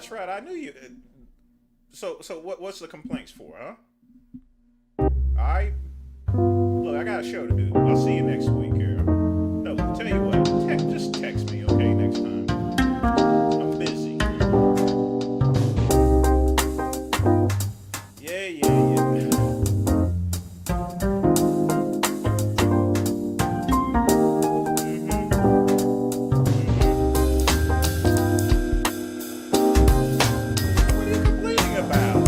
That's right. I knew you. So what's the complaints for, huh? All right. Look, I got a show to do. I'll see you next week, Earl. No, tell you what. Just text me, okay? Next time. I'm busy. Yeah, yeah, yeah. What are you complaining about?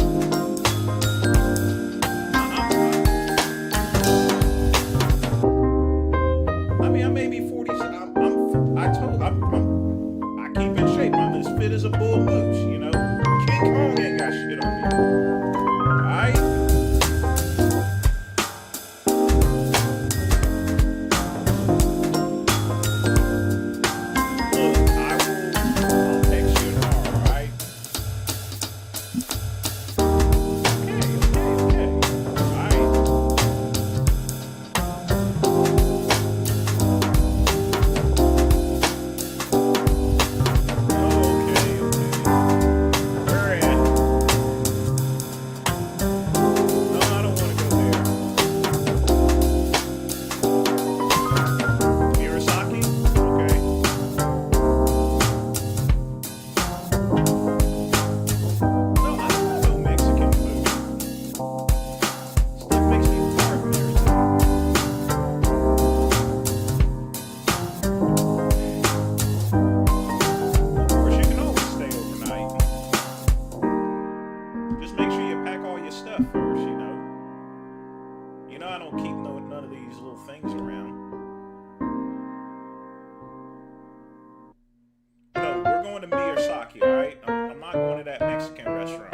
I mean, I may be 40. I keep in shape. I'm as fit as a bull moose, you know? King Kong ain't got shit on me. Alright? Look, I'll text you tomorrow, alright? Okay. Alright. Okay. Where at? No, I don't want to go there. Murasaki? Okay. No, I don't want no Mexican food. Stuff makes me fart and everything. Of course, you can always stay overnight. Just make sure you pack all your stuff first, you know. You know I don't keep none of these little things around. No, we're going to Miyazaki, alright? I'm not going to that Mexican restaurant.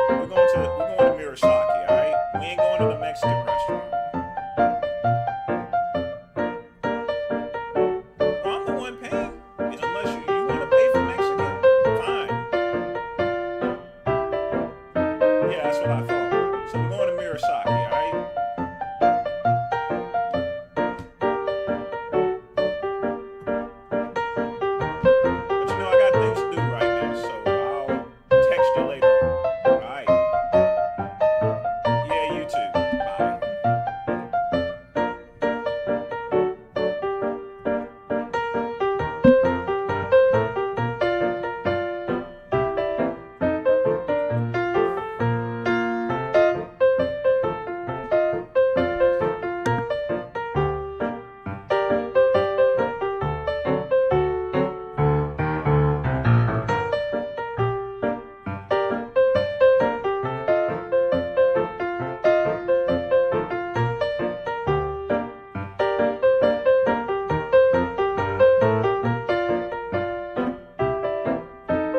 We're going to Murasaki, alright? We ain't going to the Mexican restaurant. Well, I'm the one paying. Unless you want to pay for Mexican, fine. Yeah, that's what I thought. So we're going to Murasaki, alright? But you know, I got things to do right now, so I'll text you later. Alright. Yeah, you too. Bye.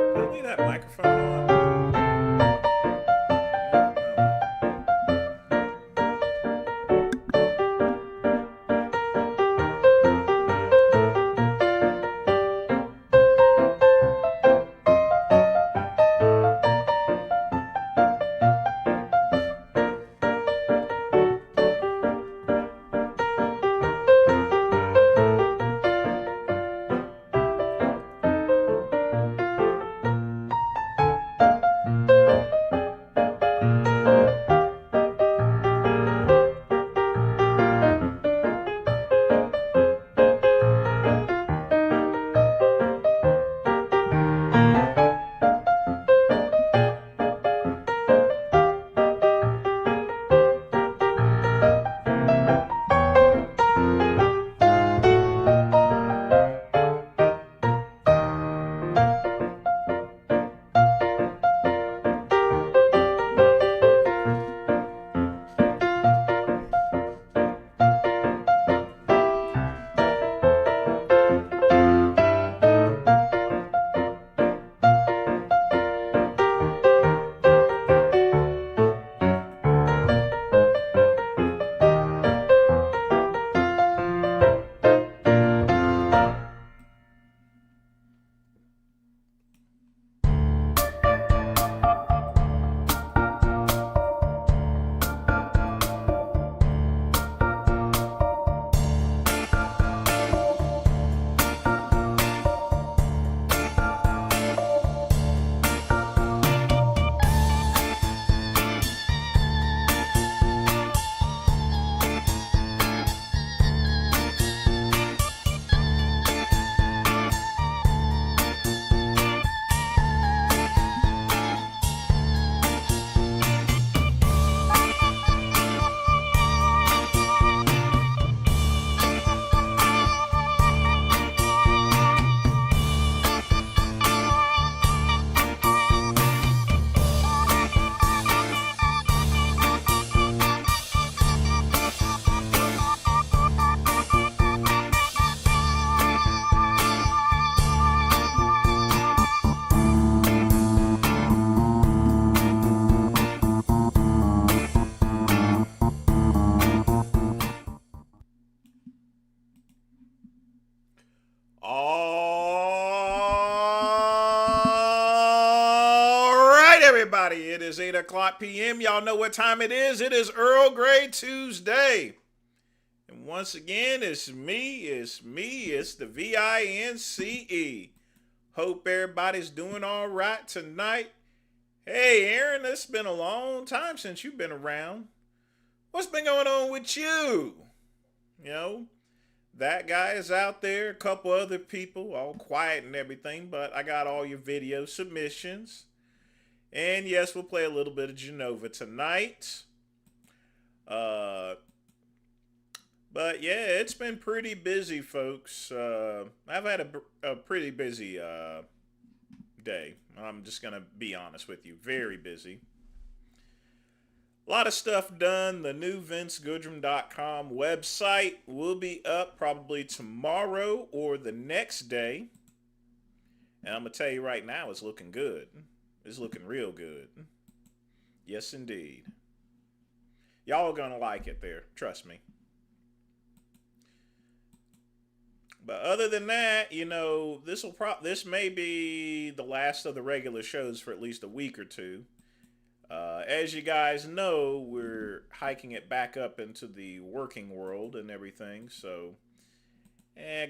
Did I leave that microphone on? everybody. It is 8 o'clock p.m. Y'all know what time it is. It is Earl Grey Tuesday. And once again, it's it's the VINCE. Hope everybody's doing all right tonight. Hey, Aaron, it's been a long time since you've been around. What's been going on with you? You know, that guy is out there, a couple other people, all quiet and everything, but I got all your video submissions. And yes, we'll play a little bit of Genova tonight. But yeah, it's been pretty busy, folks. I've had a pretty busy day. I'm just going to be honest with you. Very busy. A lot of stuff done. The new VinceGoodrum.com website will be up probably tomorrow or the next day. And I'm going to tell you right now, it's looking good. It's looking real good. Yes, indeed. Y'all are going to like it there. Trust me. But other than that, you know, this may be the last of the regular shows for at least a week or two. As you guys know, we're hiking it back up into the working world and everything. So,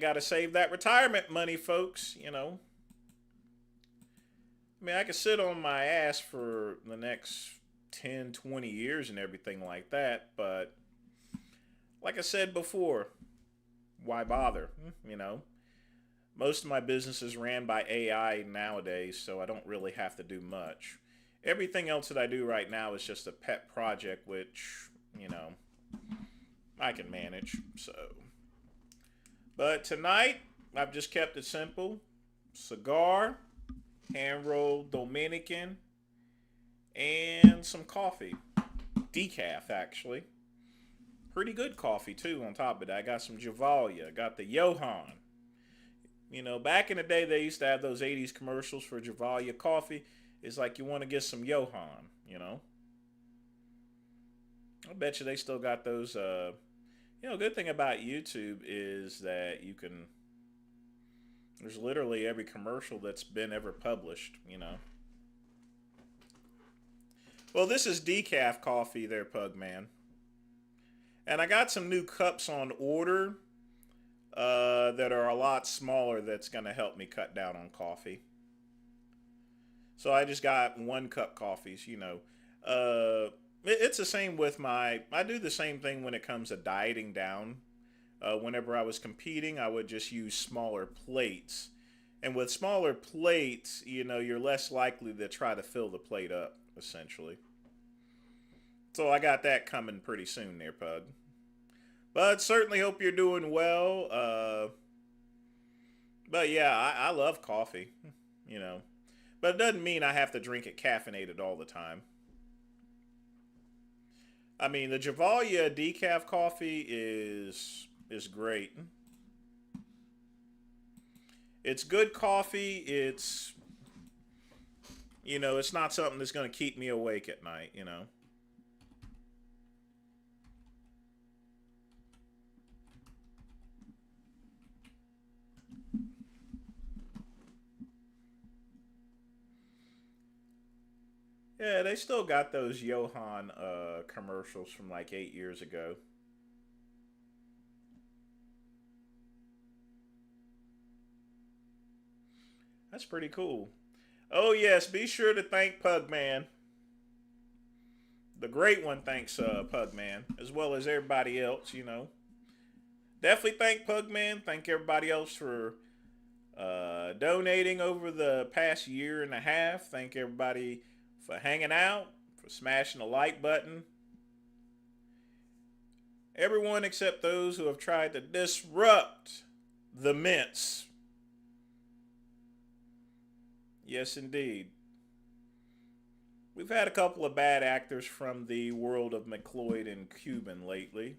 got to save that retirement money, folks, you know. I mean, I could sit on my ass for the next 10, 20 years and everything like that. But like I said before, why bother? You know, most of my business is ran by AI nowadays, so I don't really have to do much. Everything else that I do right now is just a pet project, which, you know, I can manage. So, but tonight, I've just kept it simple. Cigar, hand-rolled Dominican, and some coffee. Decaf, actually. Pretty good coffee, too, on top of that. I got some Javalia. I got the Johan. You know, back in the day, they used to have those 80s commercials for Javalia coffee. It's like you want to get some Johan, you know. I bet you they still got those. You know, good thing about YouTube is that you can. There's literally every commercial that's been ever published, you know. Well, this is decaf coffee there, Pugman. And I got some new cups on order that are a lot smaller that's going to help me cut down on coffee. So I just got 1 cup coffees, you know. It's the same with I do the same thing when it comes to dieting down. Whenever I was competing, I would just use smaller plates. And with smaller plates, you know, you're less likely to try to fill the plate up, essentially. So I got that coming pretty soon there, Pug. But certainly hope you're doing well. But yeah, I love coffee, you know. But it doesn't mean I have to drink it caffeinated all the time. I mean, the Javalia decaf coffee is great. It's good coffee. It's, you know, it's not something that's going to keep me awake at night, you know. Yeah, they still got those Johan commercials from like 8 years ago. That's pretty cool. Oh yes, be sure to thank Pugman. The great one thanks Pugman, as well as everybody else, you know. Definitely thank Pugman. Thank everybody else for donating over the past year and a half. Thank everybody for hanging out, for smashing the like button. Everyone except those who have tried to disrupt the Ments. Yes, indeed. We've had a couple of bad actors from the world of McLeod and Cuban lately.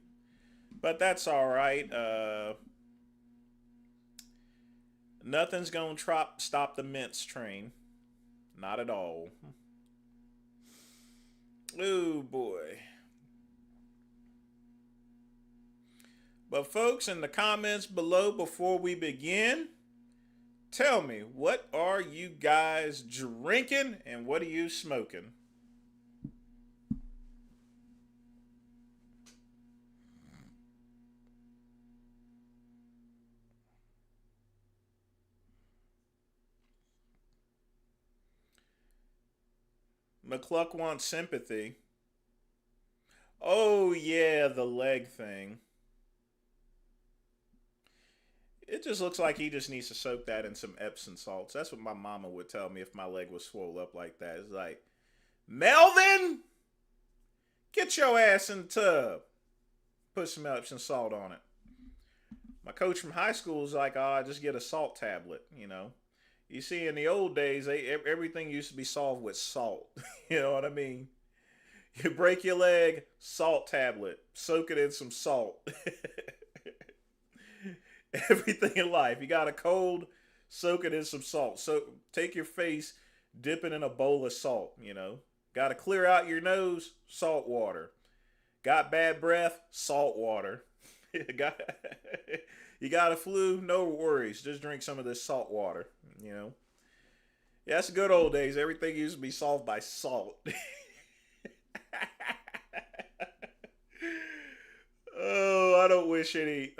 But that's all right. Nothing's going to stop the Ments train. Not at all. Oh, boy. But folks, in the comments below before we begin, tell me, what are you guys drinking and what are you smoking? McCluck wants sympathy. Oh, yeah, the leg thing. It just looks like he just needs to soak that in some Epsom salts. That's what my mama would tell me if my leg was swole up like that. It's like, Melvin, get your ass in the tub. Put some Epsom salt on it. My coach from high school was like, oh, just get a salt tablet, you know. You see, in the old days, everything used to be solved with salt. You know what I mean? You break your leg, salt tablet, soak it in some salt. Everything in life. You got a cold, soak it in some salt. So take your face, dip it in a bowl of salt, you know. Got to clear out your nose, salt water. Got bad breath, salt water. got, you got a flu, no worries. Just drink some of this salt water, you know. Yeah, that's the good old days. Everything used to be solved by salt. Oh, I don't wish any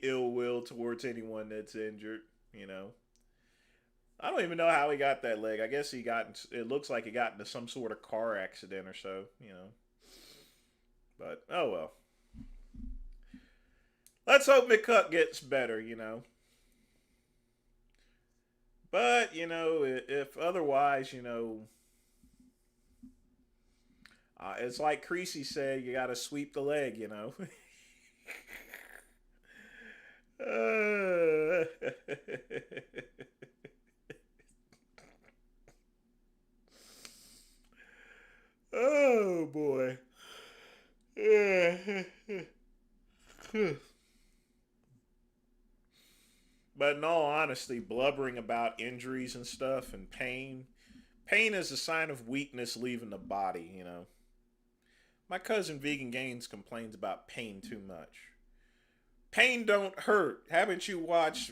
ill will towards anyone that's injured, you know. I don't even know how he got that leg. I guess it looks like he got into some sort of car accident or so, you know. But oh well. Let's hope McCuck gets better, you know. But, you know, if otherwise, you know, it's like Creasy said, you got to sweep the leg, you know. Uh, oh boy. But in all honesty, blubbering about injuries and stuff and pain is a sign of weakness leaving the body, you know. My cousin Vegan Gaines complains about pain too much. Pain don't hurt. Haven't you watched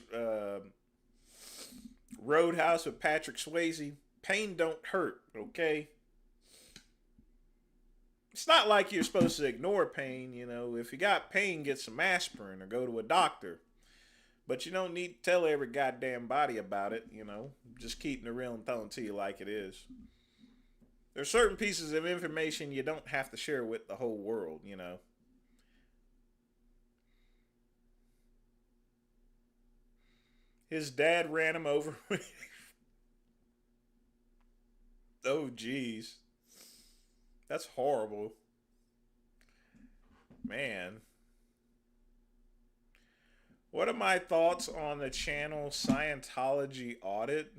Roadhouse with Patrick Swayze? Pain don't hurt, okay? It's not like you're supposed to ignore pain, you know. If you got pain, get some aspirin or go to a doctor. But you don't need to tell every goddamn body about it, you know. Just keeping it real and telling it to you like it is. There's certain pieces of information you don't have to share with the whole world, you know. His dad ran him over. Oh, jeez. That's horrible. Man. What are my thoughts on the channel Scientology Audit?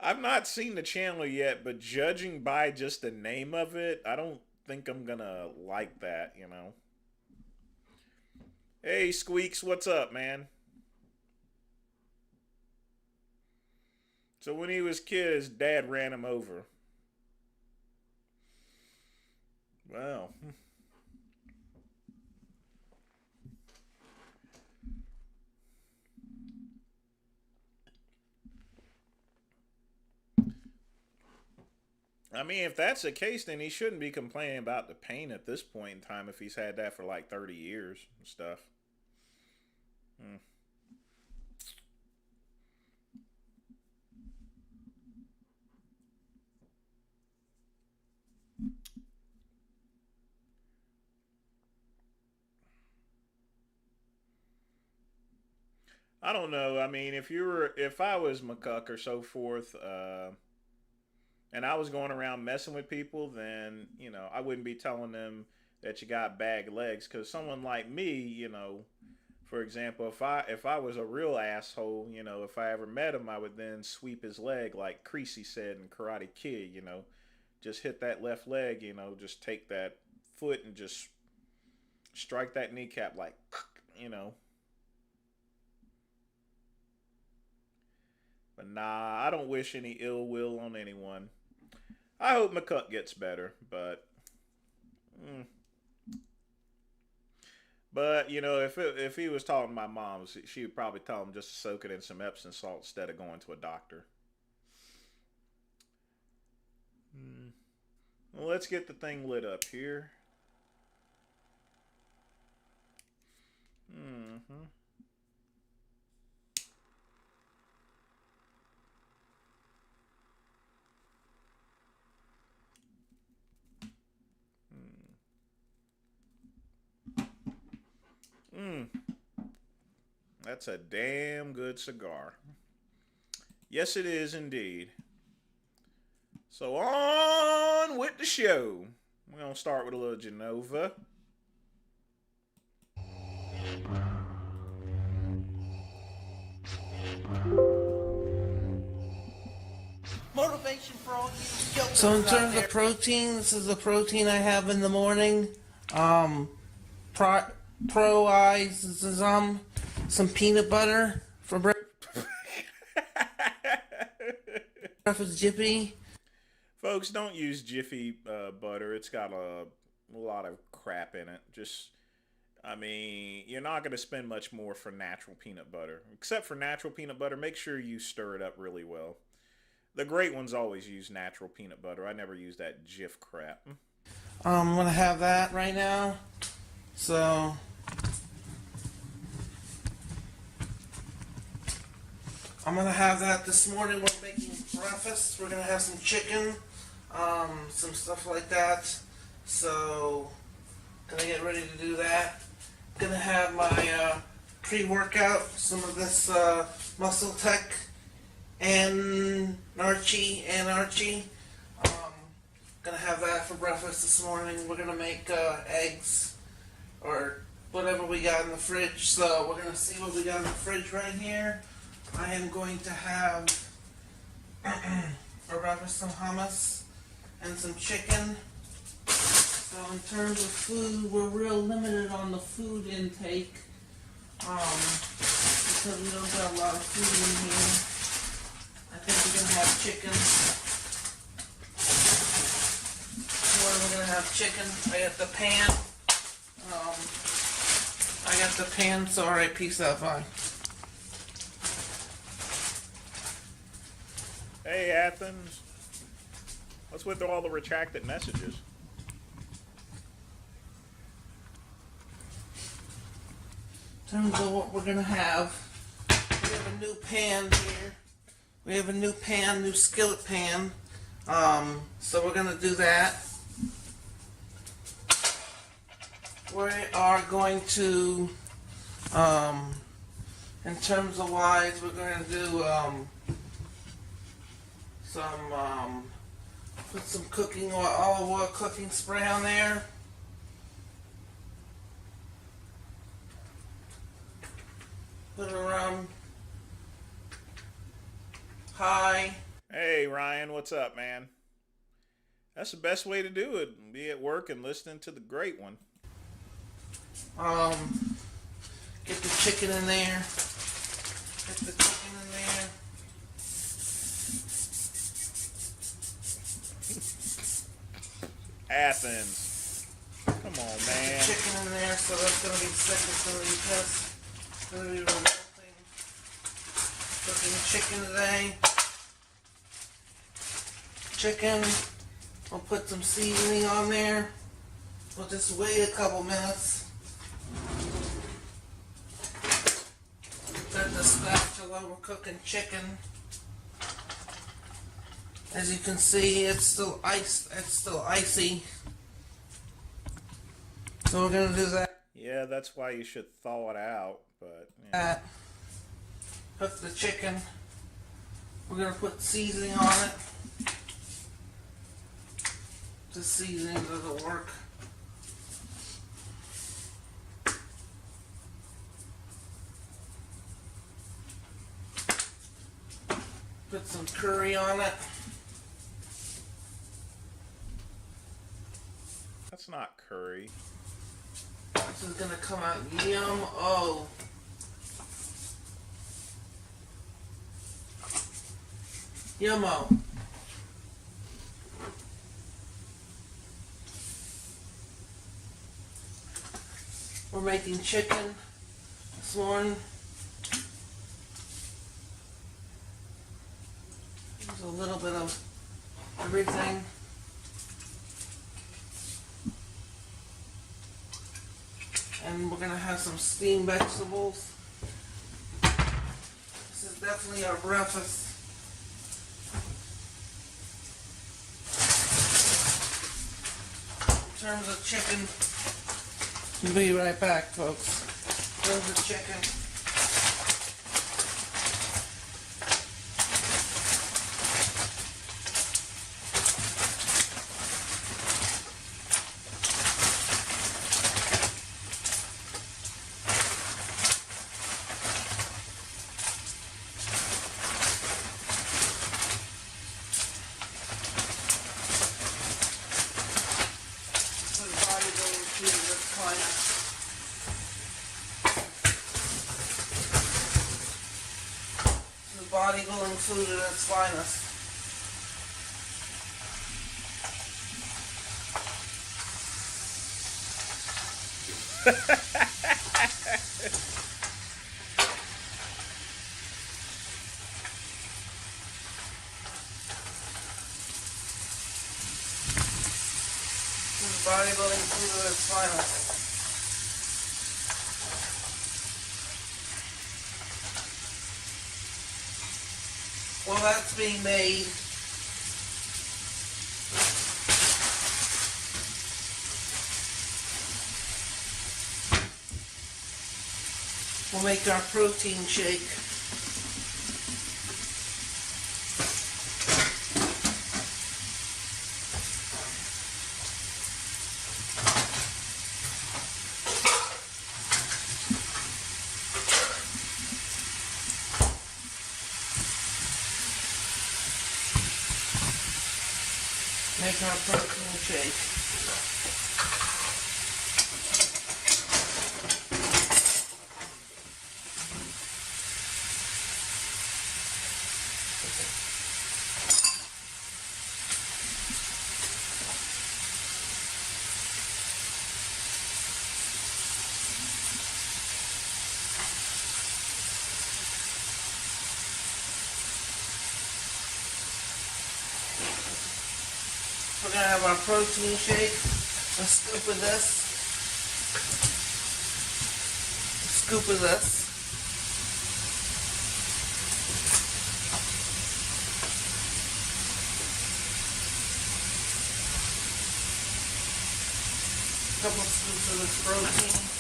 I've not seen the channel yet, but judging by just the name of it, I don't think I'm gonna like that, you know. Hey, Squeaks, what's up, man? So when he was a kid, his dad ran him over. Well, I mean, if that's the case, then he shouldn't be complaining about the pain at this point in time if he's had that for like 30 years and stuff. Hmm. I don't know. I mean, if I was McCuck or so forth, and I was going around messing with people, then you know I wouldn't be telling them that you got bag legs. Because someone like me, you know, for example, if I was a real asshole, you know, if I ever met him, I would then sweep his leg like Creasy said in Karate Kid. You know, just hit that left leg. You know, just take that foot and just strike that kneecap like, you know. But nah, I don't wish any ill will on anyone. I hope McCuck gets better, but mm, But you know, if he was talking to my mom, she would probably tell him just to soak it in some Epsom salt instead of going to a doctor. Hmm. Well, let's get the thing lit up here. Mm-hmm. Mm. That's a damn good cigar. Yes, it is indeed. So on with the show. We're gonna start with a little Genova. Motivation for all you jokers. So in terms of protein, this is the protein I have in the morning. Pro, pro eyes, this is some peanut butter for breakfast. Jiffy. Folks, don't use Jiffy butter. It's got a lot of crap in it. Just, I mean, you're not going to spend much more for natural peanut butter. Except for natural peanut butter, make sure you stir it up really well. The great ones always use natural peanut butter. I never use that Jif crap. I'm going to have that right now. So I'm going to have that this morning. We're making breakfast. We're going to have some chicken, some stuff like that. So going to get ready to do that. Going to have my pre-workout, some of this Muscle Tech and Archie. Gonna have that for breakfast this morning. We're gonna make eggs or whatever we got in the fridge. So we're gonna see what we got in the fridge right here. I am going to have for breakfast some hummus and some chicken. So in terms of food, we're real limited on the food intake because we don't got a lot of food in here. I think we're going to have chicken. We're going to have chicken. I got the pan. Sorry, peace out, bye. Hey, Athens. What's with all the retracted messages? In terms of what we're going to have, we have a new pan here. We have a new pan, new skillet pan. So we're going to do that. We are going to, in terms of wise, we're going to do put some cooking oil, olive oil cooking spray on there. Put it around high. Hey, Ryan, what's up, man? That's the best way to do it. Be at work and listening to the great one. Get the chicken in there. Athens. Come on, man. Get the chicken in there, so that's going to be second. It's going to be test. It's going to be revolting. Cooking chicken today. Chicken. We'll put some seasoning on there. We'll just wait a couple minutes. Set the spatula. We're cooking chicken. As you can see, it's still icy. So we're gonna do that. Yeah, that's why you should thaw it out. But yeah. Cook the chicken. We're gonna put seasoning on it. The seasoning doesn't work. Put some curry on it. That's not curry. This is gonna come out yum-o. Yum-o. We're making chicken this morning. There's a little bit of everything. And we're gonna have some steamed vegetables. This is definitely our breakfast. In terms of chicken, we'll be right back, folks. In terms of chicken. Bodybuilding food at its finest. Bodybuilding food at its finest. While that's being made, we'll make our protein shake. Make our protein shake. We're going to have our protein shake, a scoop of this, a scoop of this, a couple of scoops of this protein.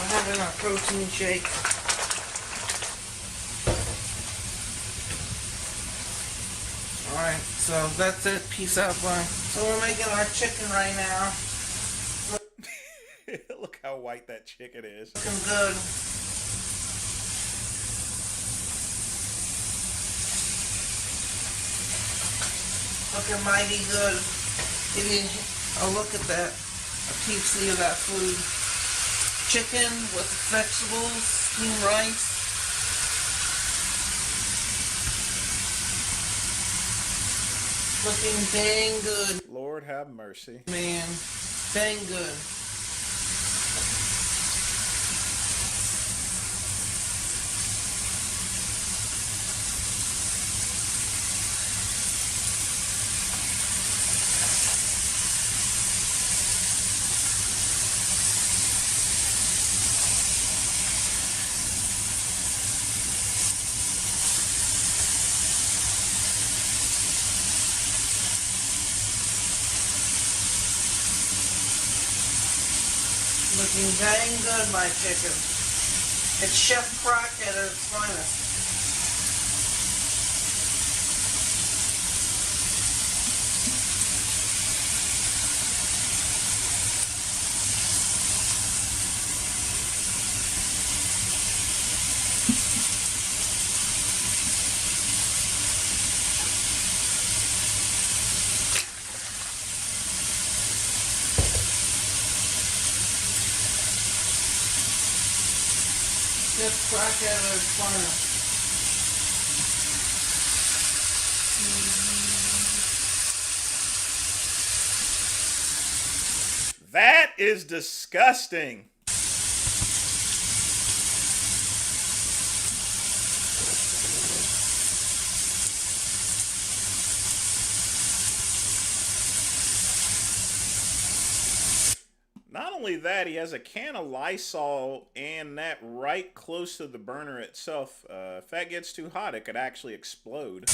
Having our protein shake. Alright, so that's it. Peace out, bye. So we're making our chicken right now. Look how white that chicken is. Looking good. Looking mighty good. Give you a look at that. A piece of that food. Chicken with vegetables, steamed rice. Looking dang good. Lord have mercy. Man, dang good. Looking dang good, my chicken. It's Chef Crockett at its finest. Just crack out of the corner. is disgusting. Not only that, he has a can of Lysol and that right close to the burner itself. If that gets too hot, it could actually explode.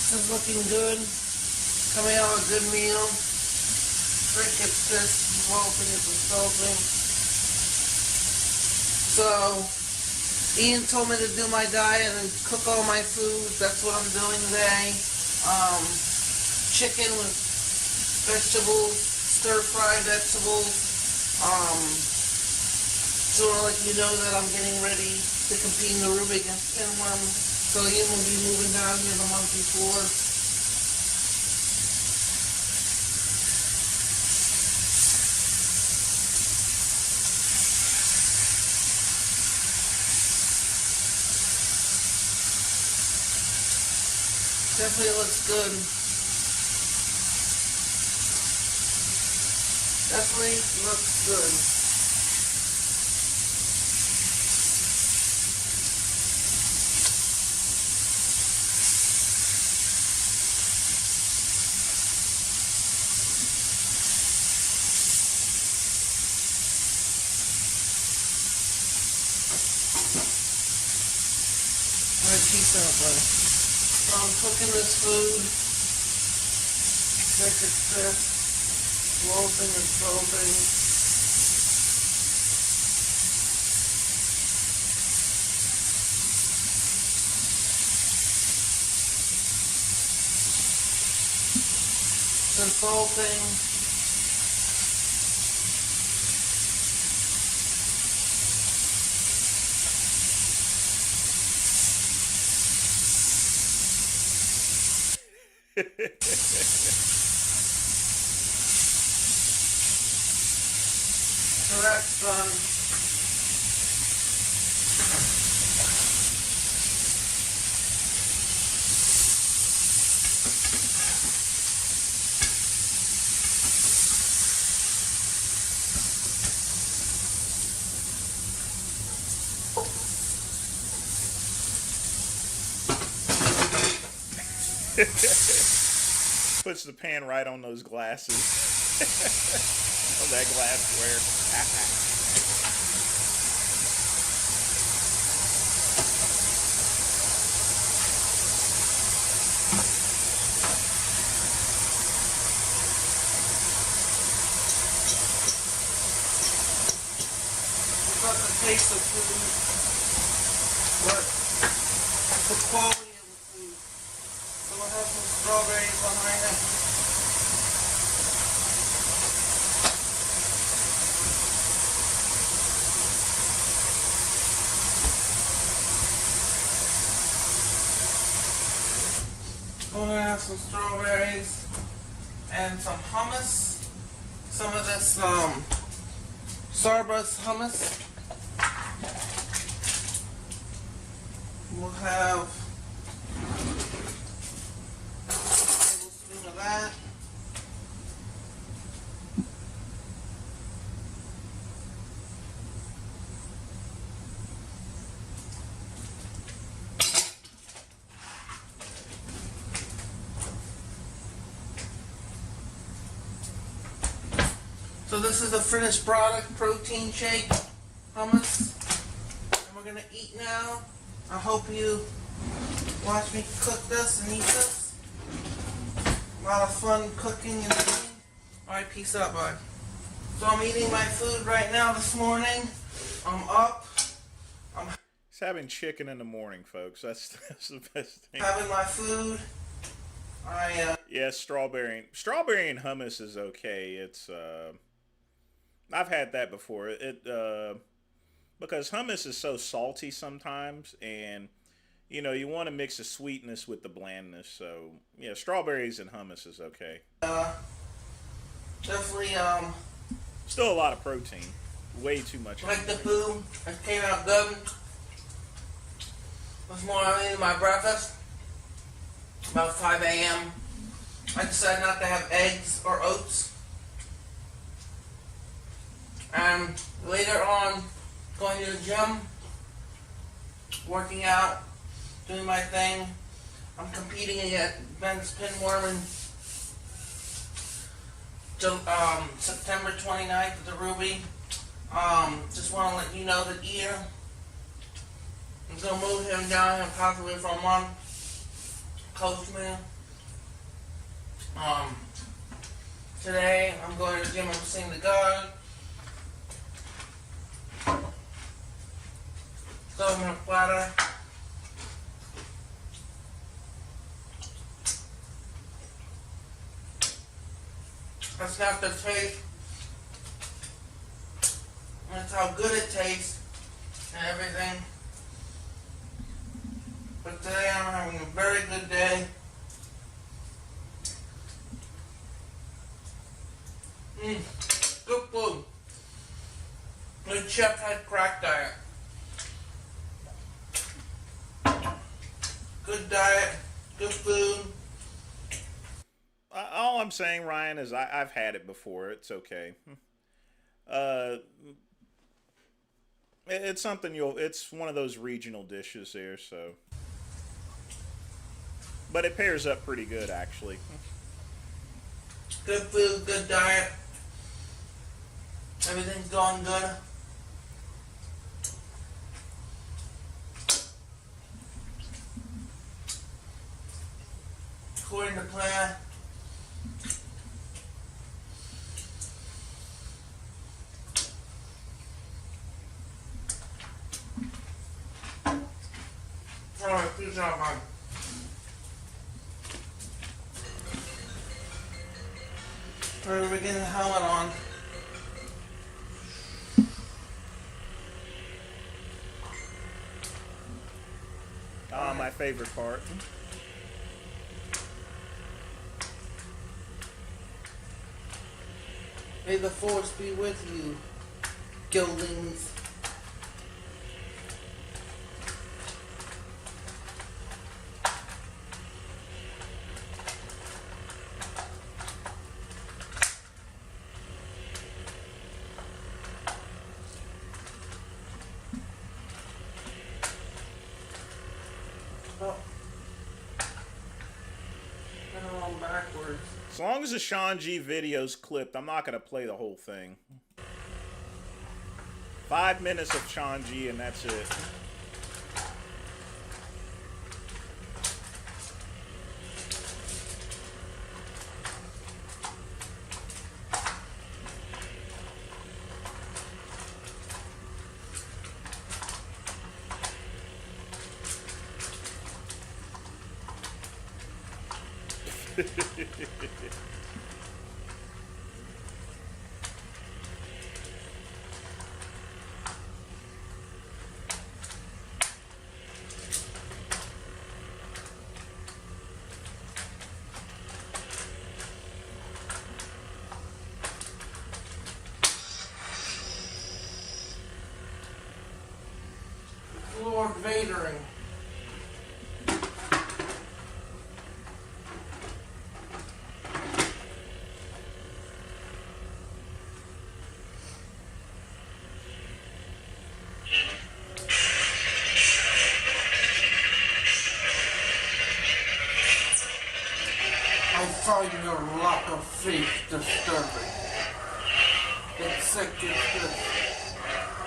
This is looking good. Coming out a good meal. Rick gets this, involving it, insulting. So, Ian told me to do my diet and cook all my food. That's what I'm doing today. Chicken with vegetables, stir-fried vegetables. So I'll let you know that I'm getting ready to compete in the Rubik and Pinworm. So Ian will be moving down here the month before. Definitely looks good. Definitely looks good. Piece up, so I'm cooking this food. Check it this. Rolling and folding. Then folding. So that's done. Puts the pan right on those glasses. On that glassware. About the taste of food, but the quality of the food. So we'll have some strawberries behind it. We're gonna have some strawberries and some hummus. Some of this Starbucks hummus. We'll have a tablespoon of that. So this is the finished product, protein shake, hummus. And we're gonna eat now. I hope you watch me cook this and eat this. A lot of fun cooking and eating. Alright, peace out, bye. So I'm eating my food right now this morning. I'm up. I'm He's having chicken in the morning, folks. That's the best thing. having my food. Yeah, strawberry and hummus is okay. It's I've had that before. Because hummus is so salty sometimes, and you want to mix the sweetness with the blandness. So yeah, strawberries and hummus is okay. Definitely, Still a lot of protein. Way too much. like the food that came out good. This morning I ate my breakfast about 5 a.m. I decided not to have eggs or oats. And later on, going to the gym, working out, doing my thing. I'm competing against Ments pinworm September 29th at the Ruby. Just want to let you know that Ian is going to move him down and possibly for a month. Coach me. Today I'm going to the gym. I'm seeing the guard. So I'm going to flatter. That's not the taste. That's how good it tastes and everything. But today I'm having a very good day. Good food. Good chef had crack diet. Good diet, good food. All I'm saying, Ryan, is I've had it before. It's okay. It's something It's one of those regional dishes there, so. But it pairs up pretty good, actually. Good food, good diet. Everything's going good. According to plan. Alright, peace out, man. Alright, we're getting the helmet on. My favorite part. May the force be with you, Gildings. Oh. I'm on backwards. As long as the Sean G video's clipped, I'm not going to play the whole thing. 5 minutes of Sean G and that's it. Lord Vadering. I find your lack of faith disturbing. It's sick, it's good.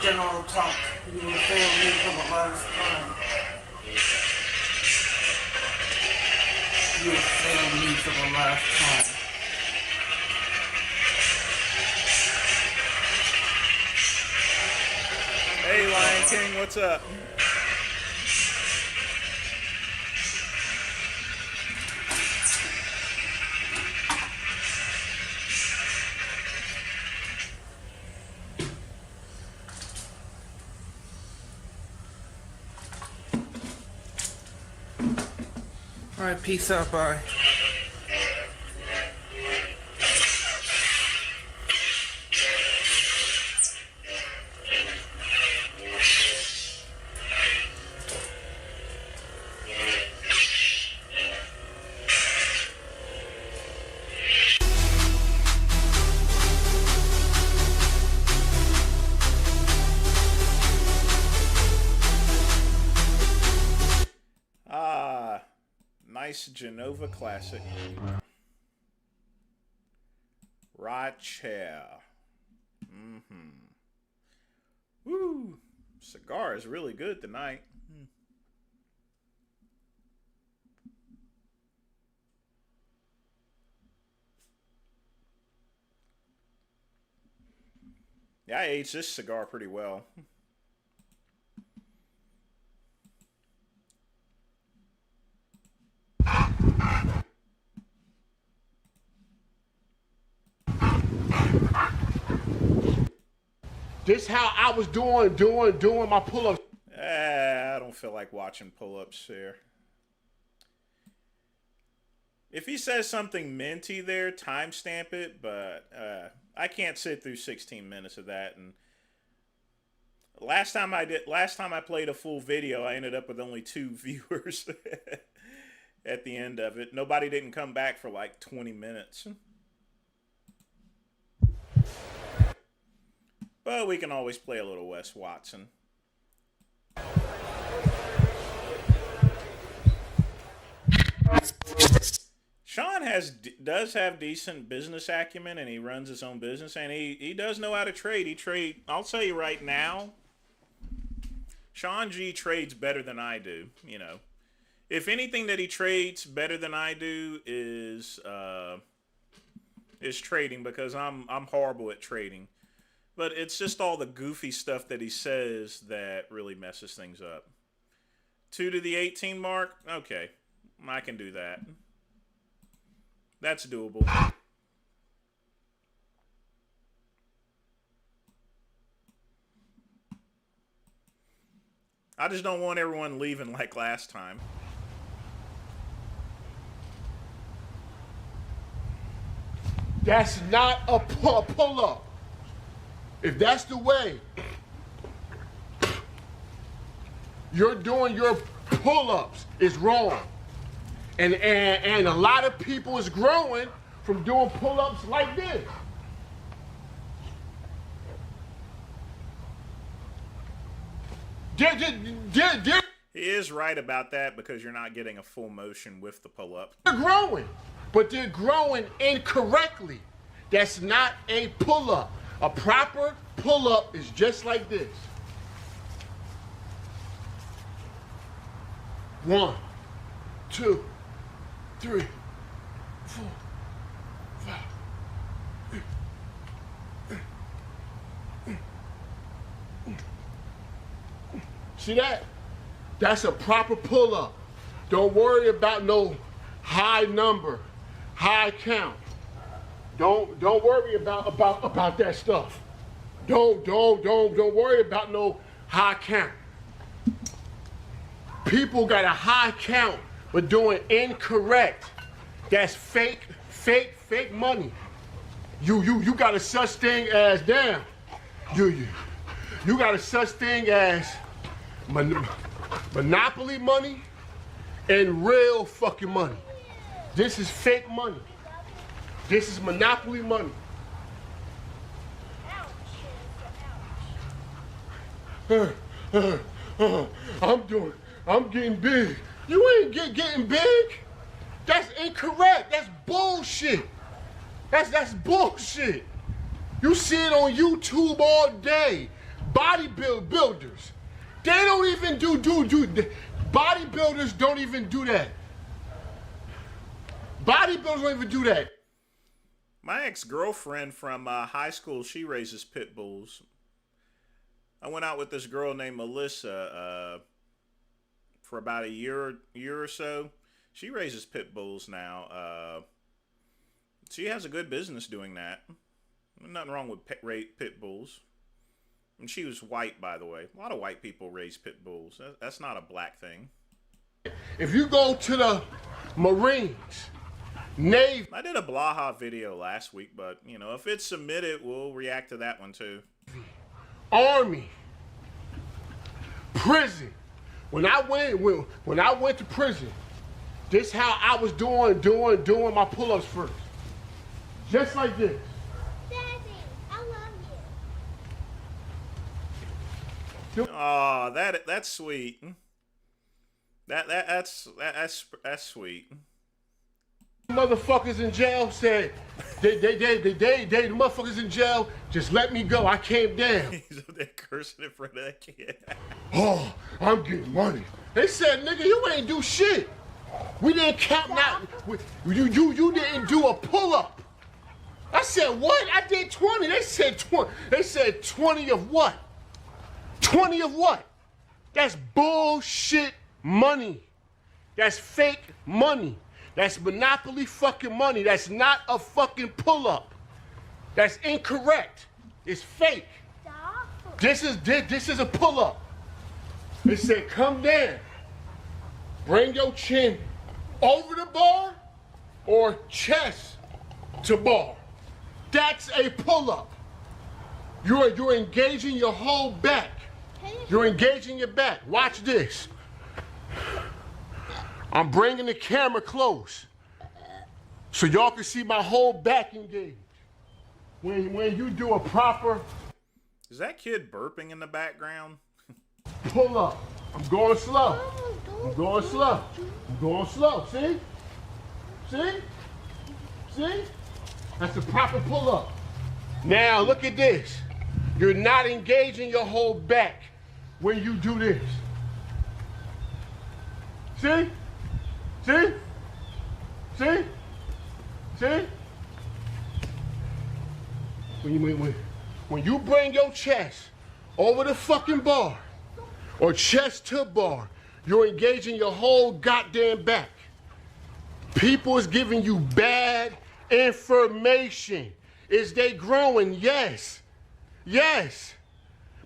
General talk, you will fail me for the last time. You will fail me for the last time. Hey, Lion King, what's up? Alright, peace out, bye. Nice Genova classic. Right chair. Woo! Cigar is really good tonight. Yeah, I aged this cigar pretty well. This how I was doing my pull-ups. I don't feel like watching pull-ups here. If he says something minty there, timestamp it, but I can't sit through 16 minutes of that. And last time I played a full video, I ended up with only 2 viewers at the end of it. Nobody didn't come back for like 20 minutes. But we can always play a little Wes Watson. Sean does have decent business acumen, and he runs his own business, and he does know how to trade. I'll tell you right now, Sean G trades better than I do. You know, if anything that he trades better than I do is trading, because I'm horrible at trading. But it's just all the goofy stuff that he says that really messes things up. 2 to the 18 mark? Okay. I can do that. That's doable. I just don't want everyone leaving like last time. That's not a pull-up. If that's the way you're doing your pull-ups, is wrong. And a lot of people is growing from doing pull-ups like this. He is right about that, because you're not getting a full motion with the pull-up. They're growing, but they're growing incorrectly. That's not a pull-up. A proper pull-up is just like this. 1, 2, 3, 4, 5. See that? That's a proper pull-up. Don't worry about no high number, high count. Don't worry about that stuff. Don't worry about no high count. People got a high count but doing incorrect. That's fake money. You got a such thing as you got a such thing as monopoly money and real fucking money. This is fake money. This is monopoly money. I'm getting big. You ain't getting big. That's incorrect. That's bullshit. That's bullshit. You see it on YouTube all day. Bodybuilders. They don't even do bodybuilders don't even do that. Bodybuilders don't even do that. My ex-girlfriend from high school, she raises pit bulls. I went out with this girl named Melissa for about a year or so. She raises pit bulls now. She has a good business doing that. Nothing wrong with pit bulls. And she was white, by the way. A lot of white people raise pit bulls. That's not a black thing. If you go to the Marines, Navy. I did a Blaha video last week, but, you know, if it's submitted, we'll react to that one, too. Army, prison. When I went to prison, this how I was doing my pull-ups first. Just like this. Daddy, I love you. Oh, that's sweet. That's sweet. Motherfuckers in jail said, they the motherfuckers in jail, just let me go. I came down. He's up there cursing in front of that kid. Oh, I'm getting money. They said, nigga, you ain't do shit. We didn't count not. You didn't do a pull-up. I said, what? I did 20. They said 20. They said 20 of what? 20 of what? That's bullshit money. That's fake money. That's monopoly fucking money. That's not a fucking pull-up. That's incorrect. It's fake. Stop. This is a pull-up. They said, come down. Bring your chin over the bar or chest to bar. That's a pull-up. You're engaging your whole back. You're engaging your back. Watch this. I'm bringing the camera close so y'all can see my whole back engaged. When you do a proper Is that kid burping in the background? pull-up, I'm going slow. I'm going slow. I'm going slow. See? See? See? That's a proper pull-up. Now look at this. You're not engaging your whole back when you do this. See? See? See? See? When you bring your chest over the fucking bar or chest to bar, you're engaging your whole goddamn back. People is giving you bad information. Is they growing? Yes. Yes.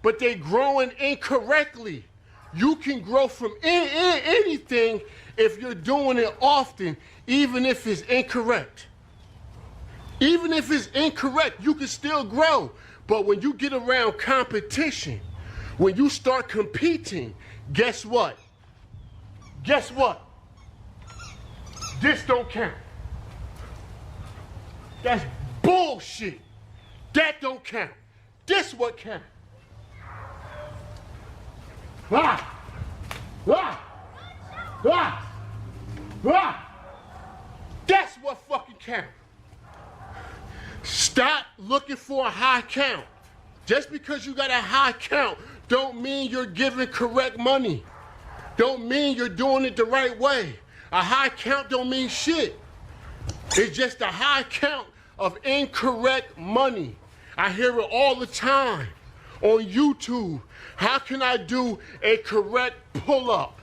But they growing incorrectly. You can grow from anything if you're doing it often, even if it's incorrect. Even if it's incorrect, you can still grow. But when you get around competition, when you start competing, guess what? Guess what? This don't count. That's bullshit. That don't count. This what count. Ah! Ah! Ah! Ah! That's what fucking count. Stop looking for a high count. Just because you got a high count don't mean you're giving correct money. Don't mean you're doing it the right way. A high count don't mean shit. It's just a high count of incorrect money. I hear it all the time on YouTube. How can I do a correct pull-up?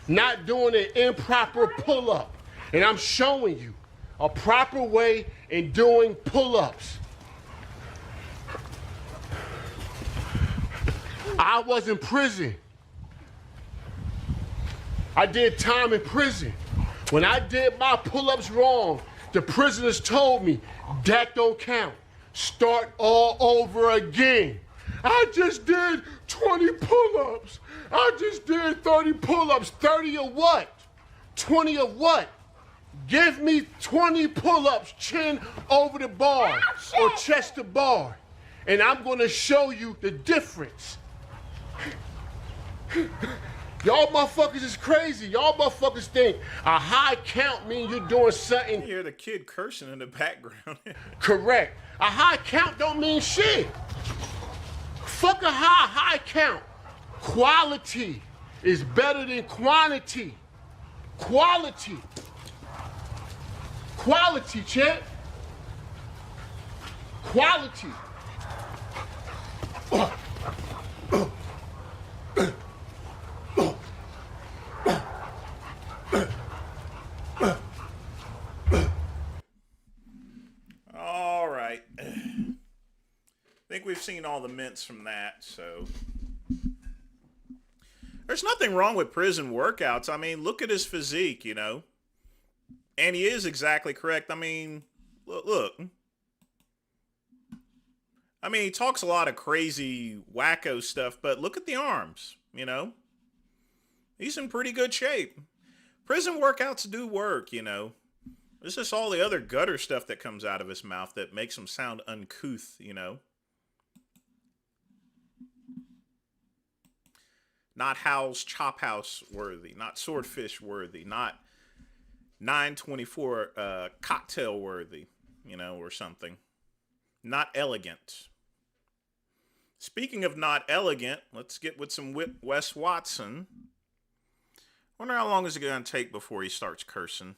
Not doing an improper pull-up. And I'm showing you a proper way in doing pull-ups. I was in prison. I did time in prison. When I did my pull-ups wrong, the prisoners told me, that don't count. Start all over again. I just did 20 pull-ups. I just did 30 pull-ups. 30 of what? 20 of what? Give me 20 pull-ups, chin over the bar or chest to bar. And I'm gonna show you the difference. Y'all motherfuckers is crazy. Y'all motherfuckers think a high count means you're doing something. You hear the kid cursing in the background. Correct. A high count don't mean shit. Fuck a high count. Quality is better than quantity. Quality. Quality, champ. Quality. All right. I think we've seen all the Ments from that, so. There's nothing wrong with prison workouts. I mean, look at his physique, you know. And he is exactly correct. I mean, look. I mean, he talks a lot of crazy, wacko stuff, but look at the arms, you know? He's in pretty good shape. Prison workouts do work, you know? It's just all the other gutter stuff that comes out of his mouth that makes him sound uncouth, you know? Not Howl's Chop House worthy, not Swordfish worthy, not 924 cocktail worthy, you know, or something. Not elegant. Speaking of not elegant, let's get with some Wes Watson. Wonder how long is it going to take before he starts cursing.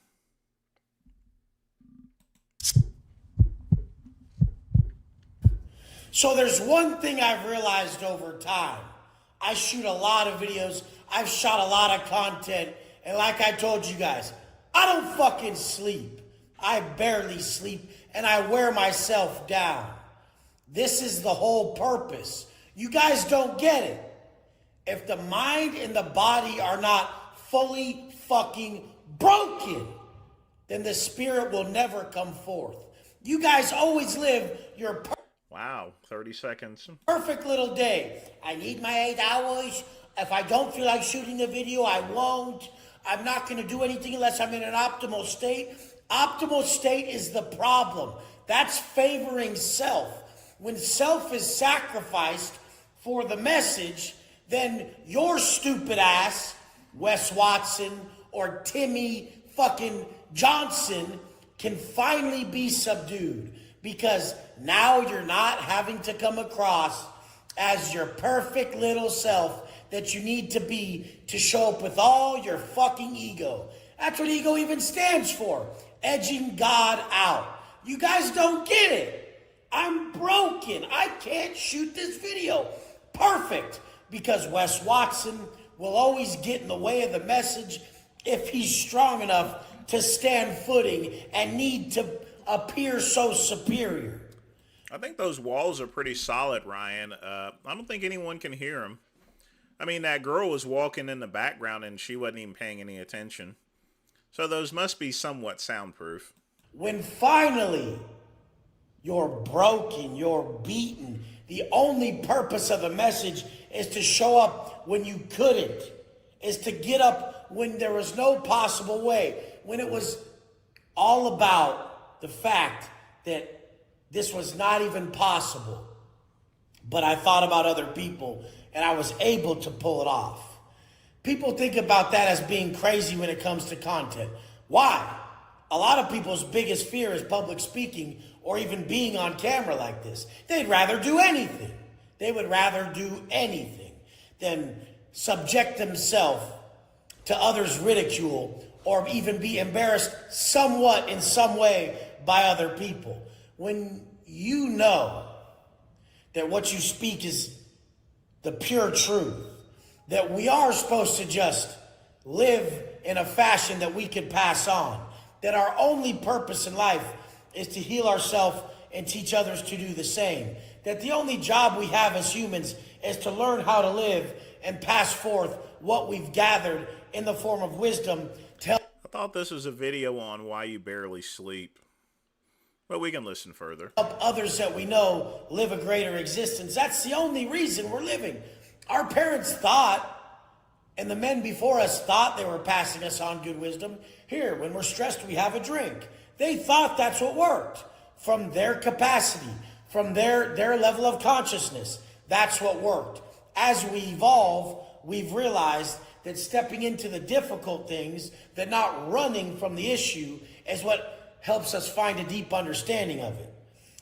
So there's one thing I've realized over time. I shoot a lot of videos. I've shot a lot of content. And like I told you guys, I don't fucking sleep. I barely sleep. And I wear myself down. This is the whole purpose. You guys don't get it. If the mind and the body are not fully fucking broken, then the spirit will never come forth. You guys always live your Wow, 30 seconds. perfect little day. I need my 8 hours. If I don't feel like shooting a video, I won't. I'm not going to do anything unless I'm in an optimal state. Optimal state is the problem. That's favoring self. When self is sacrificed for the message, then your stupid ass, Wes Watson or Timmy fucking Johnson, can finally be subdued. Because now you're not having to come across as your perfect little self that you need to be to show up with all your fucking ego. That's what ego even stands for. Edging God out. You guys don't get it. I'm broken. I can't shoot this video perfect because Wes Watson will always get in the way of the message if he's strong enough to stand footing and need to appear so superior. I think those walls are pretty solid, Ryan. I don't think anyone can hear him. I mean, that girl was walking in the background and she wasn't even paying any attention. So those must be somewhat soundproof. When finally you're broken, you're beaten, the only purpose of the message is to show up when you couldn't, is to get up when there was no possible way, when it was all about the fact that this was not even possible. But I thought about other people and I was able to pull it off. People think about that as being crazy when it comes to content. Why? A lot of people's biggest fear is public speaking or even being on camera like this. They'd rather do anything. They would rather do anything than subject themselves to others' ridicule or even be embarrassed somewhat in some way by other people. When you know that what you speak is the pure truth, that we are supposed to just live in a fashion that we can pass on, that our only purpose in life is to heal ourselves and teach others to do the same, that the only job we have as humans is to learn how to live and pass forth what we've gathered in the form of wisdom to help. I thought this was a video on why you barely sleep. But we can listen further. Help others that we know live a greater existence. That's the only reason we're living. Our parents thought, and the men before us thought they were passing us on good wisdom. Here, when we're stressed, we have a drink. They thought that's what worked. From their capacity, from their level of consciousness, that's what worked. As we evolve, we've realized that stepping into the difficult things, that not running from the issue, is what helps us find a deep understanding of it.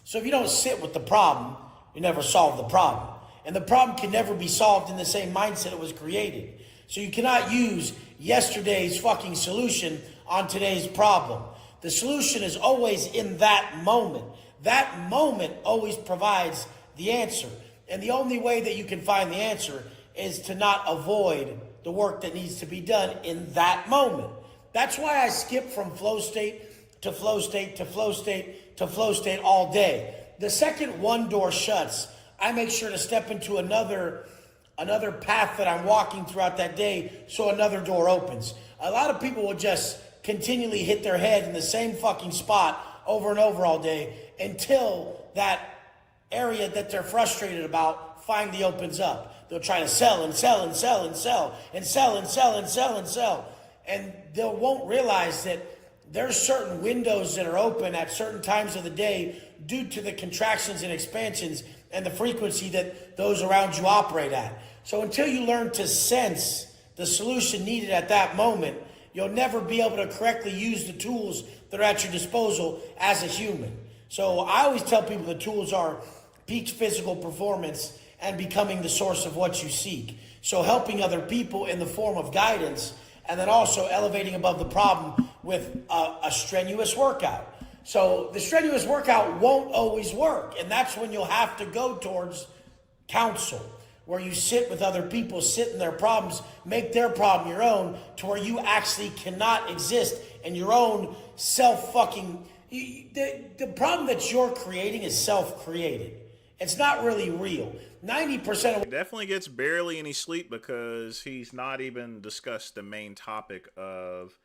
So if you don't sit with the problem, you never solve the problem. And the problem can never be solved in the same mindset it was created. So you cannot use yesterday's fucking solution on today's problem. The solution is always in that moment. That moment always provides the answer. And the only way that you can find the answer is to not avoid the work that needs to be done in that moment. That's why I skip from flow state to flow state to flow state to flow state all day. The second one door shuts, I make sure to step into another path that I'm walking throughout that day so another door opens. A lot of people will just continually hit their head in the same fucking spot over and over all day until that area that they're frustrated about finally opens up. They'll try to sell and sell and sell and sell and sell and sell and sell and sell. And they won't realize that there's certain windows that are open at certain times of the day due to the contractions and expansions and the frequency that those around you operate at. So until you learn to sense the solution needed at that moment, you'll never be able to correctly use the tools that are at your disposal as a human. So I always tell people the tools are peak physical performance and becoming the source of what you seek. So helping other people in the form of guidance, and then also elevating above the problem with a strenuous workout. So the strenuous workout won't always work, and that's when you'll have to go towards counsel, where you sit with other people, sit in their problems, make their problem your own, to where you actually cannot exist in your own self-fucking... The problem that you're creating is self-created. It's not really real. 90% of... He definitely gets barely any sleep because he's not even discussed the main topic of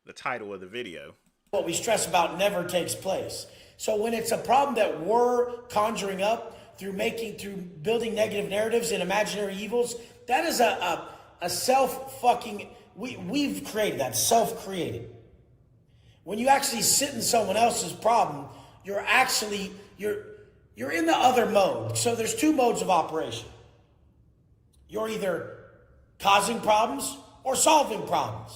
the title of the video. What we stress about never takes place. So when it's a problem that we're conjuring up through building negative narratives and imaginary evils, that is a self-fucking... We've created that, self-created. When you actually sit in someone else's problem, you're in the other mode. So there's two modes of operation. You're either causing problems or solving problems.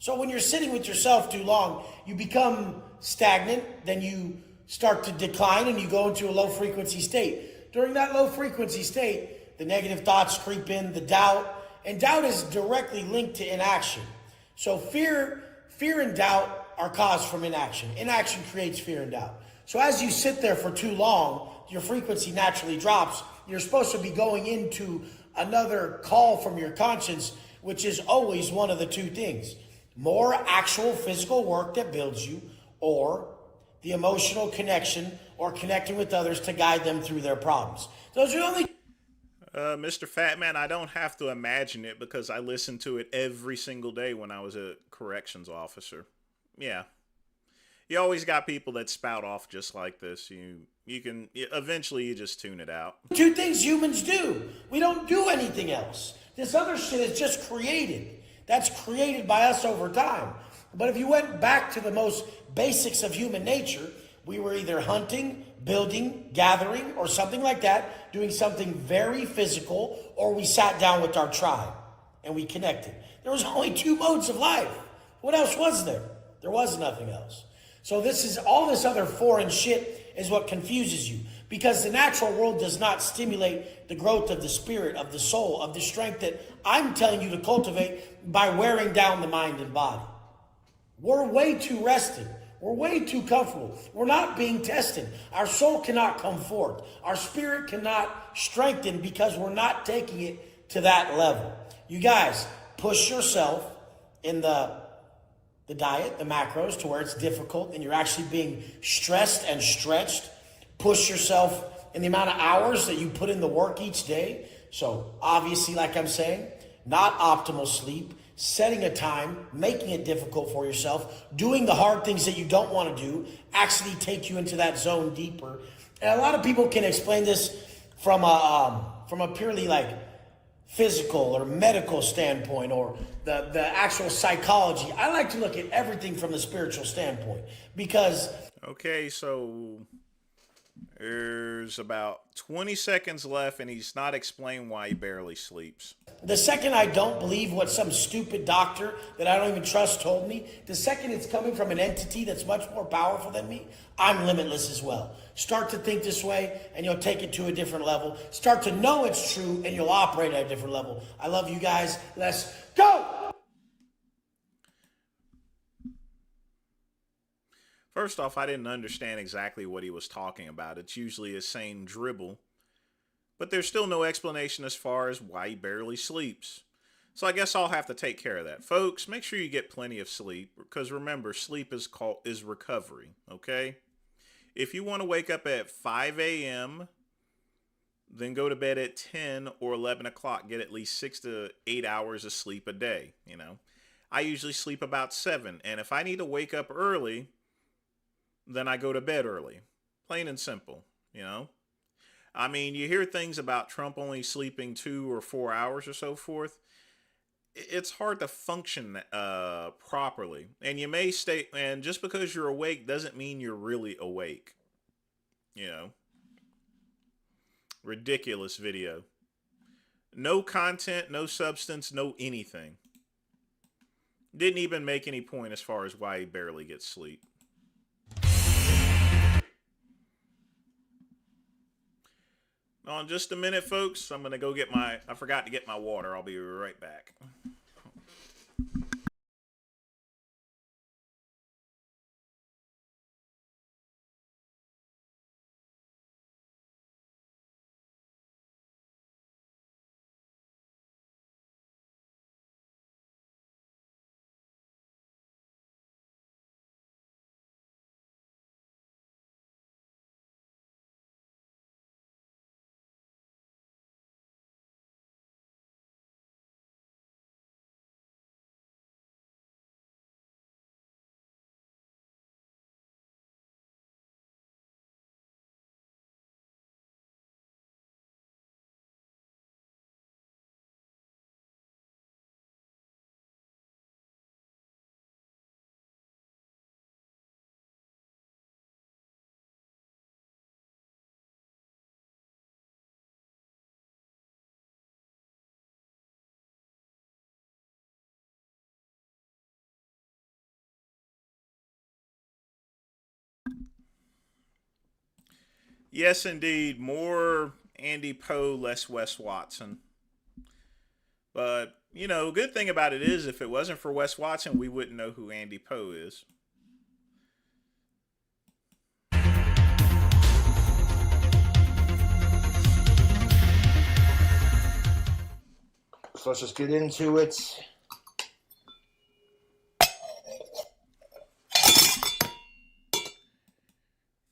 So when you're sitting with yourself too long, you become stagnant, then you start to decline and you go into a low frequency state. During that low frequency state, the negative thoughts creep in, the doubt, and doubt is directly linked to inaction. So fear and doubt are caused from inaction. Inaction creates fear and doubt. So as you sit there for too long, your frequency naturally drops. You're supposed to be going into another call from your conscience, which is always one of the two things. More actual physical work that builds you, or the emotional connection or connecting with others to guide them through their problems. Those are the only... Mr. Fatman, I don't have to imagine it because I listened to it every single day when I was a corrections officer. Yeah. You always got people that spout off just like this. Eventually you just tune it out. Two things humans do. We don't do anything else. This other shit is just created. That's created by us over time. But if you went back to the most basics of human nature, we were either hunting, building, gathering, or something like that, doing something very physical, or we sat down with our tribe and we connected. There was only two modes of life. What else was there? There was nothing else. So all this other foreign shit is what confuses you, because the natural world does not stimulate the growth of the spirit, of the soul, of the strength that I'm telling you to cultivate by wearing down the mind and body. We're way too rested. We're way too comfortable. We're not being tested. Our soul cannot come forth. Our spirit cannot strengthen because we're not taking it to that level. You guys, push yourself in the diet, the macros, to where it's difficult and you're actually being stressed and stretched. Push yourself in the amount of hours that you put in the work each day. So obviously, like I'm saying, not optimal sleep, setting a time, making it difficult for yourself, doing the hard things that you don't want to do, actually take you into that zone deeper. And a lot of people can explain this from a purely like physical or medical standpoint, or the actual psychology. I like to look at everything from the spiritual standpoint, because... Okay, so there's about 20 seconds left and he's not explained why he barely sleeps. The second I don't believe what some stupid doctor that I don't even trust told me, the second it's coming from an entity that's much more powerful than me, I'm limitless as well. Start to think this way and you'll take it to a different level. Start to know it's true and you'll operate at a different level. I love you guys. Let's go! First off, I didn't understand exactly what he was talking about. It's usually a sane dribble. But there's still no explanation as far as why he barely sleeps. So I guess I'll have to take care of that. Folks, make sure you get plenty of sleep, because remember, sleep is recovery, okay? If you want to wake up at 5 a.m., then go to bed at 10 or 11 o'clock. Get at least 6 to 8 hours of sleep a day, I usually sleep about 7. And if I need to wake up early, then I go to bed early. Plain and simple, you know? I mean, you hear things about Trump only sleeping 2 or 4 hours or so forth. It's hard to function properly. And you may stay, and just because you're awake doesn't mean you're really awake. You know? Ridiculous video. No content, no substance, no anything. Didn't even make any point as far as why he barely gets sleep. Now, in just a minute, folks, I'm going to go get I forgot to get my water. I'll be right back. Yes, indeed. More Andy Poe, less Wes Watson. But, you know, good thing about it is if it wasn't for Wes Watson, we wouldn't know who Andy Poe is. So let's just get into it.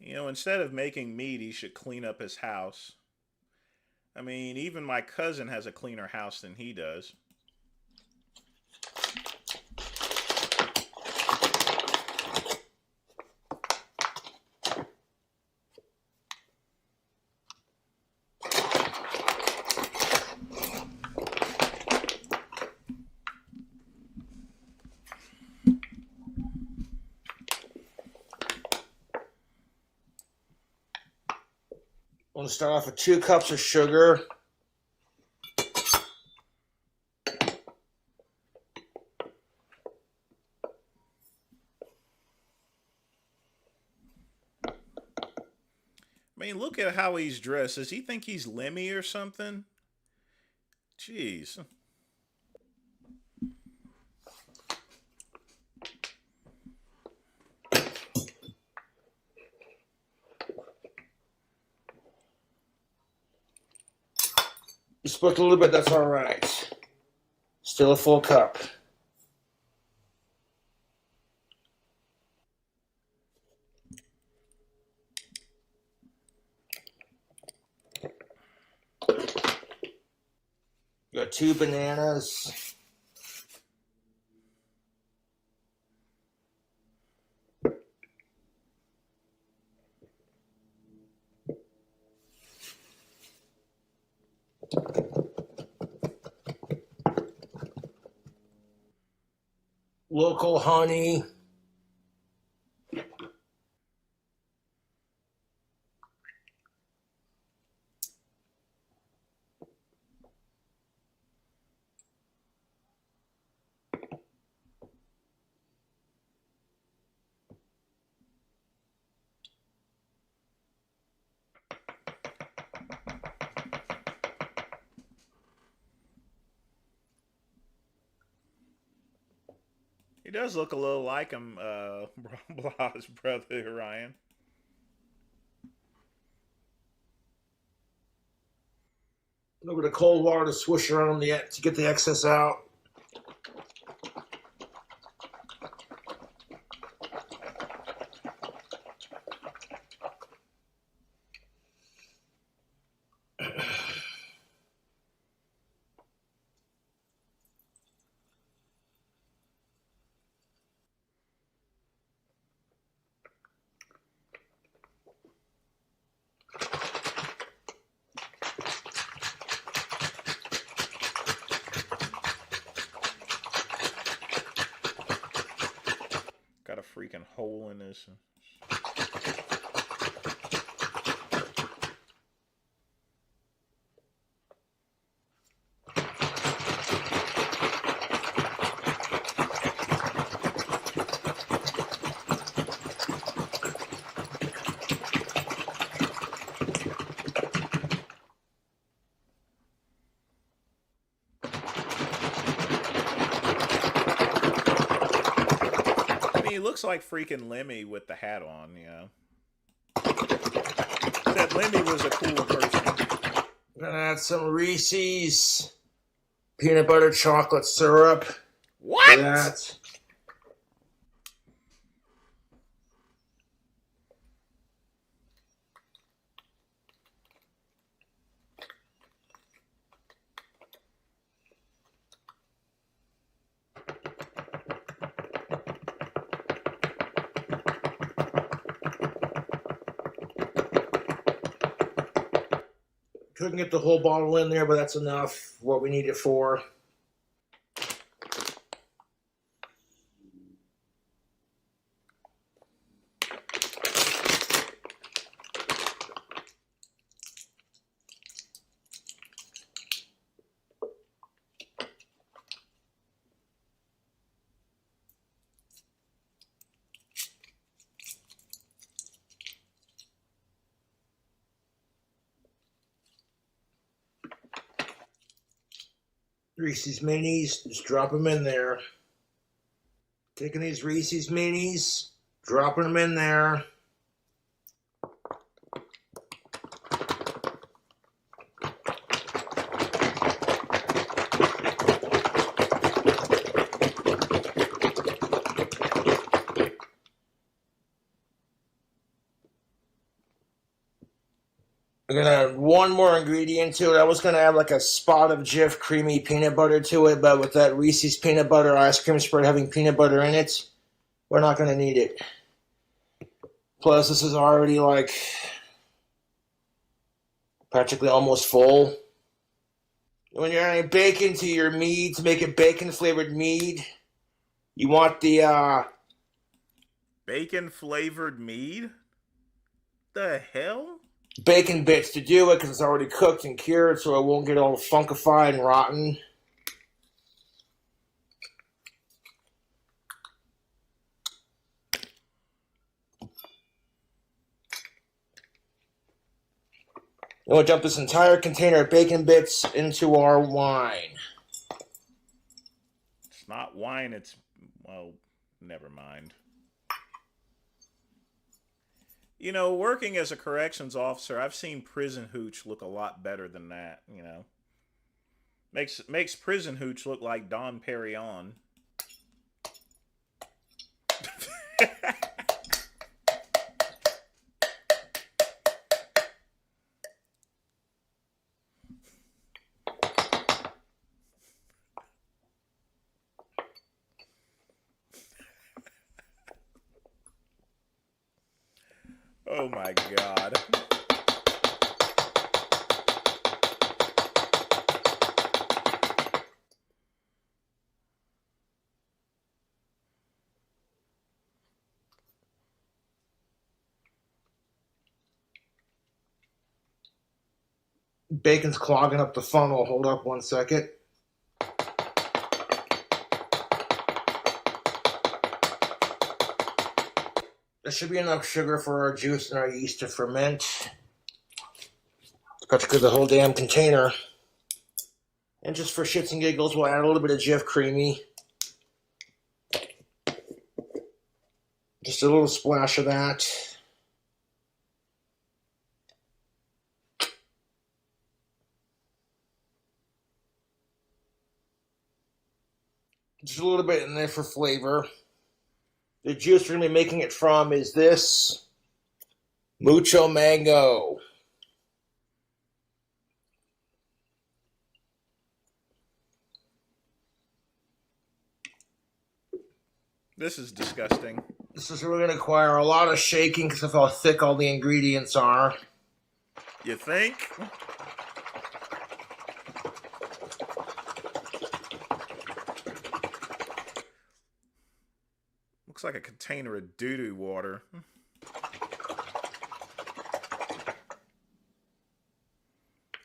You know, instead of making meat, he should clean up his house. I mean, even my cousin has a cleaner house than he does. I'm going to start off with 2 cups of sugar. I mean, look at how he's dressed. Does he think he's Lemmy or something? Jeez. You split a little bit, that's all right. Still a full cup. Got 2 bananas. Local honey. He does look a little like him, Blah's brother, Ryan. A little bit of cold water to swish around to get the excess out. freaking hole in this. He looks like freaking Lemmy with the hat on, you know. That Lemmy was a cool person. Gonna add some Reese's peanut butter chocolate syrup. What? For that. Couldn't get the whole bottle in there, but that's enough. What we need it for. Reese's Minis, just drop them in there. Taking these Reese's Minis, dropping them in there. I'm gonna add one more ingredient to it. I was gonna add like a spot of Jif creamy peanut butter to it, but with that Reese's peanut butter ice cream spread having peanut butter in it, we're not gonna need it. Plus, this is already like practically almost full. When you're adding bacon to your mead to make it bacon flavored mead, you want the Bacon flavored mead? The hell? bacon bits to do it because it's already cooked and cured, so it won't get all funkified and rotten. Then we'll dump this entire container of bacon bits into our wine. It's not wine, it's, well, never mind. You know, working as a corrections officer, I've seen prison hooch look a lot better than that, you know. Makes prison hooch look like Don Perignon. Oh my God. Bacon's clogging up the funnel. Hold up one second. There should be enough sugar for our juice and our yeast to ferment. Got to cook the whole damn container. And just for shits and giggles, we'll add a little bit of Jif Creamy. Just a little splash of that. Just a little bit in there for flavor. The juice we're going to be making it from is this Mucho Mango. This is disgusting. This is where we're going to require a lot of shaking because of how thick all the ingredients are. You think? Looks Looks like a container of doo-doo water.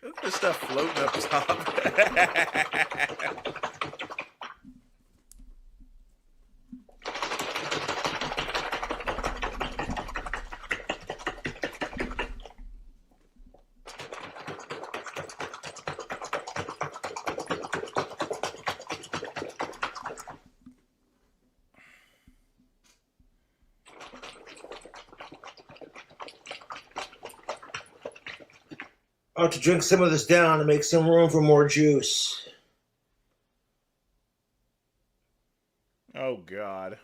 Look at this stuff floating up top. I'll have to drink some of this down to make some room for more juice. Oh, God.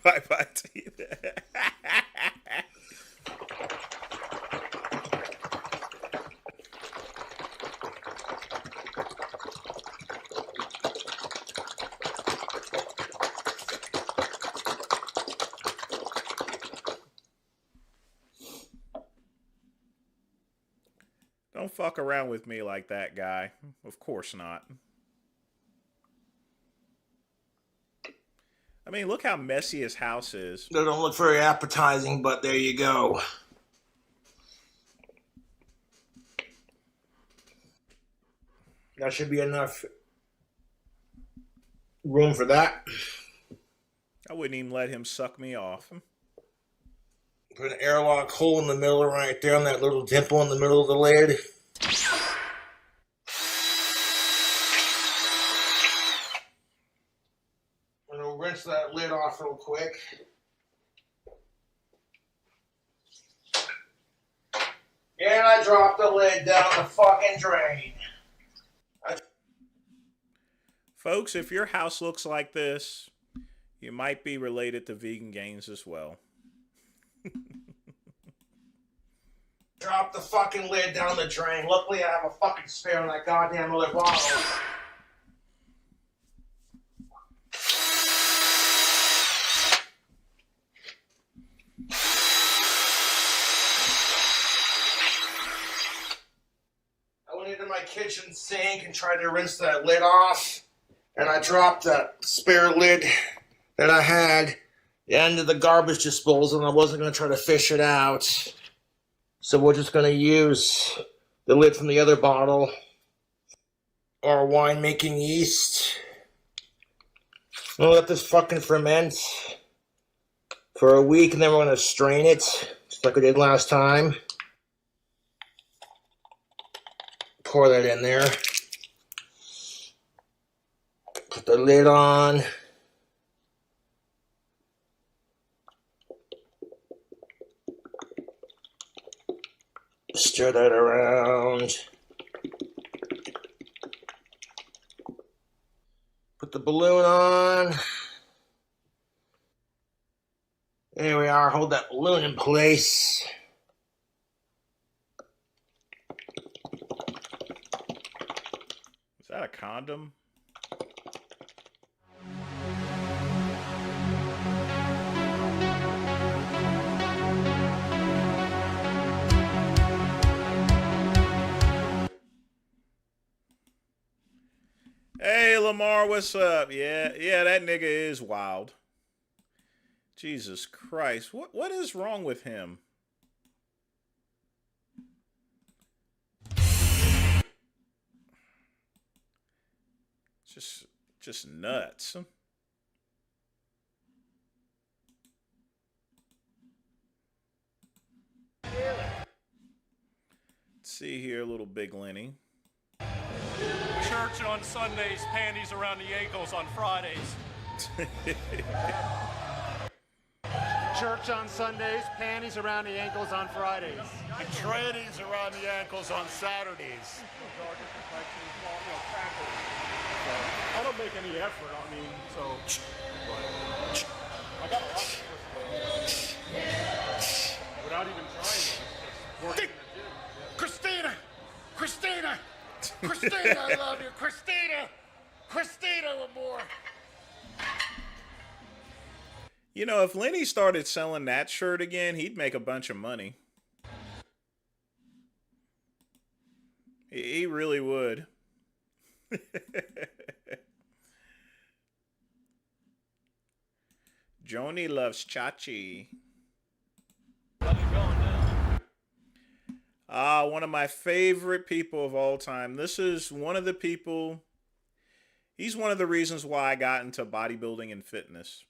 Bye-bye to you. Don't fuck around with me like that, guy. Of course not. I mean, look how messy his house is. They don't look very appetizing, but there you go. That should be enough room for that. I wouldn't even let him suck me off. Put an airlock hole in the middle right there on that little dimple in the middle of the lid. I'm going to rinse that lid off real quick. And I dropped the lid down the fucking drain. Folks, if your house looks like this, you might be related to vegan gains as well. Drop the fucking lid down the drain. Luckily, I have a fucking spare in that goddamn other bottle. I went into my kitchen sink and tried to rinse that lid off, and I dropped that spare lid that I had into the garbage disposal, and I wasn't going to try to fish it out. So we're just going to use the lid from the other bottle, our wine-making yeast. We'll let this fucking ferment for a week, and then we're going to strain it, just like we did last time. Pour that in there. Put the lid on. Stir that around. Put the balloon on. There we are. Hold that balloon in place. Is that a condom? Hey, Lamar, what's up? Yeah, that nigga is wild. Jesus Christ. What is wrong with him? Just nuts. Let's see here, little big Lenny. Church on Sundays, panties around the ankles on Fridays. Church on Sundays, panties around the ankles on Fridays. And trannies around the ankles on Saturdays. I don't make any effort, I mean, so. I got a lot of without even trying. Christina! Christina! Christina, I love you, Christina! Christina Lamore. You know, if Lenny started selling that shirt again, he'd make a bunch of money. He really would. Joni loves Chachi. One of my favorite people of all time. This is one of the people, he's one of the reasons why I got into bodybuilding and fitness.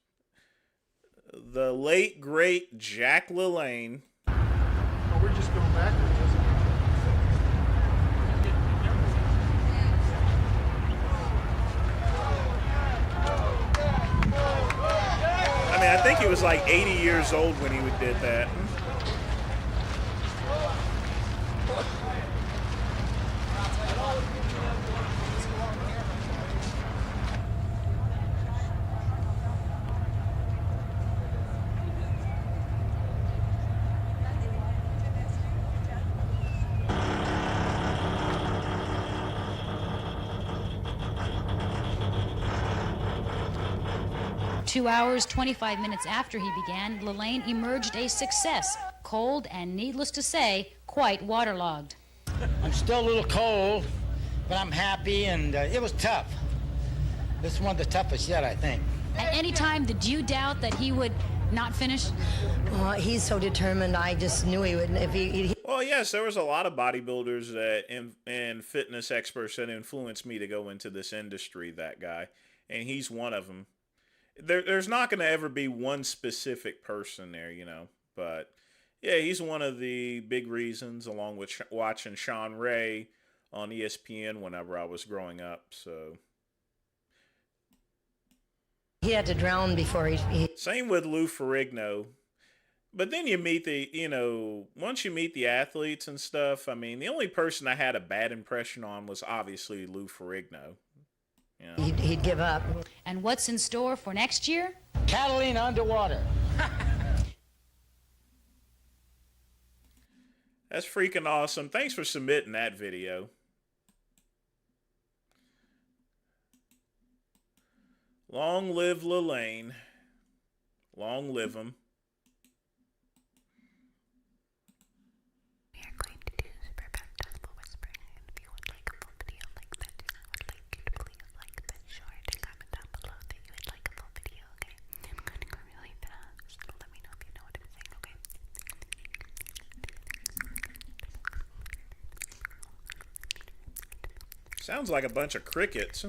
The late, great Jack LaLanne. Oh, we're just going backwards. I mean, I think he was like 80 years old when he did that. 2 hours, 25 minutes after he began, LaLanne emerged a success, cold and, needless to say, quite waterlogged. I'm still a little cold, but I'm happy, and it was tough. This is one of the toughest yet, I think. At any time, did you doubt that he would not finish? He's so determined. I just knew he would. If he Well, yes, there was a lot of bodybuilders that and fitness experts that influenced me to go into this industry, that guy. And he's one of them. There's not going to ever be one specific person there, you know. But, yeah, he's one of the big reasons, along with watching Sean Ray on ESPN whenever I was growing up, so... He had to drown before he... Same with Lou Ferrigno. But then you meet the, you know, once you meet the athletes and stuff, I mean, the only person I had a bad impression on was obviously Lou Ferrigno. You know? He'd give up. And what's in store for next year? Catalina underwater. That's freaking awesome. Thanks for submitting that video. Long live LaLanne. Long live him. We are going to do super baptismal whispering, and if you would like a full video like that, I would like you to please like that short and comment down below that you would like a full video, okay? I'm going to go really fast, so let me know if you know what I'm saying, okay? Sounds like a bunch of crickets.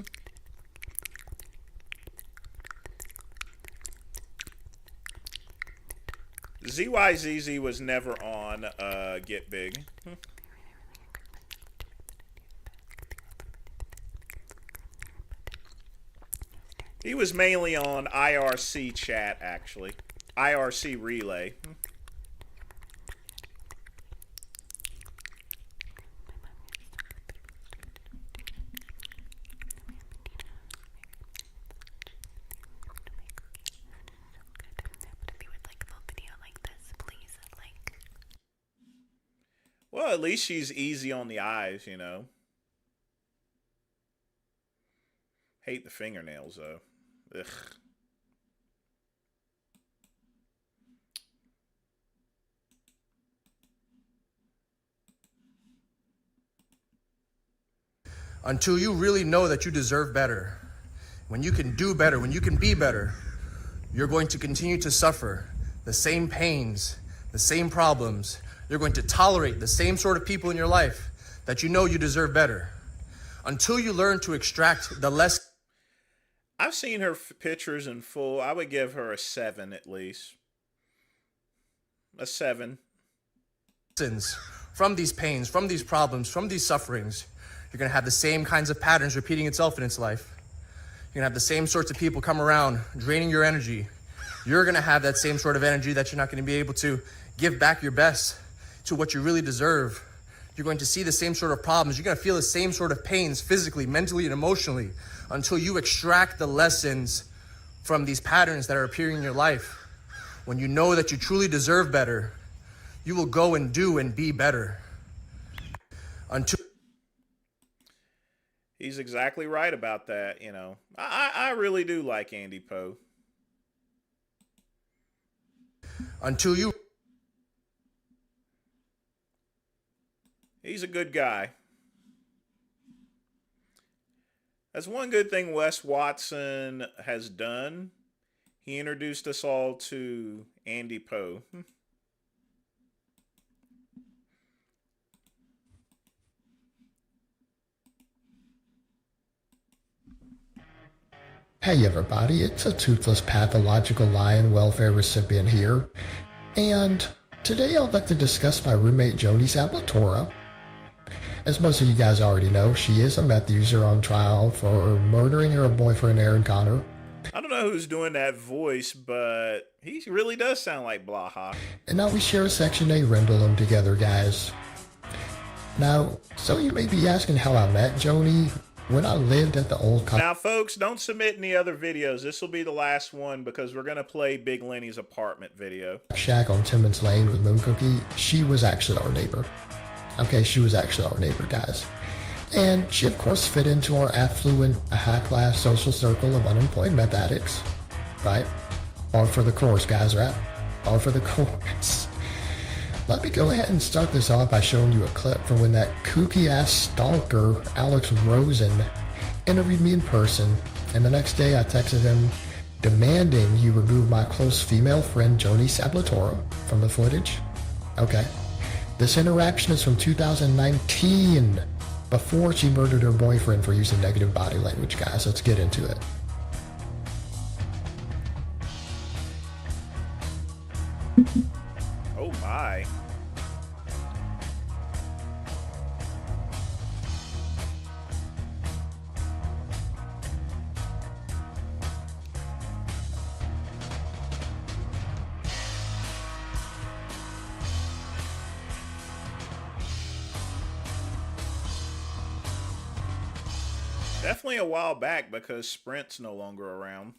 ZYZZ was never on Get Big. He was mainly on IRC chat, actually. IRC Relay. Well, at least she's easy on the eyes, you know. Hate the fingernails, though. Ugh. Until you really know that you deserve better, when you can do better, when you can be better, you're going to continue to suffer the same pains, the same problems. You're going to tolerate the same sort of people in your life that you know you deserve better. Until you learn to extract the less... I've seen her pictures in full. I would give her a 7 at least. A 7. From these pains, from these problems, from these sufferings, you're going to have the same kinds of patterns repeating itself in its life. You're going to have the same sorts of people come around, draining your energy. You're going to have that same sort of energy that you're not going to be able to give back your best to what you really deserve. You're going to see the same sort of problems. You're going to feel the same sort of pains physically, mentally, and emotionally until you extract the lessons from these patterns that are appearing in your life. When you know that you truly deserve better, you will go and do and be better. Until... He's exactly right about that. I really do like Andy Poe. Until you. He's a good guy. That's one good thing Wes Watson has done. He introduced us all to Andy Poe. Hey everybody, it's a toothless pathological lion welfare recipient here, and today I'd like to discuss my roommate Joni Sablatora. As most of you guys already know, she is a meth user on trial for murdering her boyfriend Aaron Connor. I don't know who's doing that voice, but he really does sound like Blaha. And now we share a Section 8 rental room together, guys. Now, so you may be asking how I met Joni. When I lived at the old... Now, folks, don't submit any other videos. This will be the last one because we're going to play Big Lenny's apartment video. Shack on Timmons Lane with Moon Cookie. She was actually our neighbor. Okay, she was actually our neighbor, guys. And she, of course, fit into our affluent, high-class social circle of unemployed meth addicts. Right? All for the course, guys, right? All for the course. Let me go ahead and start this off by showing you a clip from when that kooky-ass stalker, Alex Rosen, interviewed me in person, and the next day I texted him demanding he remove my close female friend Joni Sablatora from the footage. Okay. This interaction is from 2019, before she murdered her boyfriend for using negative body language, guys. Let's get into it. Oh my. Definitely a while back because Sprint's no longer around.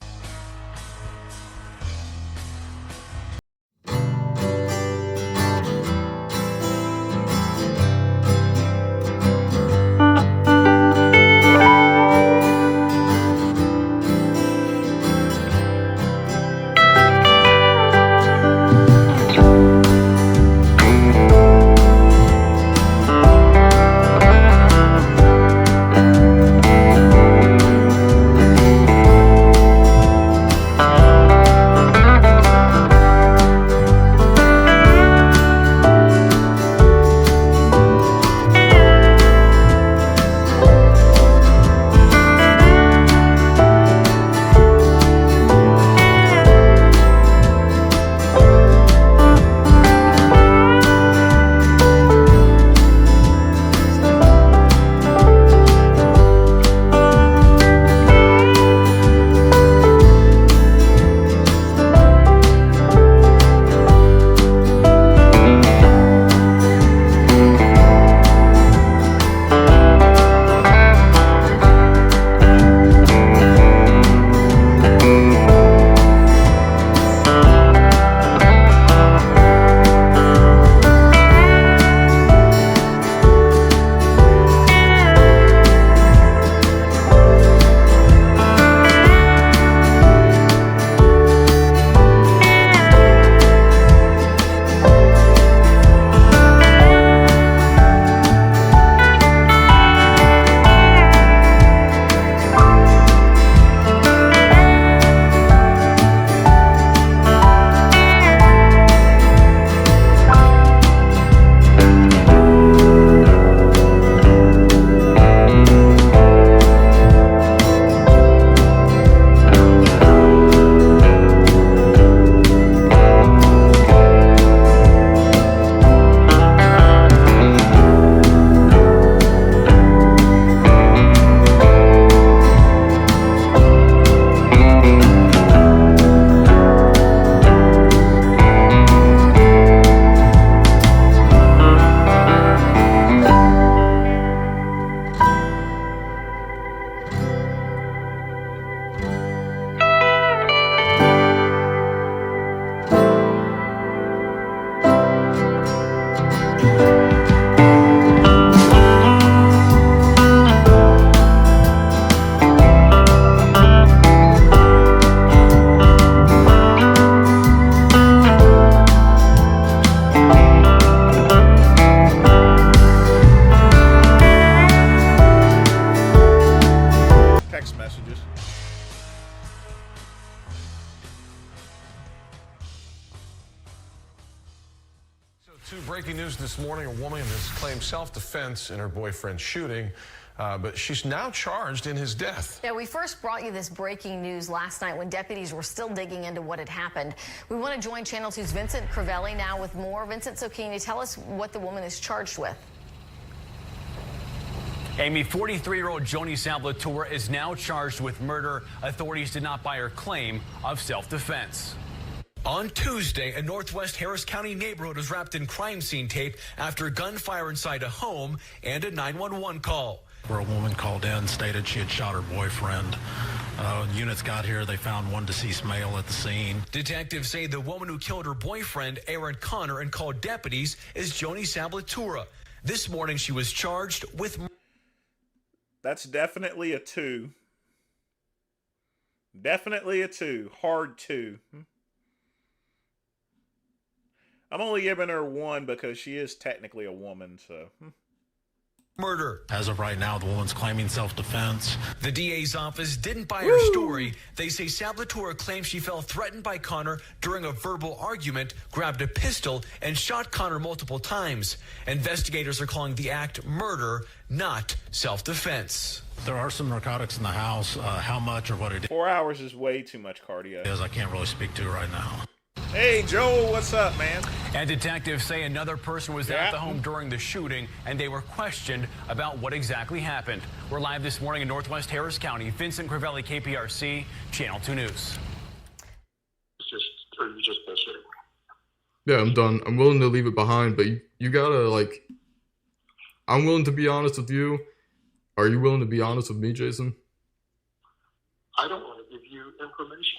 this morning, a woman has claimed self-defense in her boyfriend's shooting, but she's now charged in his death. Yeah, we first brought you this breaking news last night when deputies were still digging into what had happened. We want to join Channel 2's Vincent Crivelli now with more. Vincent, so can you tell us what the woman is charged with? Amy, 43-year-old Joni Sablatura is now charged with murder. Authorities did not buy her claim of self-defense. On Tuesday, a Northwest Harris County neighborhood was wrapped in crime scene tape after gunfire inside a home and a 911 call. Where a woman called in, stated she had shot her boyfriend. Units got here, they found one deceased male at the scene. Detectives say the woman who killed her boyfriend, Aaron Connor, and called deputies is Joni Sablatura. This morning, she was charged with murder. That's definitely a 2. Definitely a 2. Hard 2. I'm only giving her 1 because she is technically a woman, so. Murder. As of right now, the woman's claiming self-defense. The DA's office didn't buy her story. They say Sablatura claims she felt threatened by Connor during a verbal argument, grabbed a pistol, and shot Connor multiple times. Investigators are calling the act murder, not self-defense. There are some narcotics in the house. How much or what it 4 hours is way too much cardio. is, I can't really speak to right now. Hey, Joel, what's up, man? And detectives say another person was at the home during the shooting, and they were questioned about what exactly happened. We're live this morning in Northwest Harris County. Vincent Crivelli, KPRC, Channel 2 News. Yeah, I'm done. I'm willing to leave it behind, but you gotta, like... I'm willing to be honest with you. Are you willing to be honest with me, Jason? I don't want to give you information.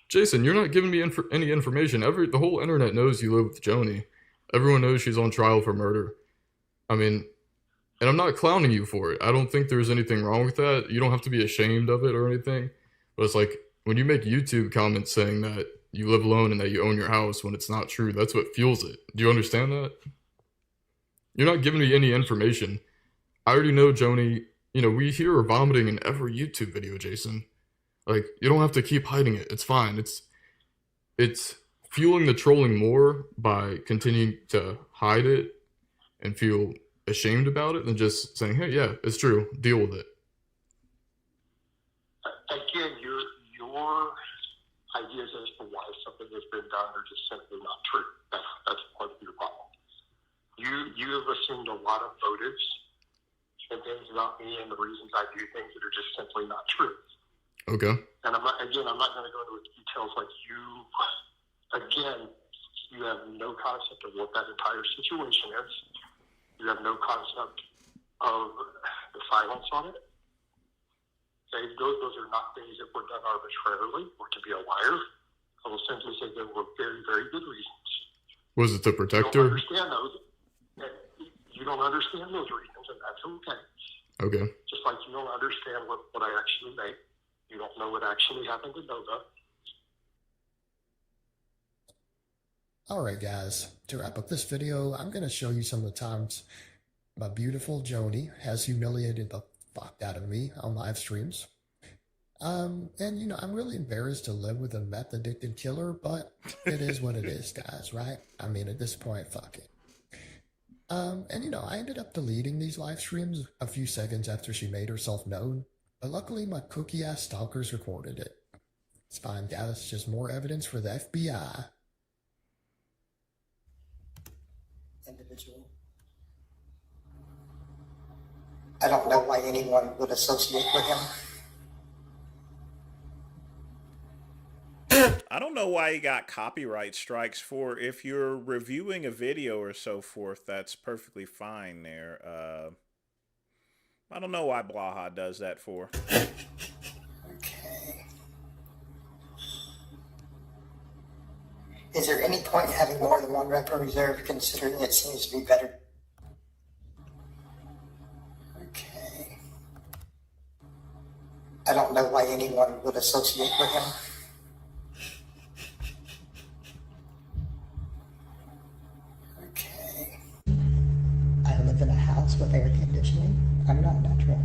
Jason, you're not giving me any information. The whole internet knows you live with Joni. Everyone knows she's on trial for murder. I mean, and I'm not clowning you for it. I don't think there's anything wrong with that. You don't have to be ashamed of it or anything. But it's like, when you make YouTube comments saying that you live alone and that you own your house when it's not true, that's what fuels it. Do you understand that? You're not giving me any information. I already know Joni, we hear her vomiting in every YouTube video, Jason. Like, you don't have to keep hiding it. It's fine. It's fueling the trolling more by continuing to hide it and feel ashamed about it than just saying, hey, yeah, it's true. Deal with it. Again, your ideas as to why something has been done are just simply not true. That's part of your problem. You have assumed a lot of motives and things about me and the reasons I do things that are just simply not true. Okay. And I'm not going to go into details like you have no concept of what that entire situation is. You have no concept of the silence on it. Those are not things that were done arbitrarily or to be a liar. I will simply say there were very, very good reasons. Was it to protect her? You don't understand those reasons, and that's okay. Okay. Just like you don't understand what I actually made. You don't know what actually happened to Nova. Alright guys, to wrap up this video, I'm going to show you some of the times my beautiful Joni has humiliated the fuck out of me on live streams. And I'm really embarrassed to live with a meth-addicted killer, but it is what it is, guys, right? I mean, at this point, fuck it. I ended up deleting these live streams a few seconds after she made herself known. But luckily, my cookie-ass stalkers recorded it. It's fine, guys. It's just more evidence for the FBI. Individual. I don't know why anyone would associate with him. I don't know why he got copyright strikes for. If you're reviewing a video or so forth, that's perfectly fine there. I don't know why Blaha does that for. Okay. Is there any point in having more than one rep in reserve, considering it seems to be better? Okay. I don't know why anyone would associate with him. Okay. I live in a house with air conditioning. I'm not natural.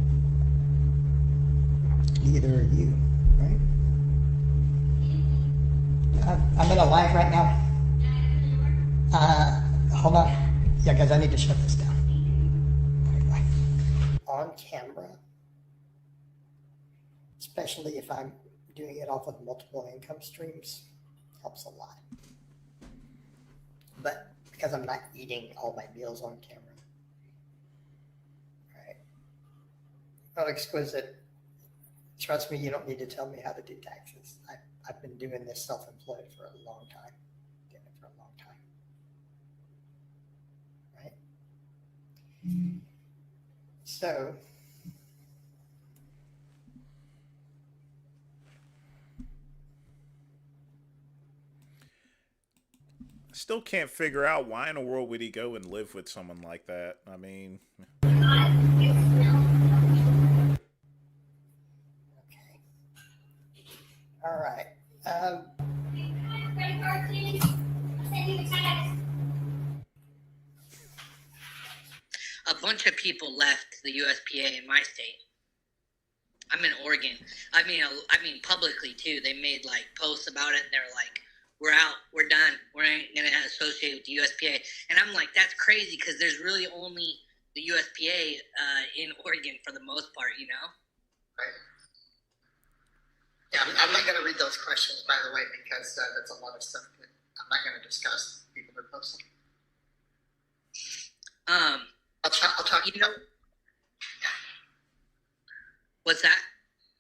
Neither are you, right? I'm in a live right now. Hold on. Yeah, I need to shut this down. On camera, especially if I'm doing it off of multiple income streams, helps a lot. But because I'm not eating all my meals on camera. Right. Oh, exquisite. Trust me, you don't need to tell me how to do taxes. I've been doing this self-employed for a long time. Doing it for a long time. Right? So, Still can't figure out why in the world would he go and live with someone like that. I mean, all right. A bunch of people left the USPA in my state. I'm in Oregon. I mean, publicly too. They made like posts about it, and they're like, "We're out. We're done. We ain't gonna associate with the USPA." And I'm like, "That's crazy," because there's really only the USPA in Oregon for the most part, you know. Right. Yeah, I'm not going to read those questions, by the way, because that's a lot of stuff that I'm not going to discuss. People are posting. I'll talk. You know. What's that?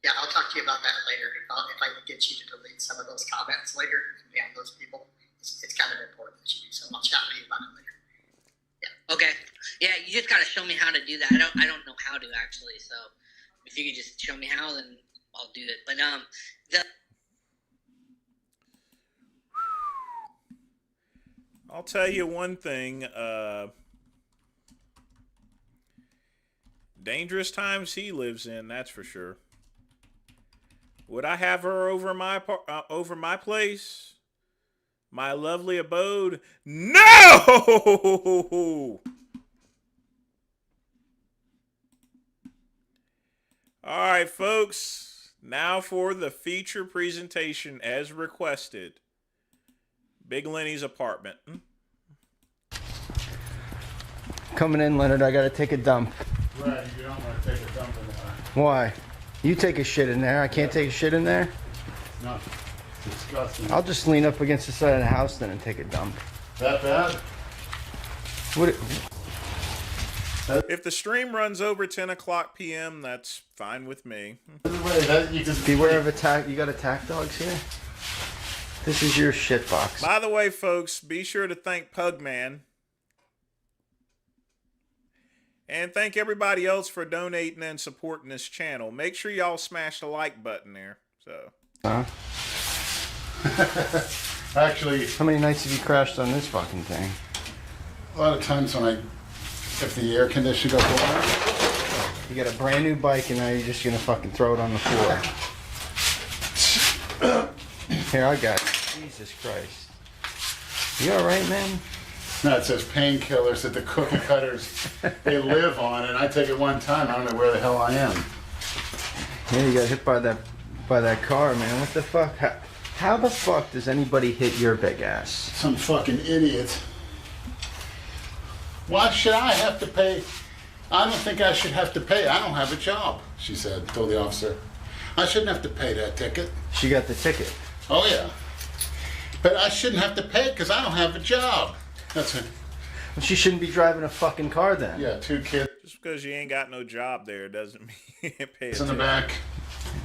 Yeah, I'll talk to you about that later. If I can get you to delete some of those comments later and ban those people, it's kind of important that you do so. I'll chat with you about it later. Yeah. Okay. Yeah, you just gotta show me how to do that. I don't know how to actually. So if you could just show me how, then I'll do it. But I'll tell you one thing. Dangerous times he lives in, that's for sure. Would I have her over my place? My lovely abode? No! All right, folks. Now for the feature presentation as requested. Big Lenny's apartment. Coming in, Leonard. I gotta take a dump. Right, you don't want to take a dump in there. Why? You take a shit in there. I can't take a shit in there? No. It's disgusting. I'll just lean up against the side of the house then and take a dump. That bad? If the stream runs over 10 o'clock p.m., that's fine with me. Beware of attack. You got attack dogs here? This is your shit box. By the way, folks, be sure to thank Pugman. And thank everybody else for donating and supporting this channel. Make sure y'all smash the like button there. So. Huh? Actually, how many nights have you crashed on this fucking thing? A lot of times when if the air conditioner goes on. You got a brand new bike and now you're just gonna fucking throw it on the floor. Here, I got it. Jesus Christ. You alright, man? No, it says painkillers that the cookie cutters they live on, and I take it one time. I don't know where the hell I am. Yeah, you got hit by that car, man. What the fuck? How the fuck does anybody hit your big ass? Some fucking idiot. Why should I have to pay? I don't think I should have to pay. I don't have a job, she said, told the officer. I shouldn't have to pay that ticket. She got the ticket. Oh, yeah. But I shouldn't have to pay it because I don't have a job. That's it. Well, she shouldn't be driving a fucking car then. Yeah, 2 kids. Just because you ain't got no job there doesn't mean you ain't pay It's in the back.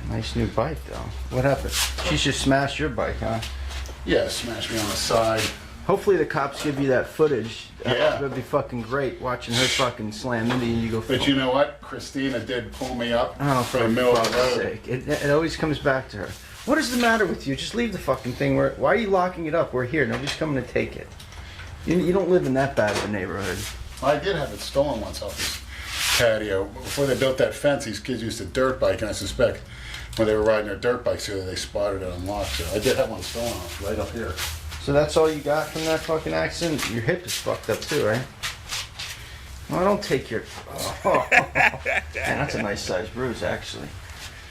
Nice new bike, though. What happened? She just smashed your bike, huh? Yeah, smashed me on the side. Hopefully the cops give you that footage. Yeah. That'd be fucking great, watching her fucking slam into you and you go... But you know what? Christina did pull me up for the middle of the fuck's road. sake. It always comes back to her. What is the matter with you? Just leave the fucking thing. Why are you locking it up? We're here. Nobody's coming to take it. You don't live in that bad of a neighborhood. Well, I did have it stolen once off this patio. Before they built that fence, these kids used a dirt bike, and I suspect when they were riding their dirt bikes here, they spotted it unlocked. So I did have one stolen off right up here. So that's all you got from that fucking accident? Your hip is fucked up too, right? Well, don't take your... Oh. Man, that's a nice sized bruise, actually.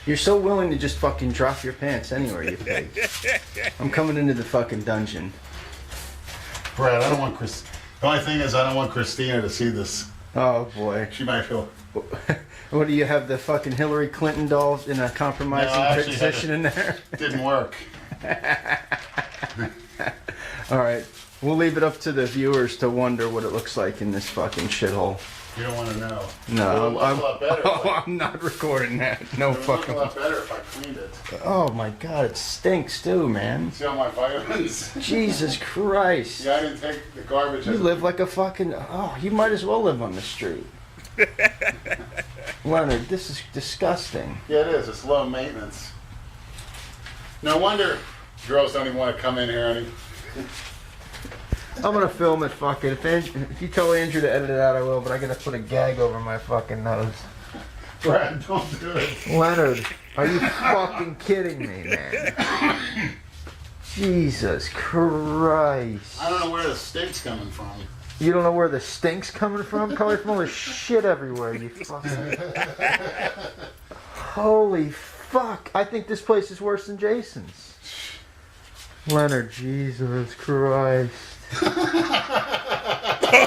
You're so willing to just fucking drop your pants anywhere, you pig. I'm coming into the fucking dungeon. Brad, I don't want The only thing is, I don't want Christina to see this. Oh boy. She might feel. What do you have, the fucking Hillary Clinton dolls in a compromising position in there? Didn't work. All right. We'll leave it up to the viewers to wonder what it looks like in this fucking shithole. You don't want to know. No, It would look a lot better. I'm not recording that. No It would fucking. look a lot better if I cleaned it. Oh my god, it stinks too, man. See all my vitamins? Jesus Christ. Yeah, I didn't take the garbage. You live like a fucking. Oh, you might as well live on the street. Leonard, this is disgusting. Yeah, it is. It's low maintenance. No wonder girls don't even want to come in here any. I'm gonna film it, fucking. If you tell Andrew to edit it out, I will, but I gotta put a gag over my fucking nose. Brad, don't do it. Leonard, are you fucking kidding me, man? Jesus Christ. I don't know where the stink's coming from. You don't know where the stink's coming from? Probably from all the shit everywhere, you fucking... Holy fuck. I think this place is worse than Jason's. Leonard, Jesus Christ.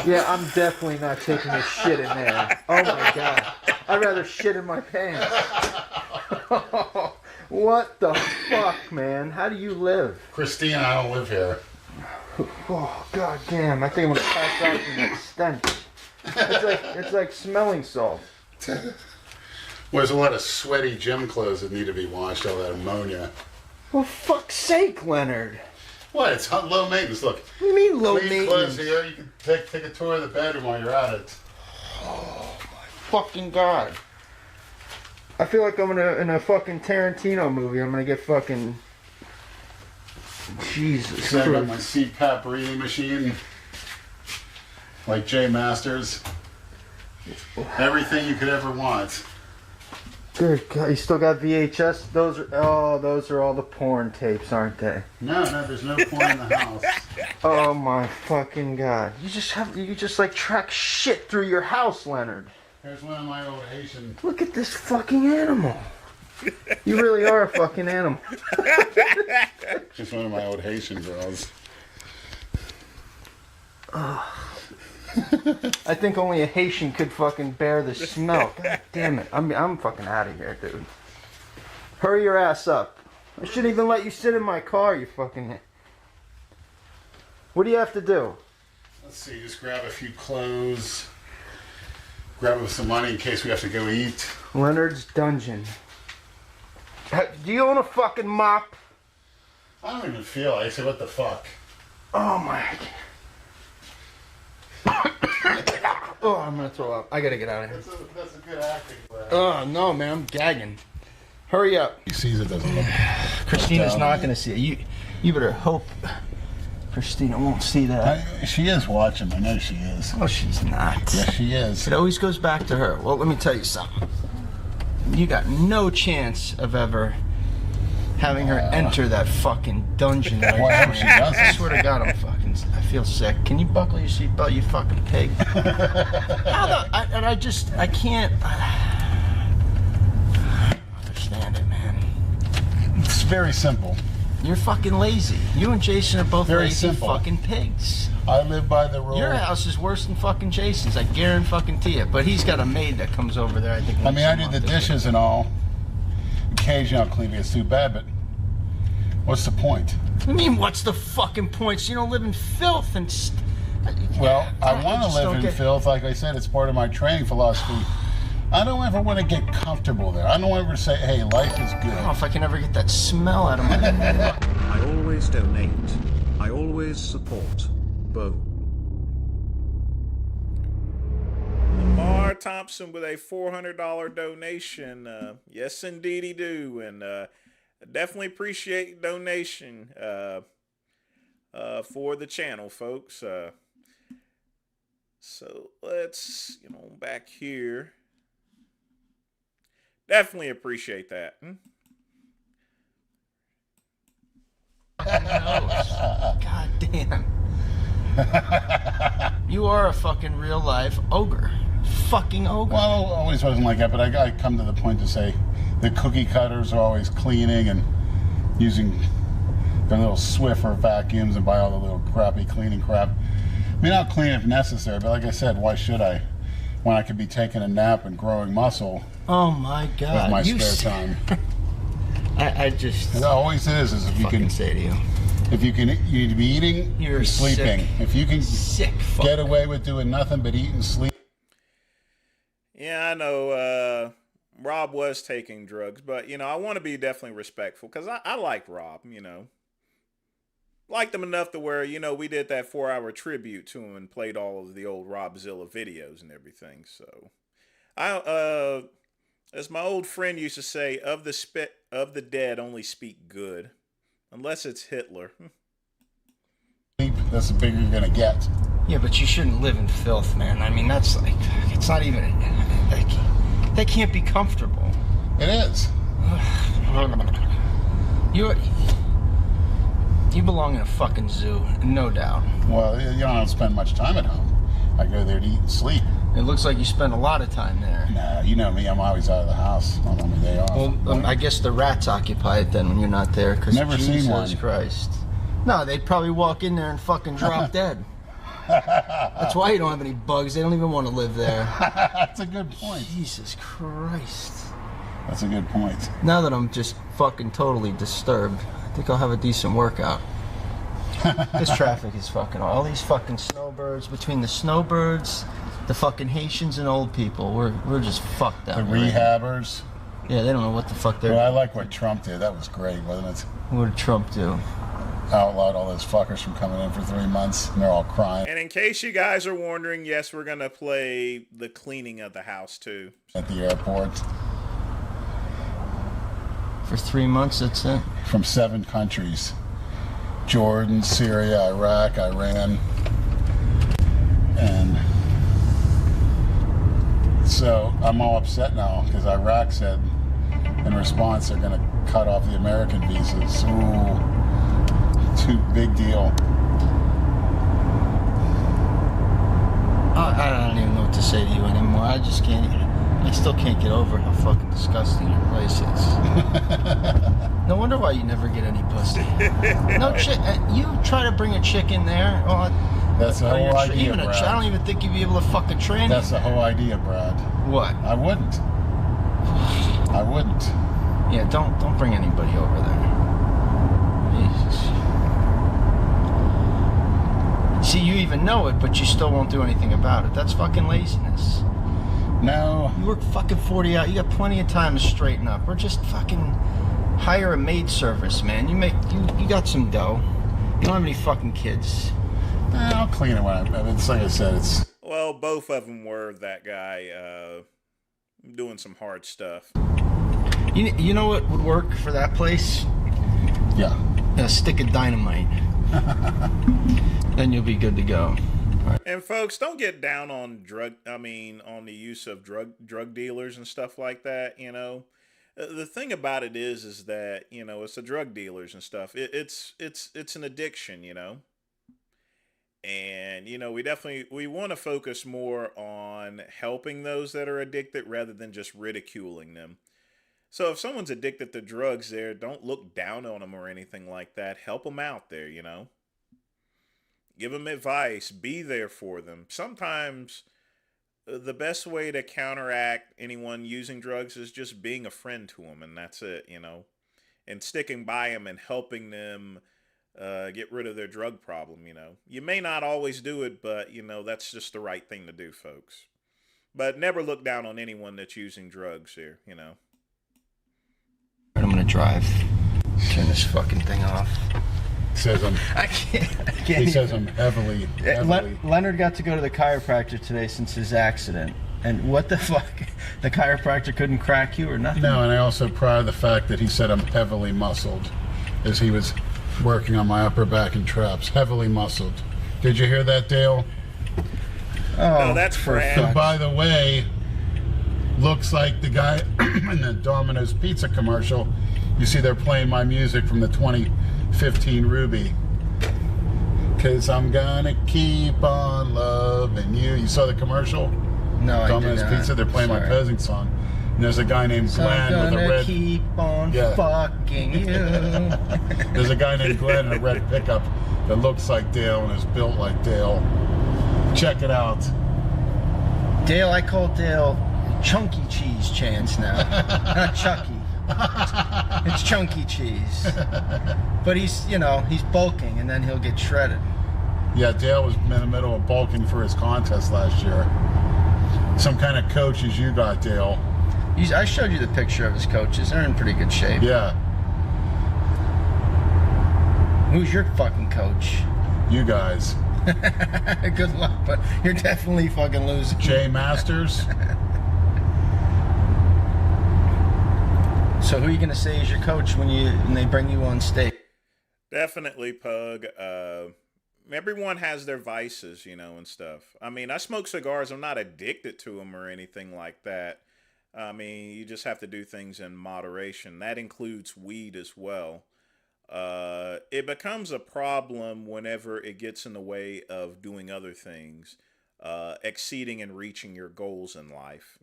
Yeah, I'm definitely not taking a shit in there. Oh my god. I'd rather shit in my pants. What the fuck, man? How do you live? Christine, I don't live here. Oh god damn! I think I'm gonna pass out from that stench. It's like smelling salt. Well, there's a lot of sweaty gym clothes that need to be washed. All that ammonia. Well, fuck's sake, Leonard. What? It's low maintenance. Look. What do you mean low clean maintenance? Clothes here. You can take a tour of the bedroom while you're at it. Oh my fucking god! I feel like I'm in a fucking Tarantino movie. I'm gonna get fucking. Jesus I got my CPAP breathing machine, like Jay Masters. Everything you could ever want. Good God, you still got VHS? Those are all the porn tapes, aren't they? No, there's no porn in the house. Oh my fucking God! You just like track shit through your house, Leonard. There's one of my old Haitian. Look at this fucking animal. You really are a fucking animal. Just one of my old Haitian girls. Oh. I think only a Haitian could fucking bear the smell. God damn it. I'm fucking out of here, dude. Hurry your ass up. I shouldn't even let you sit in my car, you fucking... What do you have to do? Let's see, just grab a few clothes. Grab some money in case we have to go eat. Leonard's Dungeon. Do you own a fucking mop? I don't even feel it. I say, what the fuck? Oh my... Oh, I'm gonna throw up. I gotta get out of here. That's a good acting, Brad. Oh, no, man. I'm gagging. Hurry up. He sees it, doesn't look. Christina's not gonna see it. You better hope Christina won't see that. She is watching. I know she is. Oh, she's not. Yes, she is. It always goes back to her. Well, let me tell you something. You got no chance of ever having her enter that fucking dungeon. Well, I hope she doesn't. I swear to God, I feel sick. Can you buckle your seatbelt, you fucking pig? I can't understand it, man. It's very simple. You're fucking lazy. You and Jason are both Very lazy simple. fucking pigs. I live by the rule. Your house is worse than fucking Jason's. I guarantee you. But he's got a maid that comes over there. I think. I mean, I do the dishes and all. Occasionally, I'll clean it. It's too bad, but what's the point? What do you mean, what's the fucking point? So you don't live in filth and... Well, I want to just live don't in get- filth. Like I said, it's part of my training philosophy. I don't ever want to get comfortable there. I don't ever say, hey, life is good. I don't know if I can ever get that smell out of my... I always donate. I always support. Bo. Lamar Thompson with a $400 donation. Yes, indeed, he do. And definitely appreciate the donation for the channel, folks. So let's, back here. Definitely appreciate that. God damn. You are a fucking real life ogre. Fucking ogre. Well, it always wasn't like that, but I come to the point to say the cookie cutters are always cleaning and using their little Swiffer vacuums and buy all the little crappy cleaning crap. I mean, I'll clean if necessary, but like I said, why should I? When I could be taking a nap and growing muscle. Oh my God! With my spare time. I just. It always is if you can say to you. If you need to be eating, you're sleeping. If you can get away with doing nothing but eat and sleep. Yeah, I know. Rob was taking drugs, but I want to be definitely respectful because I like Rob. Liked him enough to where we did that 4-hour tribute to him and played all of the old Robzilla videos and everything. So, as my old friend used to say, of the dead only speak good, unless it's Hitler. That's the bigger you're gonna get. Yeah, but you shouldn't live in filth, man. I mean, that's like, it's not even. That can't be comfortable. It is. You belong in a fucking zoo, no doubt. Well, you don't spend much time at home. I go there to eat and sleep. It looks like you spend a lot of time there. Nah, you know me. I'm always out of the house on my day off. Well, I guess the rats occupy it then when you're not there. Cause Never seen one. Jesus Christ. No, they'd probably walk in there and fucking drop dead. That's why you don't have any bugs. They don't even want to live there. That's a good point. Jesus Christ. That's a good point. Now that I'm just fucking totally disturbed, I think I'll have a decent workout. This traffic is fucking all these fucking snowbirds. Between the snowbirds, the fucking Haitians and old people, we're just fucked up. The rehabbers. Yeah, they don't know what the fuck they're. Well, I like what Trump did. That was great, wasn't it? What did Trump do? Outlawed all those fuckers from coming in for 3 months, and they're all crying. And in case you guys are wondering, yes, we're gonna play the cleaning of the house too. At the airport. For 3 months, that's it? From 7 countries. Jordan, Syria, Iraq, Iran. And so I'm all upset now because Iraq said in response they're going to cut off the American visas. Ooh, too big deal. I don't even know what to say to you anymore. I just can't. I still can't get over how fucking disgusting your place is. No wonder why you never get any pussy. No chick. You try to bring a chick in there. Oh, that's the whole idea, Brad. I don't even think you'd be able to fuck a tranny. That's the whole idea, Brad. What? I wouldn't. I wouldn't. Yeah, don't bring anybody over there. Jesus. See, you even know it, but you still won't do anything about it. That's fucking laziness. No. You work fucking 40 hours. You got plenty of time to straighten up. Or just fucking hire a maid service, man. You got some dough. You don't have any fucking kids. I'll clean it when I mean, it's like I said, it's... Well, both of them were that guy doing some hard stuff. You know what would work for that place? Yeah. A stick of dynamite. Then you'll be good to go. Right. And folks, don't get down on on the use of drug dealers and stuff like that. The thing about it is that it's the drug dealers and stuff. It's an addiction, and we want to focus more on helping those that are addicted rather than just ridiculing them. So if someone's addicted to drugs, don't look down on them or anything like that. Help them out there, Give them advice. Be there for them. Sometimes the best way to counteract anyone using drugs is just being a friend to them, and that's it, and sticking by them and helping them get rid of their drug problem, You may not always do it, but, that's just the right thing to do, folks. But never look down on anyone that's using drugs here, I'm gonna drive. Turn this fucking thing off. Says I can't he says I'm heavily. Leonard got to go to the chiropractor today since his accident. And what the fuck? The chiropractor couldn't crack you or nothing? No, and I also pride the fact that he said I'm heavily muscled as he was working on my upper back and traps. Heavily muscled. Did you hear that, Dale? Oh, no, that's Fred. And by the way, looks like the guy in the Domino's Pizza commercial, you see they're playing my music from the 2015 Ruby. 'Cause I'm gonna keep on loving you. You saw the commercial? No, Domino's I did not. Pizza, they're playing my posing song. And there's a guy named Glenn with a red... keep on fucking you. There's a guy named Glenn in a red pickup that looks like Dale and is built like Dale. Check it out. Dale, I call Dale Chunky Cheese Chance now. Not Chucky. It's Chunky Cheese. But he's, he's bulking and then he'll get shredded. Yeah, Dale was in the middle of bulking for his contest last year. Some kind of coaches you got, Dale. I showed you the picture of his coaches. They're in pretty good shape. Yeah. Who's your fucking coach? You guys. Good luck, but you're definitely fucking losing. Jay Masters. So who are you gonna say is your coach when they bring you on stage? Definitely, Pug. Everyone has their vices, and stuff. I mean, I smoke cigars. I'm not addicted to them or anything like that. I mean, you just have to do things in moderation. That includes weed as well. It becomes a problem whenever it gets in the way of doing other things, exceeding and reaching your goals in life,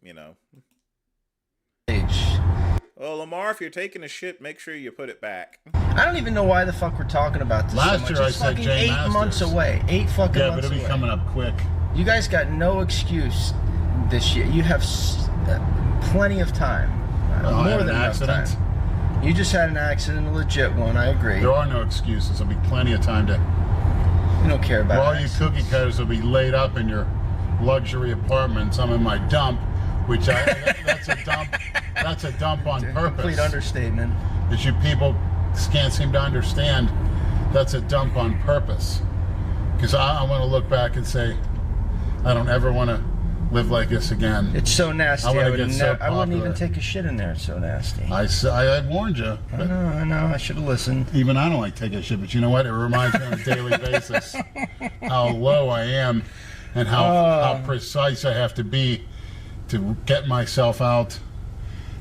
Well, Lamar, if you're taking a shit, make sure you put it back. I don't even know why the fuck we're talking about this. Last year I it's said fucking Jay 8 Masters. months away. 8 fucking Yeah, months but it'll be away. coming up quick. You guys got no excuse this year. You have plenty of time. More than enough time. You just had an accident, a legit one. I agree. There are no excuses. There'll be plenty of time to. You don't care about. All you cookie cutters will be laid up in your luxury apartments. I'm in my dump, which that's a dump. That's a dump on purpose. Complete understatement. That you people can't seem to understand. That's a dump on purpose. Because I want to look back and say, I don't ever want to live like this again. It's so nasty. I wouldn't even take a shit in there. It's so nasty. I warned you. I know. I should have listened. Even I don't like taking a shit, but you know what? It reminds me on a daily basis how low I am and how precise I have to be to get myself out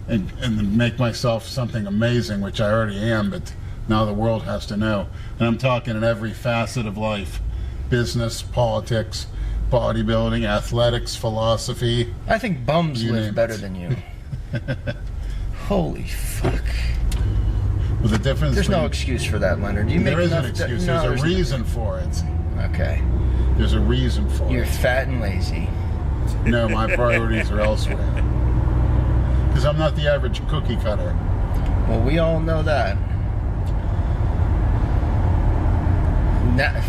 and make myself something amazing, which I already am, but now the world has to know. And I'm talking in every facet of life: business, politics, bodybuilding, athletics, philosophy. I think bums live better than you. Holy fuck. Well, the difference. There's no excuse for that, Leonard. There is an excuse. There's a reason for it. Okay. There's a reason for it. You're fat and lazy. No, my priorities are elsewhere. Because I'm not the average cookie cutter. Well, we all know that.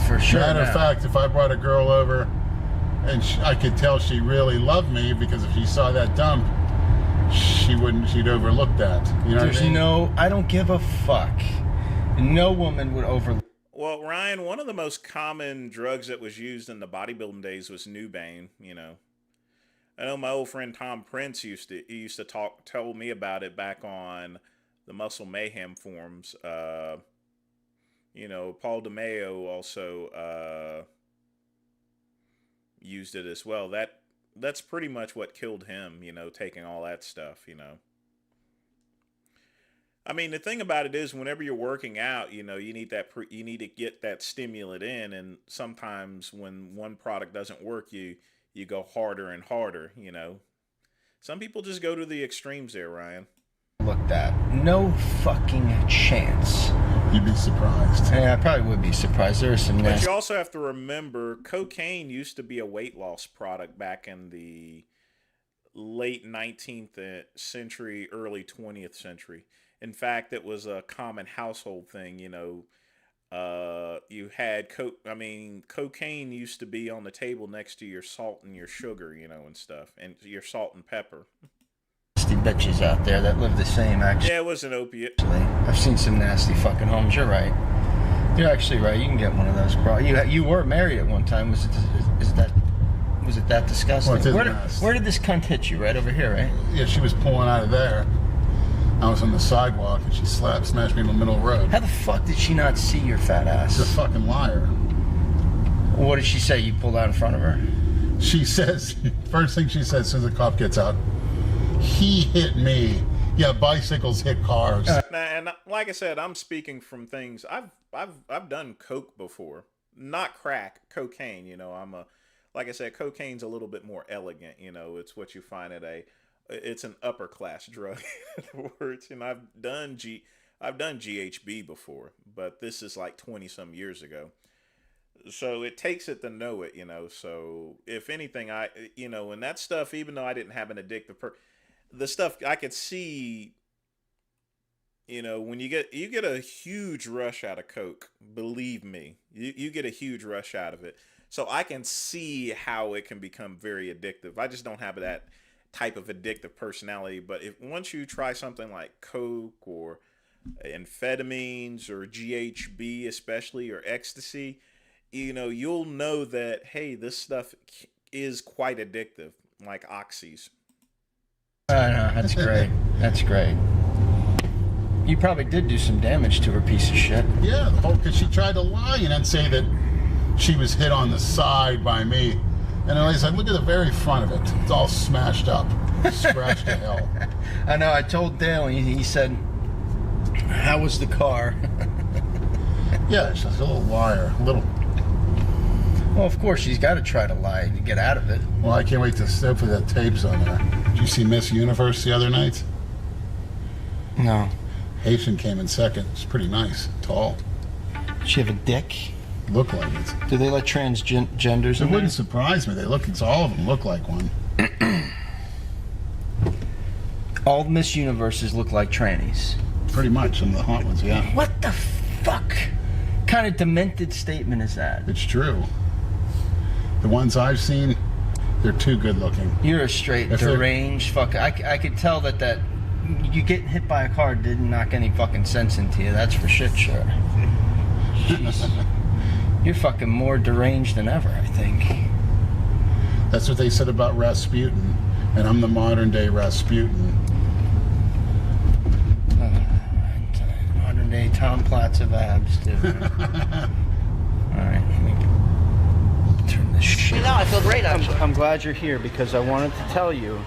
For sure. Matter of fact, if I brought a girl over and I could tell she really loved me, because if she saw that dump, she'd overlook that. You know what I mean? I don't give a fuck. No woman would overlook. Well, Ryan, one of the most common drugs that was used in the bodybuilding days was Nubane, I know my old friend Tom Prince used to tell me about it back on the Muscle Mayhem forums. Paul DeMeo also used it as well. That's pretty much what killed him, taking all that stuff, I mean, the thing about it is, whenever you're working out, you need you need to get that stimulant in, and sometimes when one product doesn't work, you go harder and harder, Some people just go to the extremes there, Ryan. Look that. No fucking chance. You'd be surprised. Yeah, I probably would be surprised. There are some But you also have to remember, cocaine used to be a weight loss product back in the late 19th century, early 20th century. In fact, it was a common household thing, you had cocaine used to be on the table next to your salt and your sugar, and stuff, and your salt and pepper. Nasty bitches out there that live the same, actually. Yeah, it was an opiate. I've seen some nasty fucking homes. You're right. You're actually right. You can get one of those, bro. You were married at one time. Was it that disgusting? Where did this cunt hit you? Right over here, right? Yeah, she was pulling out of there. I was on the sidewalk and she smashed me in the middle of the road. How the fuck did she not see your fat ass? She's a fucking liar. What did she say? You pulled out in front of her? She says, first thing she says as soon as the cop gets out, he hit me. Yeah, bicycles hit cars. And like I said, I'm speaking from things I've done coke before, not crack, cocaine. Like I said, cocaine's a little bit more elegant. It's what you find at it's an upper class drug. In other words, I've done GHB before, but this is like 20 some years ago. So it takes it to know it, you know. So if anything, and that stuff, even though I didn't have an addictive the stuff I could see, when you get a huge rush out of Coke, believe me, you get a huge rush out of it. So I can see how it can become very addictive. I just don't have that type of addictive personality. But if once you try something like Coke or amphetamines or GHB, especially, or ecstasy, you'll know that, hey, this stuff is quite addictive, like oxys. No, that's great. That's great. You probably did do some damage to her, piece of shit. Yeah, because she tried to lie and then say that she was hit on the side by me. And I was like, look at the very front of it. It's all smashed up, scratched to hell. I know, I told Dale, he said, how was the car? Yeah, she's a little liar. Well, of course, she's got to try to lie to get out of it. Well, I can't wait to step for that tapes on there. Did you see Miss Universe the other night? No. Haitian came in second. It's pretty nice. Tall. Does she have a dick? Look like it. Do they let transgenders It in wouldn't surprise me. All of them look like one. All Miss Universes look like trannies. Pretty much, some of the hot ones, yeah. What the fuck kind of demented statement is that? It's true. The ones I've seen, they're too good looking. You're a straight deranged fuck. I could tell that you getting hit by a car didn't knock any fucking sense into you. That's for shit sure. Jeez. You're fucking more deranged than ever, I think. That's what they said about Rasputin, and I'm the modern day Rasputin. Modern day Tom Platz of abs, too. Alright, let me turn this shit. No, I feel great, actually. I'm glad you're here because I wanted to tell you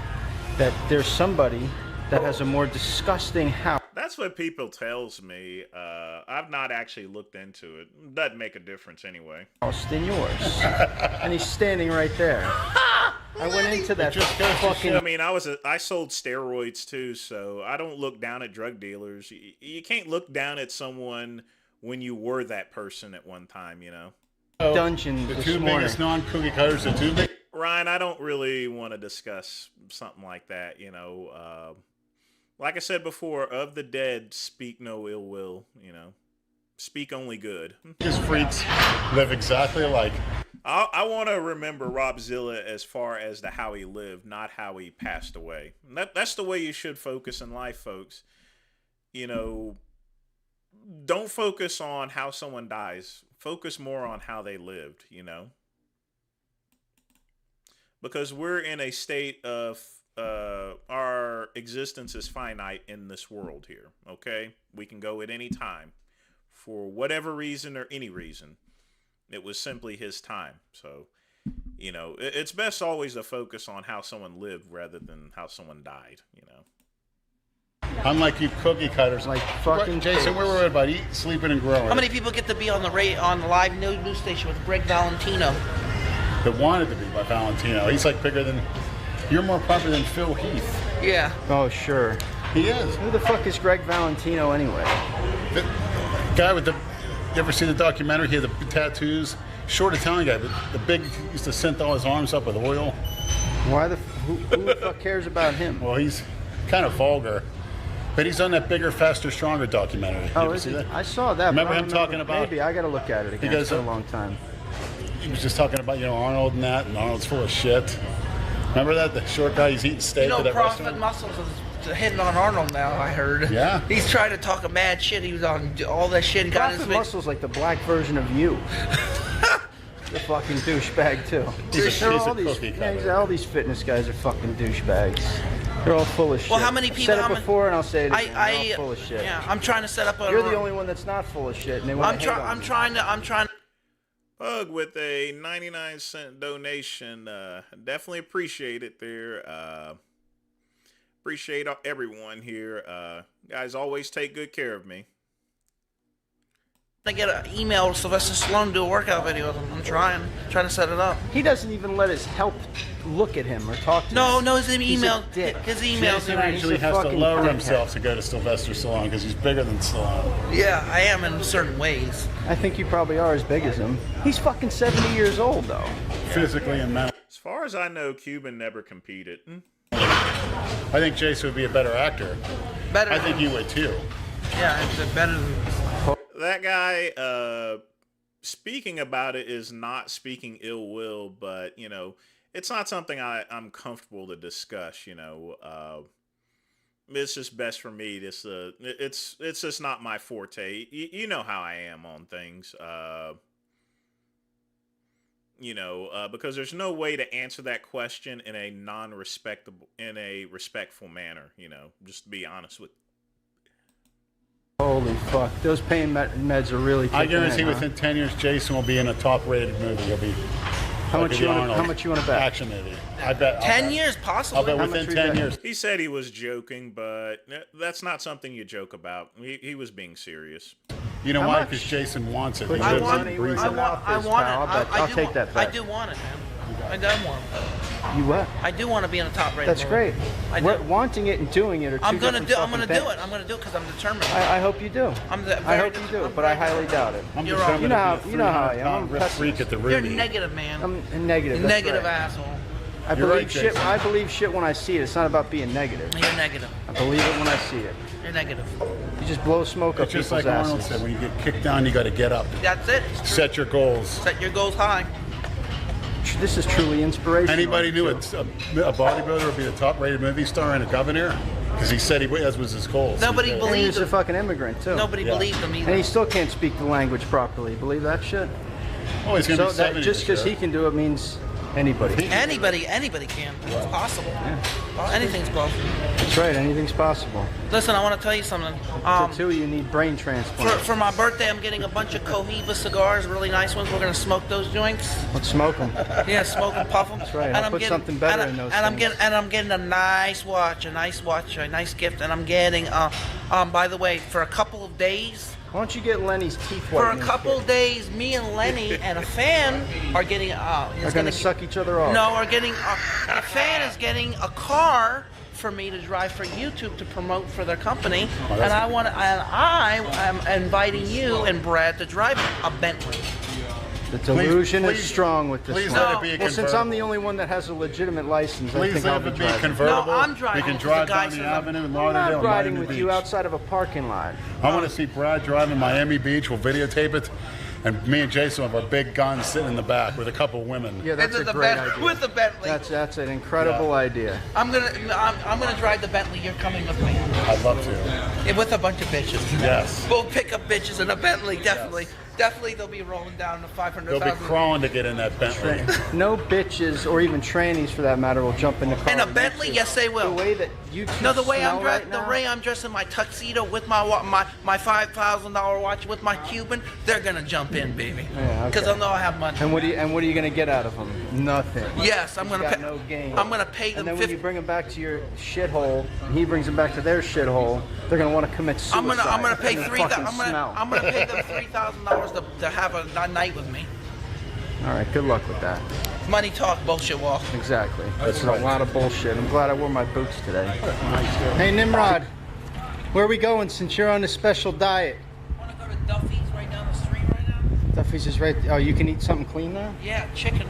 that there's somebody that has a more disgusting house. That's what people tells me. I've not actually looked into it. Doesn't make a difference anyway. Than yours. And he's standing right there. I went into that fucking... I mean, I sold steroids too, so I don't look down at drug dealers. You can't look down at someone when you were that person at one time, Dungeon The this two morning. biggest non-cookie cutters, the two big... Ryan, I don't really want to discuss something like that, Like I said before, of the dead, speak no ill will, Speak only good. These freaks live exactly alike. I want to remember Rob Zilla as far as to how he lived, not how he passed away. That's the way you should focus in life, folks. Don't focus on how someone dies. Focus more on how they lived, Because we're in a state of our existence is finite in this world here, okay? We can go at any time for whatever reason or any reason. It was simply his time. So, it's best always to focus on how someone lived rather than how someone died, Unlike you cookie cutters. Like fucking Jason, we're worried about eating, sleeping, and growing. How many people get to be on the live news station with Greg Valentino? That wanted to be by Valentino. He's like bigger than... You're more popular than Phil Heath. Yeah. Oh, sure. He is. Who the fuck is Greg Valentino anyway? The guy with the... You ever see the documentary? He had the tattoos. Short Italian guy, but the big... used to scent all his arms up with oil. Why who the fuck cares about him? Well, he's kind of vulgar. But he's on that Bigger, Faster, Stronger documentary. Oh, is he? I saw that. Remember him talking about... Maybe. I got to look at it again. It's been a long time. He was just talking about, Arnold and that, and Arnold's full of shit. Remember that? The short guy, he's eating steak at that Profit restaurant? Muscles is hitting on Arnold now, I heard. Yeah. He's trying to talk a mad shit. He was on all that shit. He got Profit his Muscle's like the black version of you. The fucking douchebag, too. All these fitness guys are fucking douchebags. They're all full of shit. Well, how many people... I said it before, and I'll say it again. They're all full of shit. Yeah, I'm trying to set up a... You're the only one that's not full of shit, and they want to hate on I'm you. trying to... Pug with a 99-cent donation. Definitely appreciate it there. Appreciate everyone here. Guys always take good care of me. I get an email with Sylvester Stallone to do a workout video with him. I'm trying to set it up. He doesn't even let his help look at him or talk to him. No, his email. His Jason actually has to lower himself to go to Sylvester Stallone because he's bigger than Stallone. Yeah, I am in certain ways. I think you probably are as big as him. He's fucking 70 years old, though. Physically and mentally. As far as I know, Cuban never competed. I think Jason would be a better actor. I think you would too. Yeah, it's better than... That guy, speaking about it is not speaking ill will, but, you know, it's not something I'm comfortable to discuss, you know. It's just best for me. It's just not my forte. You know how I am on things. You know, because there's no way to answer that question in a respectful manner, you know, just to be honest with you. Holy fuck. Those pain meds are really kicking I guarantee in, within 10 years, Jason will be in a top-rated movie. He'll be How much you want to bet? Action movie. I bet. 10 years, possibly. I'll bet within 10 years. He said he was joking, but that's not something you joke about. He was being serious. You know why? Because Jason wants it. I want it. I'll take that bet. I do want it, man. I do want it. You what? I do want to be in a top rated That's movie. great. Wanting it and doing it are two I'm gonna different do it things. I'm gonna do it because I'm determined. I hope you do. I hope you do, but I highly doubt it. You're wrong. You know how I am. I'm a pessimist. at the You're negative, man. I'm negative. You're That's negative right. asshole. I believe shit. I believe shit when I see it. It's not about being negative. You're negative. I believe it when I see it. You're negative. You just blow smoke up It's just people's like Arnold asses. said, when you get kicked down, you got to get up. That's it. Set your goals. Set your goals high. This is truly inspirational. Anybody knew a bodybuilder would be the top-rated movie star and a governor? Because he said that was his goal. Nobody And believed he's a fucking immigrant too. Nobody believed him either. And he still can't speak the language properly. Believe that shit? Oh, he's gonna be 70 just because this year. he can do it means anybody. Anybody can. It's possible. Anything's possible. That's right. Anything's possible. Listen, I want to tell you something. Too, you need brain transplant. For my birthday, I'm getting a bunch of Cohiba cigars, really nice ones. We're gonna smoke those joints. Let's smoke them. Yeah, smoke them, puff them. That's right. I'll put something better in those. And I'm getting a nice watch, a nice gift, and I'm getting by the way, for a couple of days. Why don't you get Lenny's teeth For a whitening couple kit? days, me and Lenny and a fan are getting. Are gonna suck each other off. No, are getting. A fan is getting a car for me to drive for YouTube to promote for their company, and I am inviting you and Brad to drive a Bentley. The delusion Please- is strong with this please one. let it be a Well, since I'm the convertible. only one that has a legitimate license, I Please think I'll let be it be a driving. convertible. No, I'm driving We can because drive the guy down the says avenue in I'm Lauderdale not and riding Miami with Beach. you outside of a parking lot. I want to see Brad driving Miami Beach. We'll videotape it. And me and Jason have our big guns sitting in the back with a couple women. Yeah, that's a the great Bentley, idea. with the Bentley. That's an incredible idea. I'm gonna drive the Bentley. You're coming with me. I'd love to. Yeah, with a bunch of bitches. Yes. We'll pick up bitches in a Bentley. Definitely. Definitely, they'll be rolling down to They'll 500,000. be crawling to get in that Bentley. No bitches, or even trannies for that matter, will jump in the car. In a Bentley, yes, they will. The way that you two No, the way smell I'm dressed, right the now, way I'm dressed in my tuxedo with my $5,000 watch with my Cuban, they're gonna jump in, baby. Yeah, Because okay. they'll know I have money. And what are you gonna get out of them? Nothing. Yes, I'm He's gonna got pay. no game. I'm gonna pay them And then when 50. you bring them back to your shithole, and he brings them back to their shithole, they're gonna want to commit suicide. I'm gonna pay from the $3,000. fucking smell. I'm gonna pay them $3,000 to have a night with me. All right, good luck with that. Money talk, bullshit walk. Exactly. That's a lot of bullshit. I'm glad I wore my boots today. Hey Nimrod, where are we going since you're on a special diet? Wanna go to Duffy's right down the street right now? Duffy's is right. Oh, you can eat something clean there? Yeah, chicken.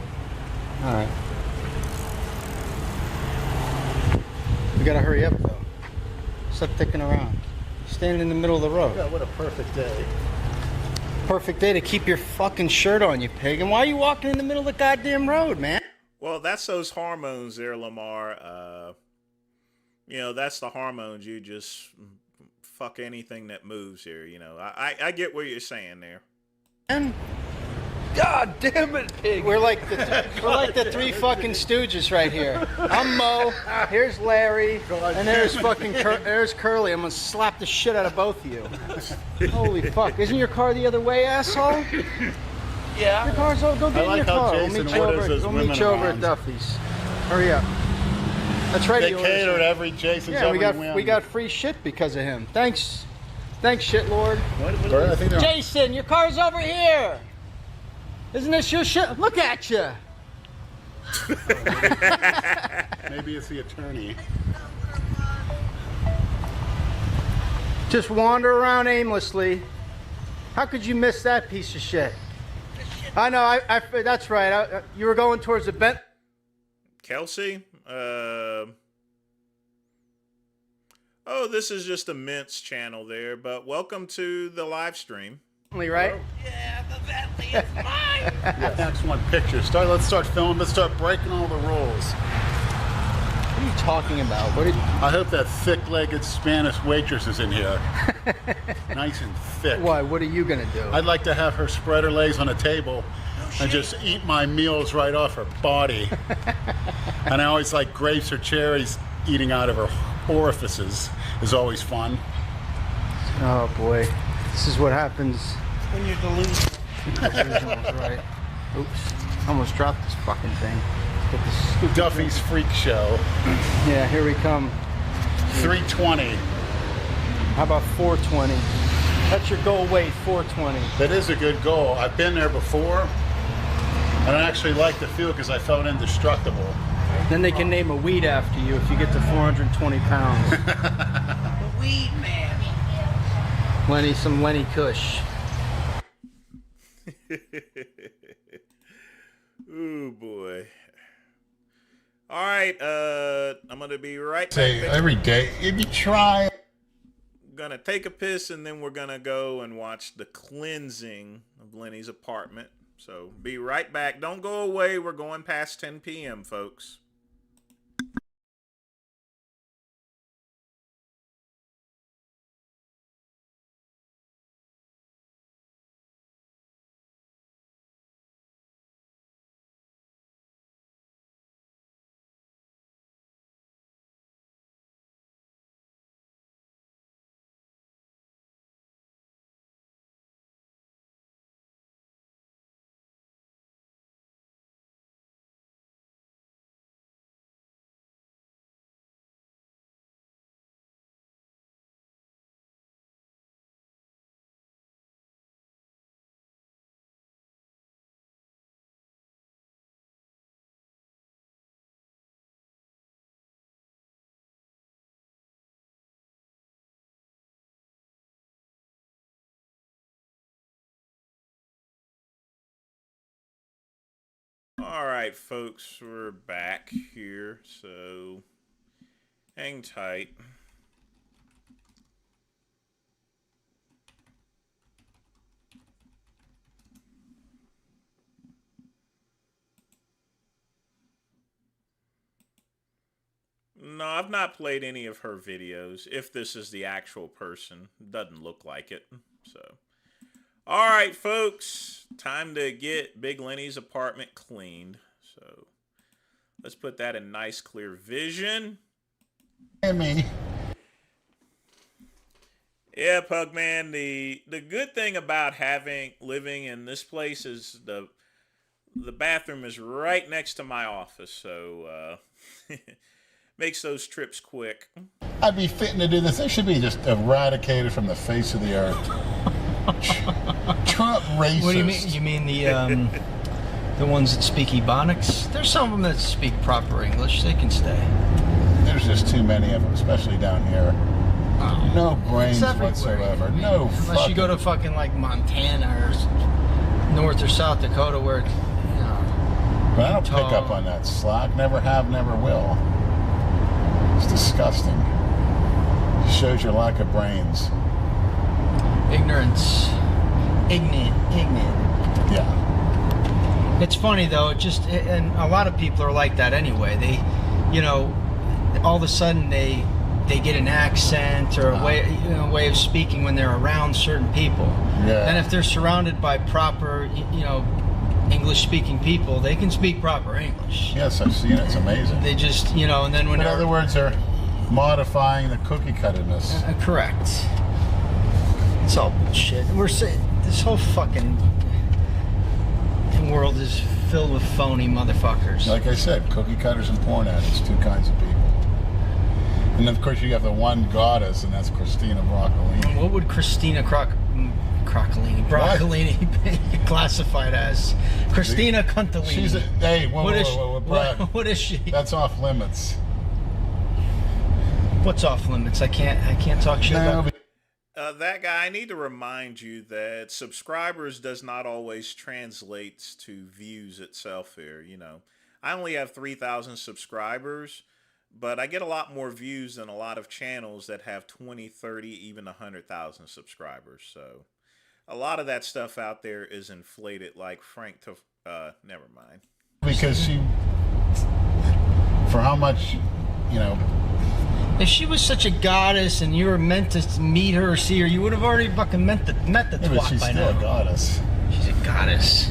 All right. We gotta hurry up though. Stop dicking around. Standing in the middle of the road. Yeah, what a perfect day. Perfect day to keep your fucking shirt on, you pig. And why are you walking in the middle of the goddamn road, man? Well, that's those hormones there, Lamar. You know, that's the hormones. You just fuck anything that moves here. You know, I get what you're saying there. And God damn it, pig. we're like the three fucking stooges right here. I'm Mo, here's Larry, and there's fucking there's Curly. I'm gonna slap the shit out of both of you. Holy fuck! Isn't your car the other way, asshole? Yeah. Your car's over. Go get I in like your how car. Jason orders those We'll meet women you over around. at Duffy's. Hurry up. That's right. They catered every Jason's Yeah, every we whim. got free shit because of him. Thanks Thanks, shitlord. I think they're Jason, your car's over here. Isn't this your shit? Look at you. maybe it's the attorney. Just wander around aimlessly. How could you miss that piece of shit? I know. That's right. You were going towards the bent. Kelsey. Oh, this is just a Ments channel there, but welcome to the live stream. Right? Yeah, the Bentley is mine. Yes. Excellent picture. Let's start filming. Let's start breaking all the rules. What are you talking about? I hope that thick-legged Spanish waitress is in here. Nice and thick. Why? What are you gonna do? I'd like to have her spread her legs on a table and just eat my meals right off her body. And I always like grapes or cherries eating out of her orifices is always fun. Oh boy, this is what happens When you're delusional. Delusional's right. Oops, almost dropped this fucking thing. Get this stupid Duffy's Freak Show. Yeah, here we come. 320. How about 420? That's your goal weight, 420. That is a good goal. I've been there before, and I actually like the feel because I felt indestructible. Then they can name a weed after you if you get to 420 pounds. The weed man. Lenny, some Lenny Kush. Ooh, boy. All right, I'm gonna be right back. Say every day, if you try. Gonna take a piss and then we're gonna go and watch the cleansing of Lenny's apartment. So be right back. Don't go away. We're going past 10 p.m., folks. All right, folks, we're back here, so hang tight. No, I've not played any of her videos. If this is the actual person, doesn't look like it. So, all right, folks, time to get Big Lenny's apartment cleaned. So, let's put that in nice, clear vision. Me. Yeah, Pugman. The good thing about living in this place is the bathroom is right next to my office, so makes those trips quick. I'd be fitting to do this. They should be just eradicated from the face of the earth. Trump racist. What do you mean? You mean the ones that speak Ebonics? There's some of them that speak proper English. They can stay. There's just too many of them, especially down here. Oh, no brains it's everywhere. whatsoever. No. Unless you go to fucking like Montana or North or South Dakota where, you know. But I don't pick up on that slack. Never have, never will. It's disgusting. It shows your lack of brains. Ignorance. Ignorant. Yeah. It's funny though, and a lot of people are like that anyway. They, you know, all of a sudden they get an accent or a way of speaking when they're around certain people. Yeah. And if they're surrounded by proper, you know, English-speaking people, they can speak proper English. Yes, I've seen it. It's amazing. They just, you know, and then when in other words, they're modifying the cookie-cuttedness. Correct. It's all bullshit. We're saying this whole fucking world is filled with phony motherfuckers. Like I said, cookie cutters and porn addicts, two kinds of people. And of course, you have the one goddess, and that's Christina Broccolini. What would Christina Broccolini be classified as? Christina Cuntolini. She's what is she? That's off limits. What's off limits? I can't talk shit about. That guy, I need to remind you that subscribers does not always translate to views itself here. You know, I only have 3,000 subscribers, but I get a lot more views than a lot of channels that have 20, 30, even 100,000 subscribers. So a lot of that stuff out there is inflated, like Frank to, never mind. Because she, for how much, you know. If she was such a goddess and you were meant to meet her or see her, you would have already fucking met the twat she's by still now. a goddess. She's a goddess.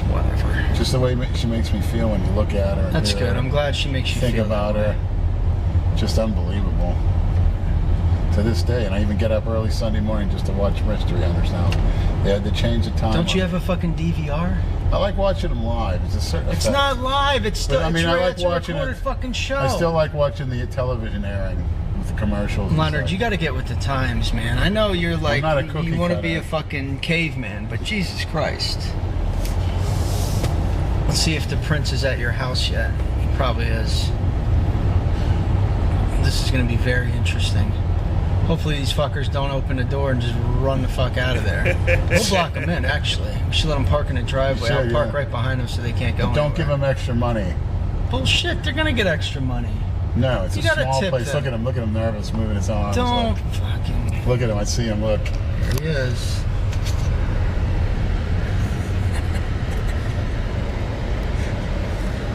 Whatever. Just the way she makes me feel when you look at her. That's good. I'm glad she makes you think feel about her. Just unbelievable. To this day, and I even get up early Sunday morning just to watch Mystery Hunters now. They had to change the time. Don't you have a fucking DVR? I like watching them live. It's a certain It's effect. not live. It's still. But, I mean, I like it's a watching recorded it. fucking show. I still like watching the television airing with the commercials. and Leonard, stuff. you got to get with the times, man. I know you're like not a cookie you want to be cutter. a fucking caveman, but Jesus Christ. Let's see if the prince is at your house yet. He probably is. This is going to be very interesting. Hopefully these fuckers don't open the door and just run the fuck out of there. We'll block them in, actually. We should let them park in the driveway. Sure, I'll park yeah. right behind them so they can't go But don't anywhere. give them extra money. Bullshit, they're going to get extra money. No, it's You a gotta small tip place. them. Look at him nervous, moving his arms. Don't like, fucking... look at him. I see him. Look. There he is.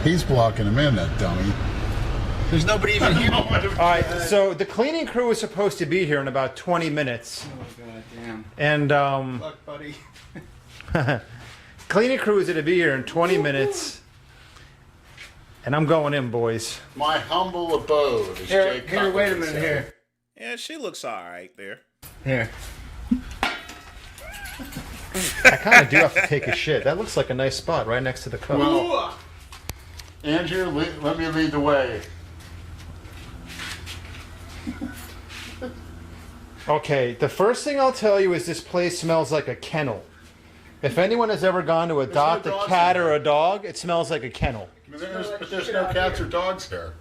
He's blocking him in, that dummy. There's nobody even here. All right, so the cleaning crew is supposed to be here in about 20 minutes. Oh, God damn. And, Look, buddy. cleaning crew is going to be here in 20 minutes. And I'm going in, boys. My humble abode. As Here, Jay here, wait a Cutler minute said. here. Yeah, she looks all right there. Here. I kind of do have to take a shit. That looks like a nice spot right next to the cup. Well, Andrew, let me lead the way. Okay, the first thing I'll tell you is this place smells like a kennel. If anyone has ever gone to adopt no a dogs cat in or a dog, it smells like a kennel. But there's no cats or dogs here.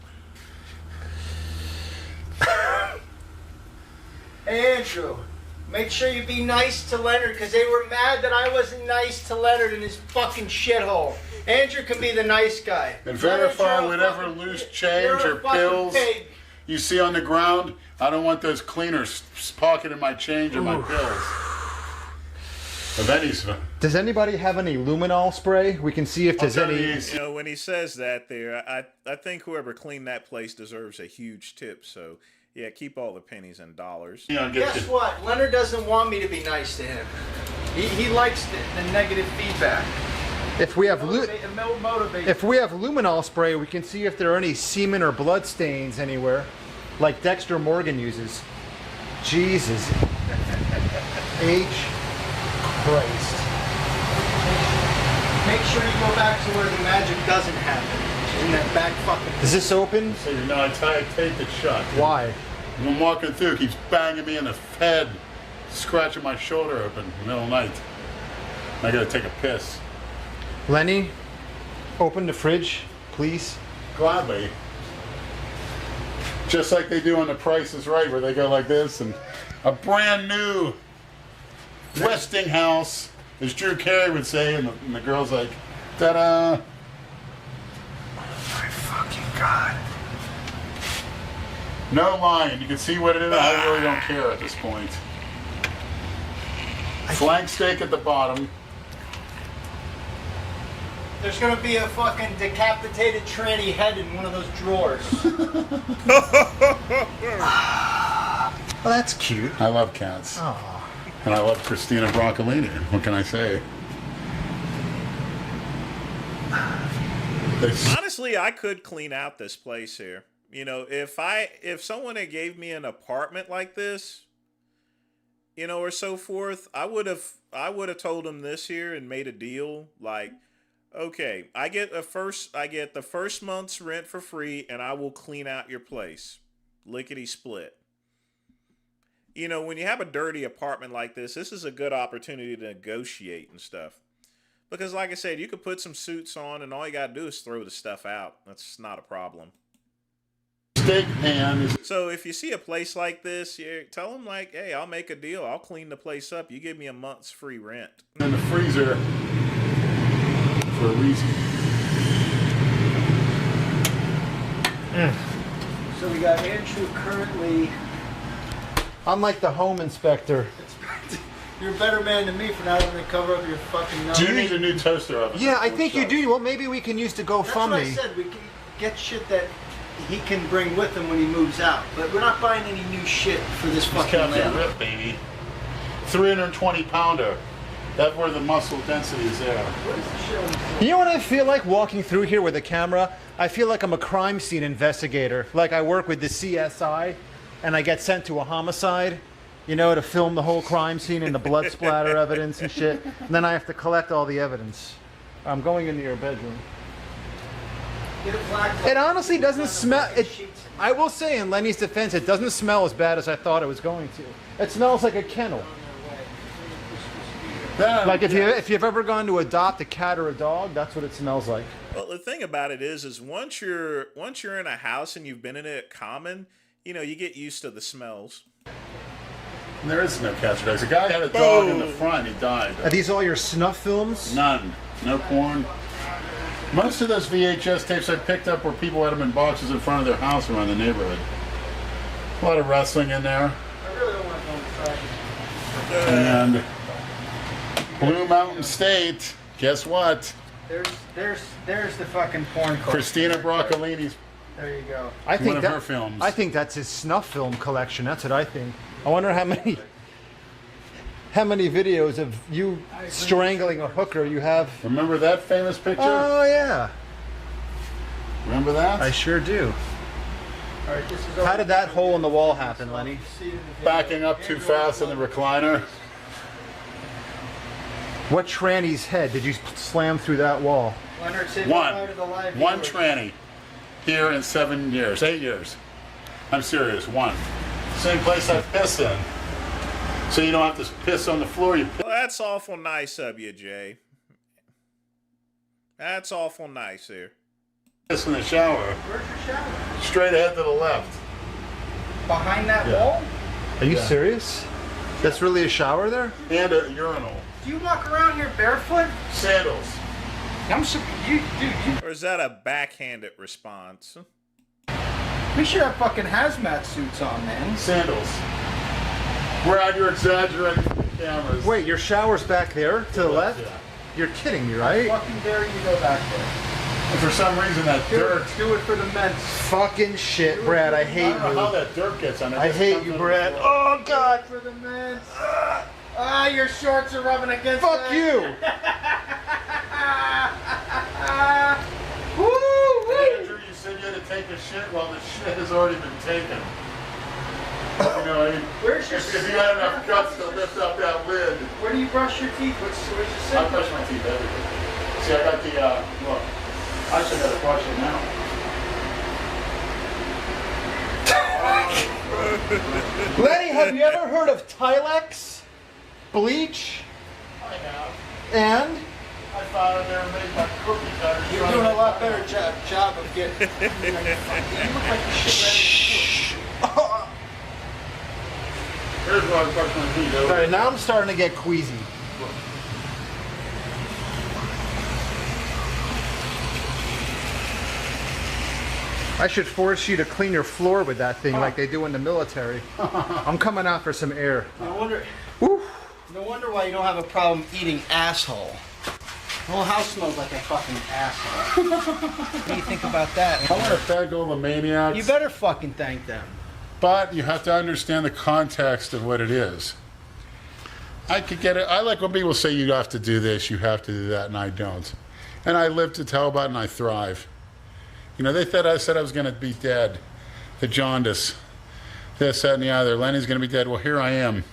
Hey, Andrew. Make sure you be nice to Leonard because they were mad that I wasn't nice to Leonard in his fucking shithole. Andrew can be the nice guy. And verify Leonard, you're a whatever fucking- loose you're change a or fucking pills pig. you see on the ground. I don't want those cleaners pocketing my change or my pills. Of any sort. Does anybody have any luminol spray? We can see if there's any. You know, when he says that there, I think whoever cleaned that place deserves a huge tip. So, yeah, keep all the pennies and dollars. Guess what? Leonard doesn't want me to be nice to him. He likes the negative feedback. If we have Motivate. if we have luminol spray, we can see if there are any semen or blood stains anywhere, like Dexter Morgan uses. Jesus. H. Christ. Make sure you go back to where the magic doesn't happen. Which is in that back fucking. Is this open? So, you know, I taped it shut. Why? I'm walking through, it keeps banging me in the head, scratching my shoulder open in the middle of the night. I gotta take a piss. Lenny, open the fridge, please. Gladly. Just like they do on The Price is Right, where they go like this, and a brand new Westinghouse, as Drew Carey would say, and the girl's like, ta-da! My fucking God. No lying, you can see what it is. I really don't care at this point. Flank steak at the bottom. There's gonna be a fucking decapitated tranny head in one of those drawers. Well, that's cute. I love cats. Oh. And I love Christina Broccolini. What can I say? Honestly, I could clean out this place here. You know, if someone had gave me an apartment like this, you know, or so forth, I would have told them this here and made a deal like, okay, I get the first month's rent for free and I will clean out your place. Lickety split. You know, when you have a dirty apartment like this is a good opportunity to negotiate and stuff. Because like I said, you could put some suits on and all you got to do is throw the stuff out. That's not a problem. Steak pan. So if you see a place like this, you tell them like, hey, I'll make a deal. I'll clean the place up. You give me a month's free rent. In the freezer for a reason. So we got Andrew currently. I'm like the home inspector. You're a better man than me for not having to cover up your fucking nose. Do you need a new toaster oven? Yeah, I think you do. Well, maybe we can use the GoFundMe. That's what I said. We can get shit that he can bring with him when he moves out. But we're not buying any new shit for this fucking Captain land. Rip, baby. 320 pounder. That's where the muscle density is there. You know what I feel like walking through here with a camera? I feel like I'm a crime scene investigator. Like I work with the CSI and I get sent to a homicide, you know, to film the whole crime scene and the blood splatter evidence and shit. And then I have to collect all the evidence. I'm going into your bedroom. It honestly doesn't smell. I will say, in Lenny's defense, it doesn't smell as bad as I thought it was going to. It smells like a kennel. Like if you've ever gone to adopt a cat or a dog, that's what it smells like. Well, the thing about it is once you're in a house and you've been in it common, you know, you get used to the smells. And there is no cats or dogs. A guy had a dog in the front. He died. Are these all your snuff films? None. No porn. Most of those VHS tapes I picked up where people had them in boxes in front of their house around the neighborhood. A lot of wrestling in there. And Blue Mountain State, guess what? There's the fucking porn collection. Christina Broccolini's. There you go. One of her films. I think that's his snuff film collection. That's what I think. I wonder how many videos of you strangling a hooker you have. Remember that famous picture? Oh yeah. Remember that? I sure do. All right, this is. How did that hole in the wall happen, Lenny? Backing up too fast in the recliner. What tranny's head did you slam through that wall? One tranny. Here in 7 years, 8 years. I'm serious, one. Same place I piss in. So you don't have to piss on the floor. You Well, that's awful nice of you, Jay. That's awful nice here. Piss in the shower. Where's your shower? Straight ahead to the left. Behind that wall? Are you serious? That's really a shower there? And a urinal. Do you walk around here barefoot? Sandals. Or is that a backhanded response? We should have fucking hazmat suits on, man. Sandals. Brad, you're exaggerating for the cameras. Wait, your shower's back there to the left? Yeah. You're kidding me, right? Fucking dare you go back there. And for some reason that dirt. Do it for the Ments. Fucking shit, Brad. I hate I don't know how you. that dirt gets on it. I hate you, Brad. Oh God. For the Ments. Your shorts are rubbing against. Fuck you. Andrew, you said you had to take a shit. Well, the shit has already been taken. You know what I mean? Where's your if you had enough guts to lift up that lid. Where do you brush your teeth? Where's your sink? I brush my teeth everywhere. See, I got the, look. I should have to brush it now. Lenny, have you ever heard of Tilex? Bleach? I have. And? I found it there and made my cookie cutter. You're doing a lot better job of getting. You look like you shit right. Here's where I brush my teeth. All right, now I'm starting to get queasy. I should force you to clean your floor with that thing like they do in the military. I'm coming out for some air. No wonder why you don't have a problem eating asshole. The whole house smells like a fucking asshole. What do you think about that? I want to thank all the maniacs. You better fucking thank them. But you have to understand the context of what it is. I could get it. I like when people say you have to do this, you have to do that, and I don't. And I live to tell about it, and I thrive. You know, they thought I said I was going to be dead. The jaundice. This, that, and the other. Lenny's going to be dead. Well, here I am.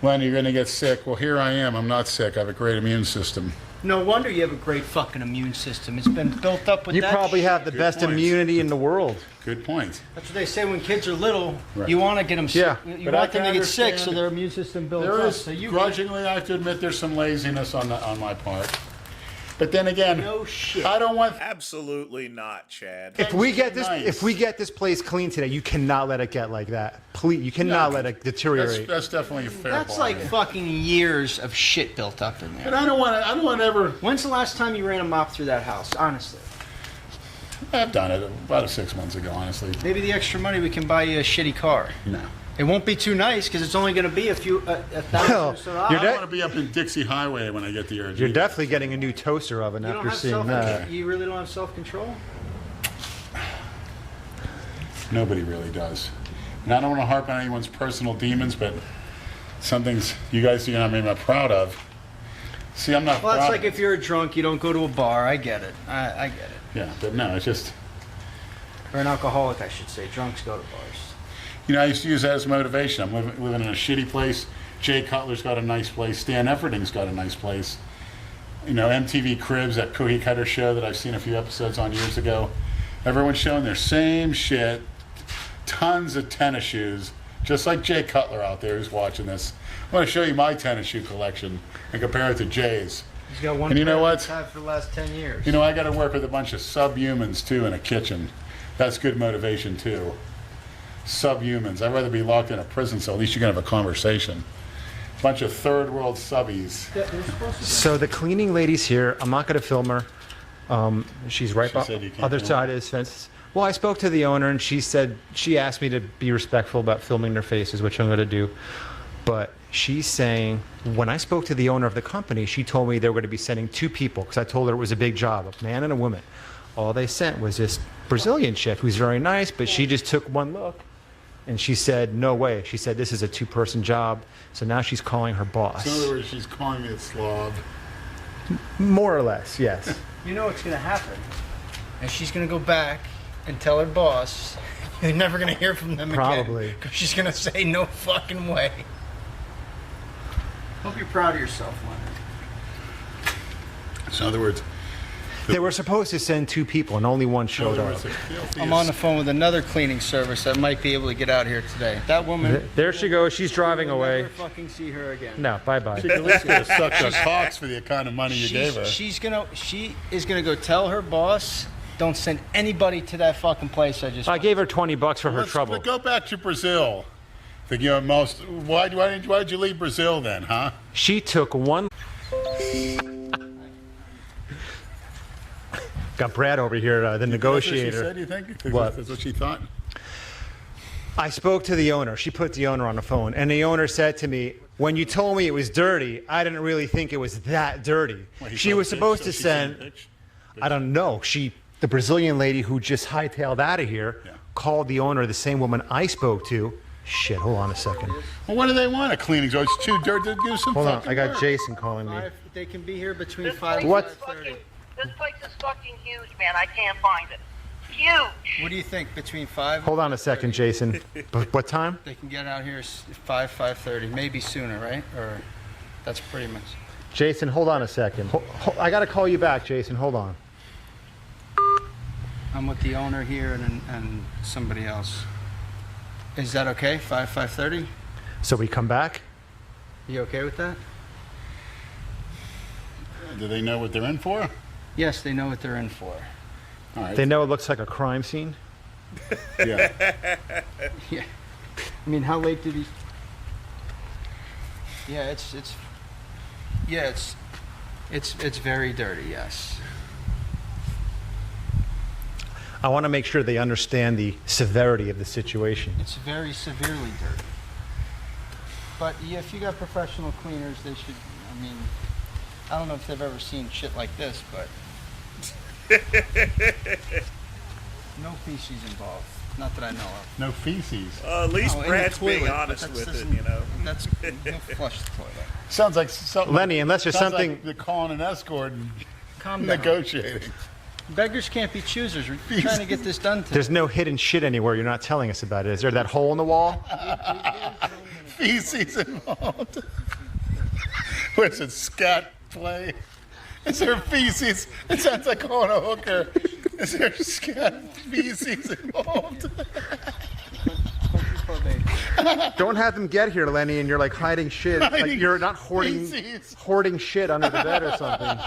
Lenny, you're going to get sick. Well, here I am. I'm not sick. I have a great immune system. No wonder you have a great fucking immune system. It's been built up with You that probably shit. have the best immunity in the world. Good point. That's what they say when kids are little. Right. You want to get them sick. Yeah, You but I want them to can get sick so understand their immune system builds There up. is, So you grudgingly, I have to admit there's some laziness on my part. But then again, no shit. I don't want. Absolutely not, Chad. If we get this place clean today, you cannot let it get like that. Please, you cannot let it deteriorate. That's definitely a fair. That's like fucking years of shit built up in there. But I don't want to ever. When's the last time you ran a mop through that house? Honestly. I've done it about 6 months ago, honestly. Maybe the extra money we can buy you a shitty car. No. It won't be too nice because it's only going to be a thousand or so dollars. I want to be up in Dixie Highway when I get the urge. You're definitely getting a new toaster oven You don't after have seeing that. You really don't have self-control? Nobody really does. And I don't want to harp on anyone's personal demons, but some things you guys do not make me proud of. See, I'm not Well, proud that's of like if you're a drunk, you don't go to a bar. I get it. I get it. Yeah, but no, it's just. Or an alcoholic, I should say. Drunks go to bars. You know, I used to use that as motivation. I'm living in a shitty place. Jay Cutler's got a nice place. Stan Efferding's got a nice place. You know, MTV Cribs, that Cookie Cutter show that I've seen a few episodes on years ago. Everyone's showing their same shit. Tons of tennis shoes. Just like Jay Cutler out there who's watching this. I want to show you my tennis shoe collection and compare it to Jay's. He's got one And you know pair what? he's had for the last 10 years. You know, I got to work with a bunch of subhumans too in a kitchen. That's good motivation too. Subhumans. I'd rather be locked in a prison cell. At least you can have a conversation. Bunch of third world subbies. So the cleaning lady's here. I'm not going to film her. She's right She by said you can't other film side of this fence. Well, I spoke to the owner, and she asked me to be respectful about filming their faces, which I'm going to do. But she's saying, when I spoke to the owner of the company, she told me they were going to be sending 2 people, because I told her it was a big job, a man and a woman. All they sent was this Brazilian chick who's very nice, but she just took one look. And she said, no way. She said, this is a 2-person job. So now she's calling her boss. So in other words, she's calling me a slob. More or less, yes. You know what's going to happen. And she's going to go back and tell her boss, you're never going to hear from them Probably. again. Because she's going to say, no fucking way. Hope you're proud of yourself, Leonard. So in other words, They were supposed to send 2 people, and only one showed up. I'm on the phone with another cleaning service that might be able to get out here today. That woman. There she goes. She's driving away. Never fucking see her again. No, bye-bye. she at least could have sucked her cocks for the kind of money you gave her. She is gonna go tell her boss, don't send anybody to that fucking place. I gave her $20 for her trouble. Go back to Brazil. Why did you leave Brazil then, huh? She took one. Got Brad over here, the negotiator. That's what she said, you think? What? That's what she thought? I spoke to the owner. She put the owner on the phone. And the owner said to me, when you told me it was dirty, I didn't really think it was that dirty. She was supposed to send, I don't know, the Brazilian lady who just hightailed out of here called the owner, the same woman I spoke to. Shit, hold on a second. Well, what do they want? A cleaning job? It's too dirty to do some Hold on, fucking I got work. Jason calling me. They can be here between 5 and What? 5:30. This place is fucking huge, man. I can't find it. Huge. What do you think? Between 5? Hold on a second, Jason. What time? They can get out here 5:30, maybe sooner, right? Or that's pretty much. Jason, hold on a second. I got to call you back, Jason. Hold on. I'm with the owner here and somebody else. Is that okay? 5:30? So we come back? You okay with that? Do they know what they're in for? Yes, they know what they're in for. All right. They know it looks like a crime scene? Yeah. Yeah. I mean, how late did he? Yeah, it's very dirty. Yes. I want to make sure they understand the severity of the situation. It's very severely dirty. But yeah, if you got professional cleaners, they should. I mean, I don't know if they've ever seen shit like this, but no feces involved. Not that I know of. No feces. At least No, in the Brad's being toilet, honest but with that's- it, you know. That's he'll flush the toilet. Sounds like something. Lenny, unless there's sounds something- Like they're calling an escort and Calm down. negotiating. Beggars can't be choosers. We're trying to get this done today. There's no hidden shit anywhere. You're not telling us about it. Is there that hole in the wall? Feces involved. What's it? Scat play? Is there feces? It sounds like calling a hooker. Is there feces involved? Don't have them get here, Lenny, and you're like hiding shit. Like you're not hoarding shit under the bed or something.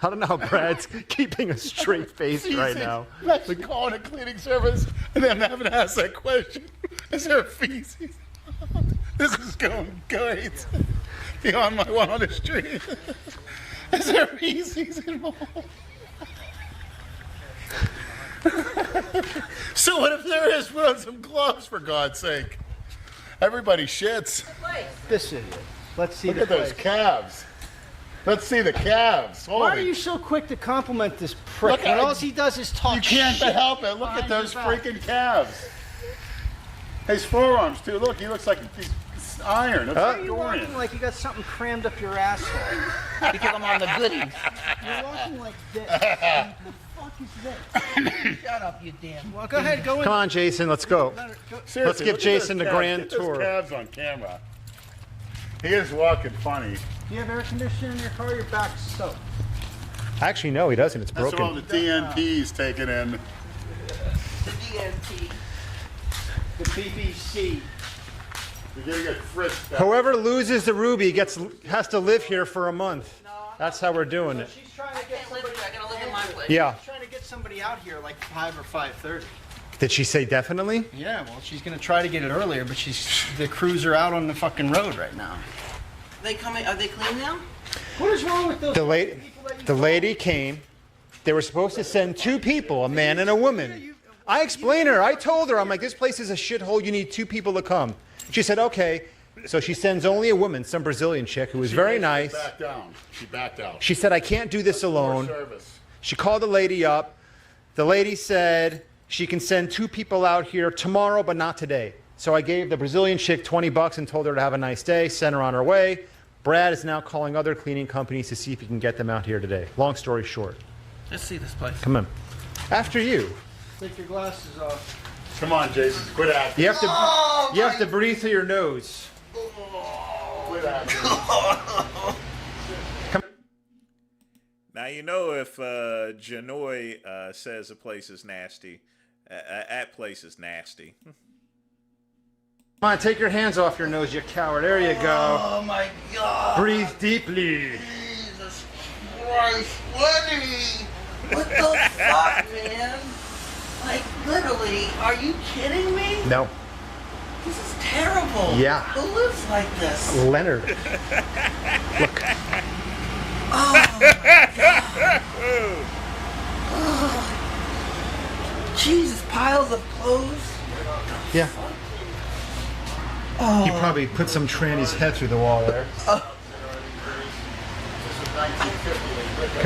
I don't know how Brad's keeping a straight face right now. Imagine calling a cleaning service and then having to ask that question. Is there feces? This is going great. Beyond my wildest dreams. Is there feces involved? So what if there is? Put on some gloves, for God's sake. Everybody shits. This idiot. Let's see. Look at those calves. Let's see the calves. Holy. Why are you so quick to compliment this prick? Look, And all he does is talk. You can't shit help it. Look at behind those your back. freaking calves. His forearms too. Look, he looks like he's iron. Looks Why like are you Dorian. walking like you got something crammed up your asshole? Because I'm on the goodies. You're walking like this. What the fuck is this? Shut up, you damn. Well, go ahead, go in. Come on, Jason, let's go. Seriously, Let's give look at Jason those the calves. grand Get those tour. calves on camera. He is walking funny. Do you have air conditioning in your car? Your back's soaked. Actually, no, he doesn't. It's That's broken. all the DNP's taken in. The DNT. The BBC. You're gonna get frisked. Whoever loses the ruby has to live here for a month. That's how we're doing it. She's trying to get somebody. I gotta live in my place. Yeah. She's trying to get somebody out here like 5 or 5:30. Did she say definitely? Yeah, well, she's gonna try to get it earlier, but the crews are out on the fucking road right now. They coming? Are they clean now? What is wrong with those? The lady came. They were supposed to send 2 people, a man and a woman. I explained her. I told her, I'm like, this place is a shithole. You need 2 people to come. She said, okay. So she sends only a woman, some Brazilian chick who was very nice. Back down. She backed out. She said, I can't do this alone. Service. She called the lady up. The lady said she can send 2 people out here tomorrow, but not today. So I gave the Brazilian chick $20 and told her to have a nice day, sent her on her way. Brad is now calling other cleaning companies to see if he can get them out here today. Long story short. Let's see this place. Come on. After you. Take your glasses off. Come on, Jason. Quit acting. You have to breathe through your nose. Quit acting. Now you know if Janoi says a place is nasty, that place is nasty. Come on, take your hands off your nose, you coward. There you go. Oh my God. Breathe deeply. Jesus Christ, Lenny! What the fuck, man? Like, literally, are you kidding me? No. This is terrible. Yeah. Who lives like this? Leonard. Look. Oh my God. Oh. Jesus, piles of clothes. Yeah. Oh. You probably put some tranny's head through the wall there. Come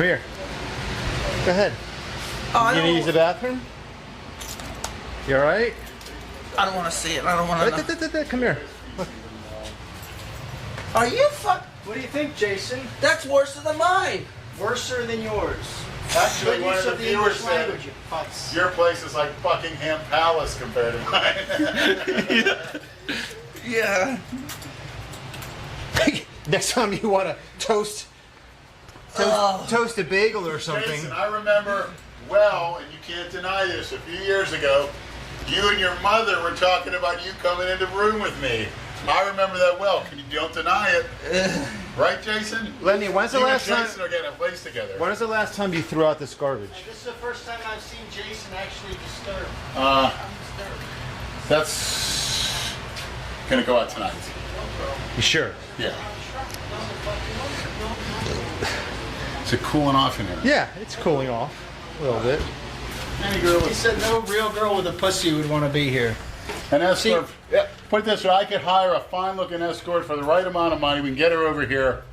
here. Go ahead. Oh, You gonna use the bathroom? You alright? I don't want to see it. I don't want to. Come here. Look. Are you fuck? What do you think, Jason? That's worse than mine. Worser than yours. Actually, Good one use of the English viewers said language, you putz. your place is like Buckingham Palace compared to mine. Yeah. Next time you want to toast a bagel or something. Jason, I remember well, and you can't deny this, a few years ago, you and your mother were talking about you coming into the room with me. I remember that well. You don't deny it. Right, Jason? Lenny, when's the You last and time? Jason are getting a place together. When was the last time you threw out this garbage? This is the first time I've seen Jason actually disturbed. That's gonna go out tonight. You sure? Yeah. Is it cooling off in here? Yeah, it's cooling off a little bit. Any girl He said no real girl with a pussy would want to be here. An escort. Put it this way, I could hire a fine-looking escort for the right amount of money. We can get her over here.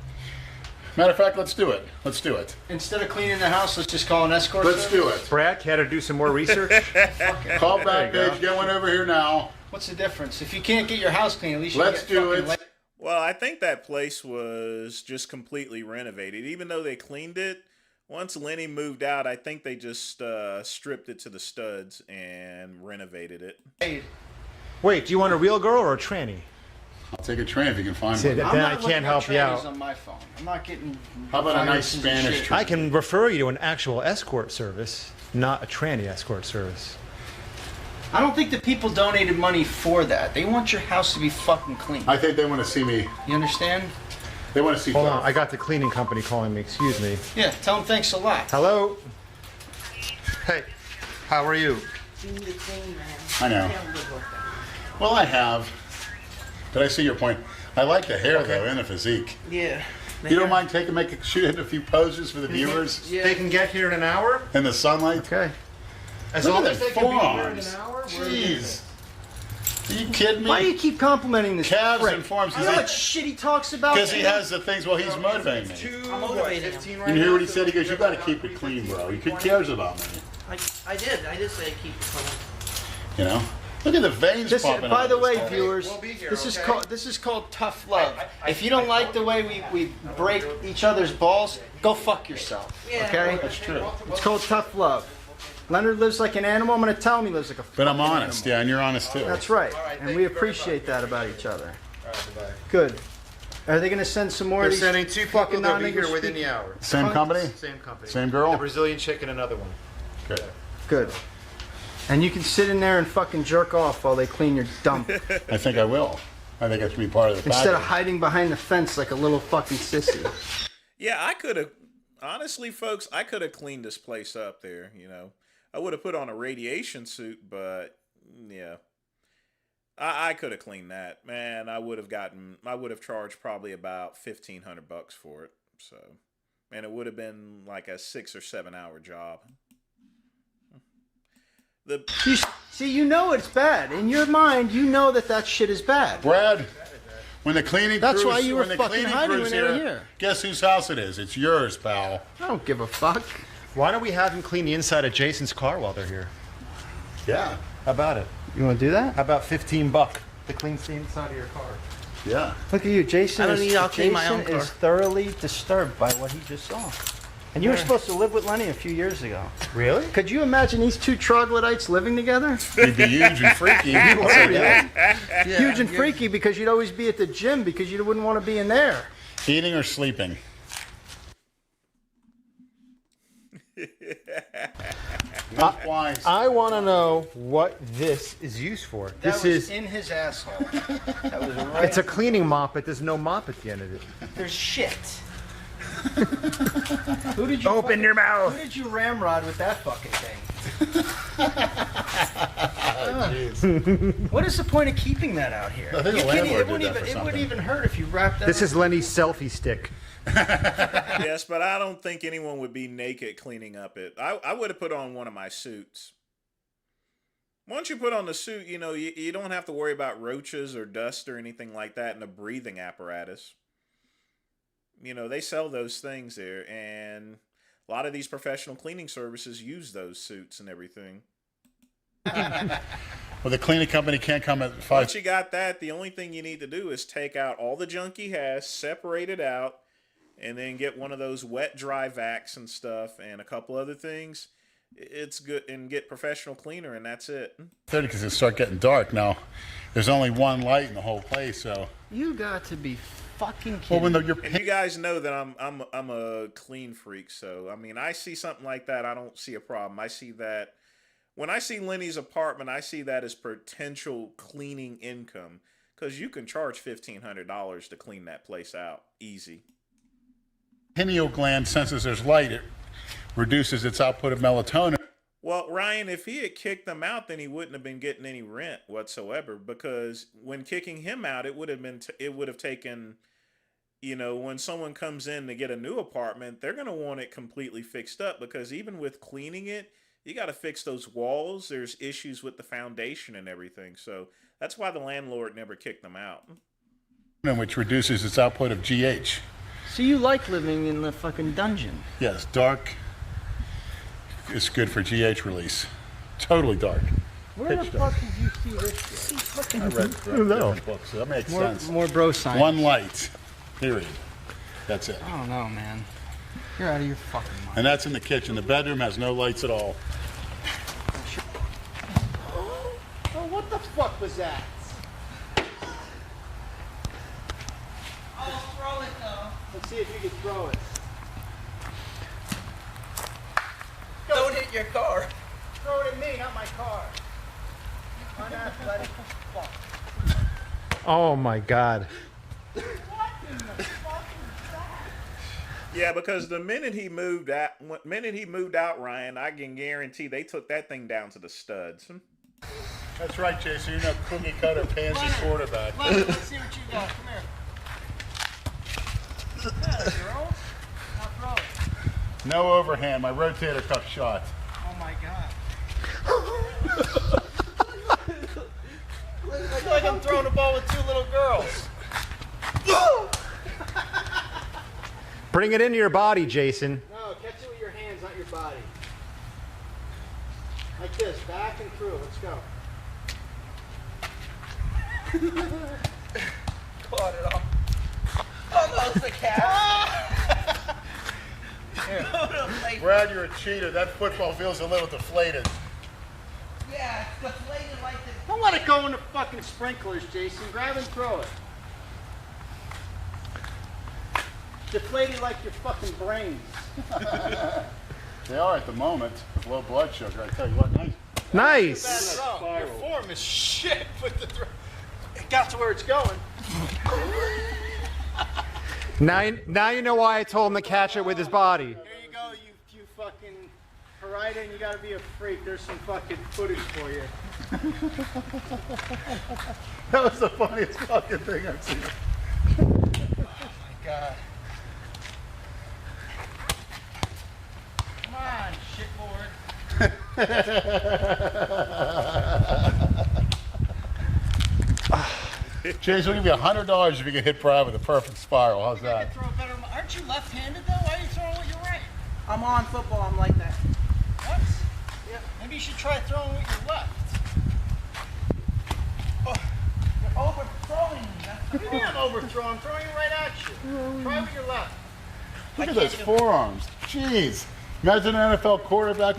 Matter of fact, let's do it. Let's do it. Instead of cleaning the house, let's just call an escort. Let's do it. Brad, had to do some more research. Call back page. Get one over here now. What's the difference? If you can't get your house clean, at least you Let's get do fucking it. Well, I think that place was just completely renovated. Even though they cleaned it, once Lenny moved out, I think they just stripped it to the studs and renovated it. Wait, do you want a real girl or a tranny? I'll take a train if you can find See, one. then I can't help you out. On my phone. I'm not getting. How about a nice Spanish train? I can refer you to an actual escort service, not a tranny escort service. I don't think the people donated money for that. They want your house to be fucking clean. I think they want to see me. You understand? They want to see. Hold on, I got the cleaning company calling me. Excuse me. Yeah, tell them thanks a lot. Hello? Hey, how are you? I know. Well, I have. But I see your point. I like the hair though and the physique. Yeah. You don't mind shoot a few poses for the viewers? They can get here in an hour? In the sunlight? Okay. As Look long at as the they can be here in an forms. hour? Jeez. Are you kidding me? Why do you keep complimenting this Calves prick? and forms. You know what shit he talks about? Because he has the things, well, he's motivating me. I'm motivating him. You hear what he said? He goes, you got to keep it clean, bro. He cares about me. I did say keep it clean. You know? Look at the veins popping By out the of way, this guy. viewers, this is called tough love. If you don't like the way we break each other's balls, go fuck yourself. Okay? That's true. It's called tough love. Leonard lives like an animal. I'm going to tell him he lives like a But I'm fucking honest, animal. yeah, and you're honest too. That's right. And we appreciate that about each other. Good. Are they going to send some more They're of these sending 2 people. fucking They'll be non-English here within the speakers? hour. Same company? Same company. Same girl? The Brazilian chicken, another one. Good. Good. And you can sit in there and fucking jerk off while they clean your dump. I think I will. I think that should be part of the Instead of package. hiding behind the fence like a little fucking sissy. Yeah, I could have. Honestly, folks, I could have cleaned this place up there. You know, I would have put on a radiation suit, but yeah, I could have cleaned that. Man, I would have charged probably about $1,500 for it. So, and it would have been like a 6 or 7 hour job. See, you know it's bad. In your mind, you know that shit is bad. Brad, when the cleaning That's crews, why you were when the fucking cleaning hiding crews when they were here. Guess whose house it is? It's yours, pal. I don't give a fuck. Why don't we have them clean the inside of Jason's car while they're here? Yeah. How about it? You want to do that? How about $15 to clean the inside of your car? Yeah. Look at you, Jason. I don't need. I'll clean my own Jason car. is thoroughly disturbed by what he just saw. And you were supposed to live with Lenny a few years ago. Really? Could you imagine these two troglodytes living together? He'd be huge and freaky. You would, yeah. Huge and freaky because you'd always be at the gym because you wouldn't want to be in there. Eating or sleeping? I want to know what this is used for. That This was is. in his asshole. That was right. It's a cleaning mop, but there's no mop at the end of it. There's shit. Who did you Open your mouth. Who did you ramrod with that fucking thing? What is the point of keeping that out here? I think the landlord did that for it something. wouldn't even hurt if you wrapped that. This up. is Lenny's selfie stick. Yes, but I don't think anyone would be naked cleaning up it. I would have put on one of my suits. Once you put on the suit, you know, you don't have to worry about roaches or dust or anything like that in the breathing apparatus. You know, they sell those things there, and a lot of these professional cleaning services use those suits and everything. Well, the cleaning company can't come at 5. Once you got that, the only thing you need to do is take out all the junk he has, separate it out, and then get one of those wet dry vacs and stuff and a couple other things. It's good, and get professional cleaner, and that's it. 30 because it start getting dark now. There's only one light in the whole place, so. You got to be fucking Well, kidding. when you're And you guys know that I'm a clean freak, so I mean, I see something like that, I don't see a problem. I see that when I see Lenny's apartment, I see that as potential cleaning income, because you can charge $1,500 to clean that place out, easy. pineal gland senses there's light, it reduces its output of melatonin. Well, Ryan, if he had kicked them out, then he wouldn't have been getting any rent whatsoever, because when kicking him out, it would have taken, you know, when someone comes in to get a new apartment, they're going to want it completely fixed up, because even with cleaning it, you got to fix those walls. There's issues with the foundation and everything. So that's why the landlord never kicked them out. Which reduces its output of GH. So you like living in the fucking dungeon? Yes, dark is good for GH release. Totally dark. Where the Pitch fuck dark. did you see this shit? I read different books, so that makes sense. More bro science. One light, period. That's it. I don't know, man. You're out of your fucking mind. And that's in the kitchen. The bedroom has no lights at all. Oh, what the fuck was that? throw it though. Let's see if you can throw it. Don't hit your car. Throw it at me, not my car. Unathletic fuck. Oh my God. Yeah, because the minute he moved out, Ryan, I can guarantee they took that thing down to the studs. That's right, Jason. You're no cookie cutter pansy quarterback. Lenny, let's see what you got. Come here. Yeah, girls. Now throw it. No overhand. My rotator cuff shot. Oh my God. I feel like I'm throwing a ball with two little girls. Bring it into your body, Jason. No, catch it with your hands, not your body. Like this, back and through. Let's go. Caught it off. Almost a cat. Brad, you're a cheater. That football feels a little deflated. Yeah, it's deflated like this. Don't let it go in the fucking sprinklers, Jason. Grab and throw it. Deflated like your fucking brains. They are at the moment with low blood sugar. I tell you what, nice. Nice. Your form is shit with the throw. It got to where it's going. Now you know why I told him to catch it with his body. There you go, you fucking Harida, and you gotta be a freak. There's some fucking footage for you. That was the funniest fucking thing I've seen. Oh my God. Come on, shitboard. James, we'll give you $100 if you can hit Brad with a perfect spiral. How's that? Aren't you left-handed though? Why are you throwing with your right? I'm on football. I'm like that. What? Yeah. Maybe you should try throwing with your left. Oh, you're overthrowing me. That's the What do you mean I'm overthrowing? I'm throwing it right at you. Try with your left. Look at those forearms. Jeez. Imagine an NFL quarterback.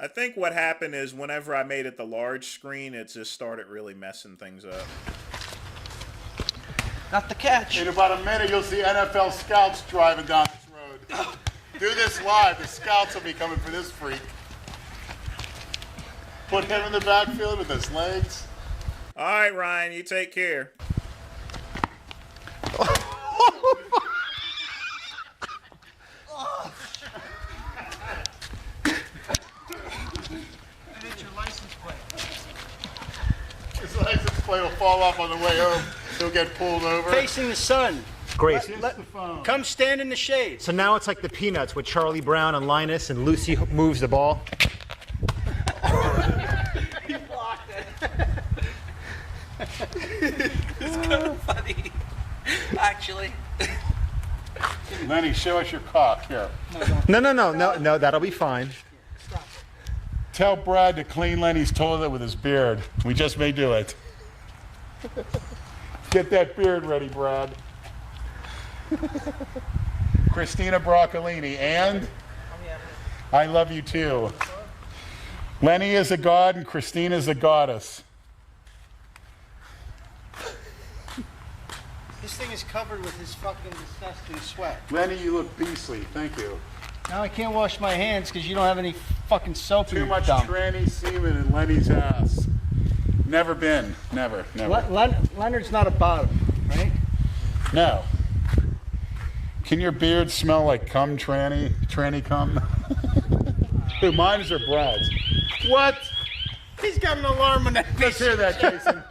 I think what happened is whenever I made it the large screen, it just started really messing things up. Not the catch. In about a minute, you'll see NFL scouts driving down this road. Do this live. The scouts will be coming for this freak. Put him in the backfield with his legs. All right, Ryan, you take care. His license plate will fall off on the way home. He'll get pulled over. Facing the sun. Grace. Come stand in the shade. So now it's like the Peanuts with Charlie Brown and Linus, and Lucy moves the ball. He blocked it. It's kind of funny, actually. Lenny, show us your cock here. No, that'll be fine. Tell Brad to clean Lenny's toilet with his beard. We just may do it. Get that beard ready, Brad. Christina Broccolini, and I love you too. Lenny is a god and Christina is a goddess. This thing is covered with his fucking disgusting sweat. Lenny, you look beastly. Thank you. Now I can't wash my hands because you don't have any fucking soap in Too your much dump. tranny semen in Lenny's ass. Never been. Never. Leonard's not a bottom, right? No. Can your beard smell like cum, tranny? Tranny cum? Who, mine's or Brad's? What? He's got an alarm on that bitch. Let's hear that, Jason.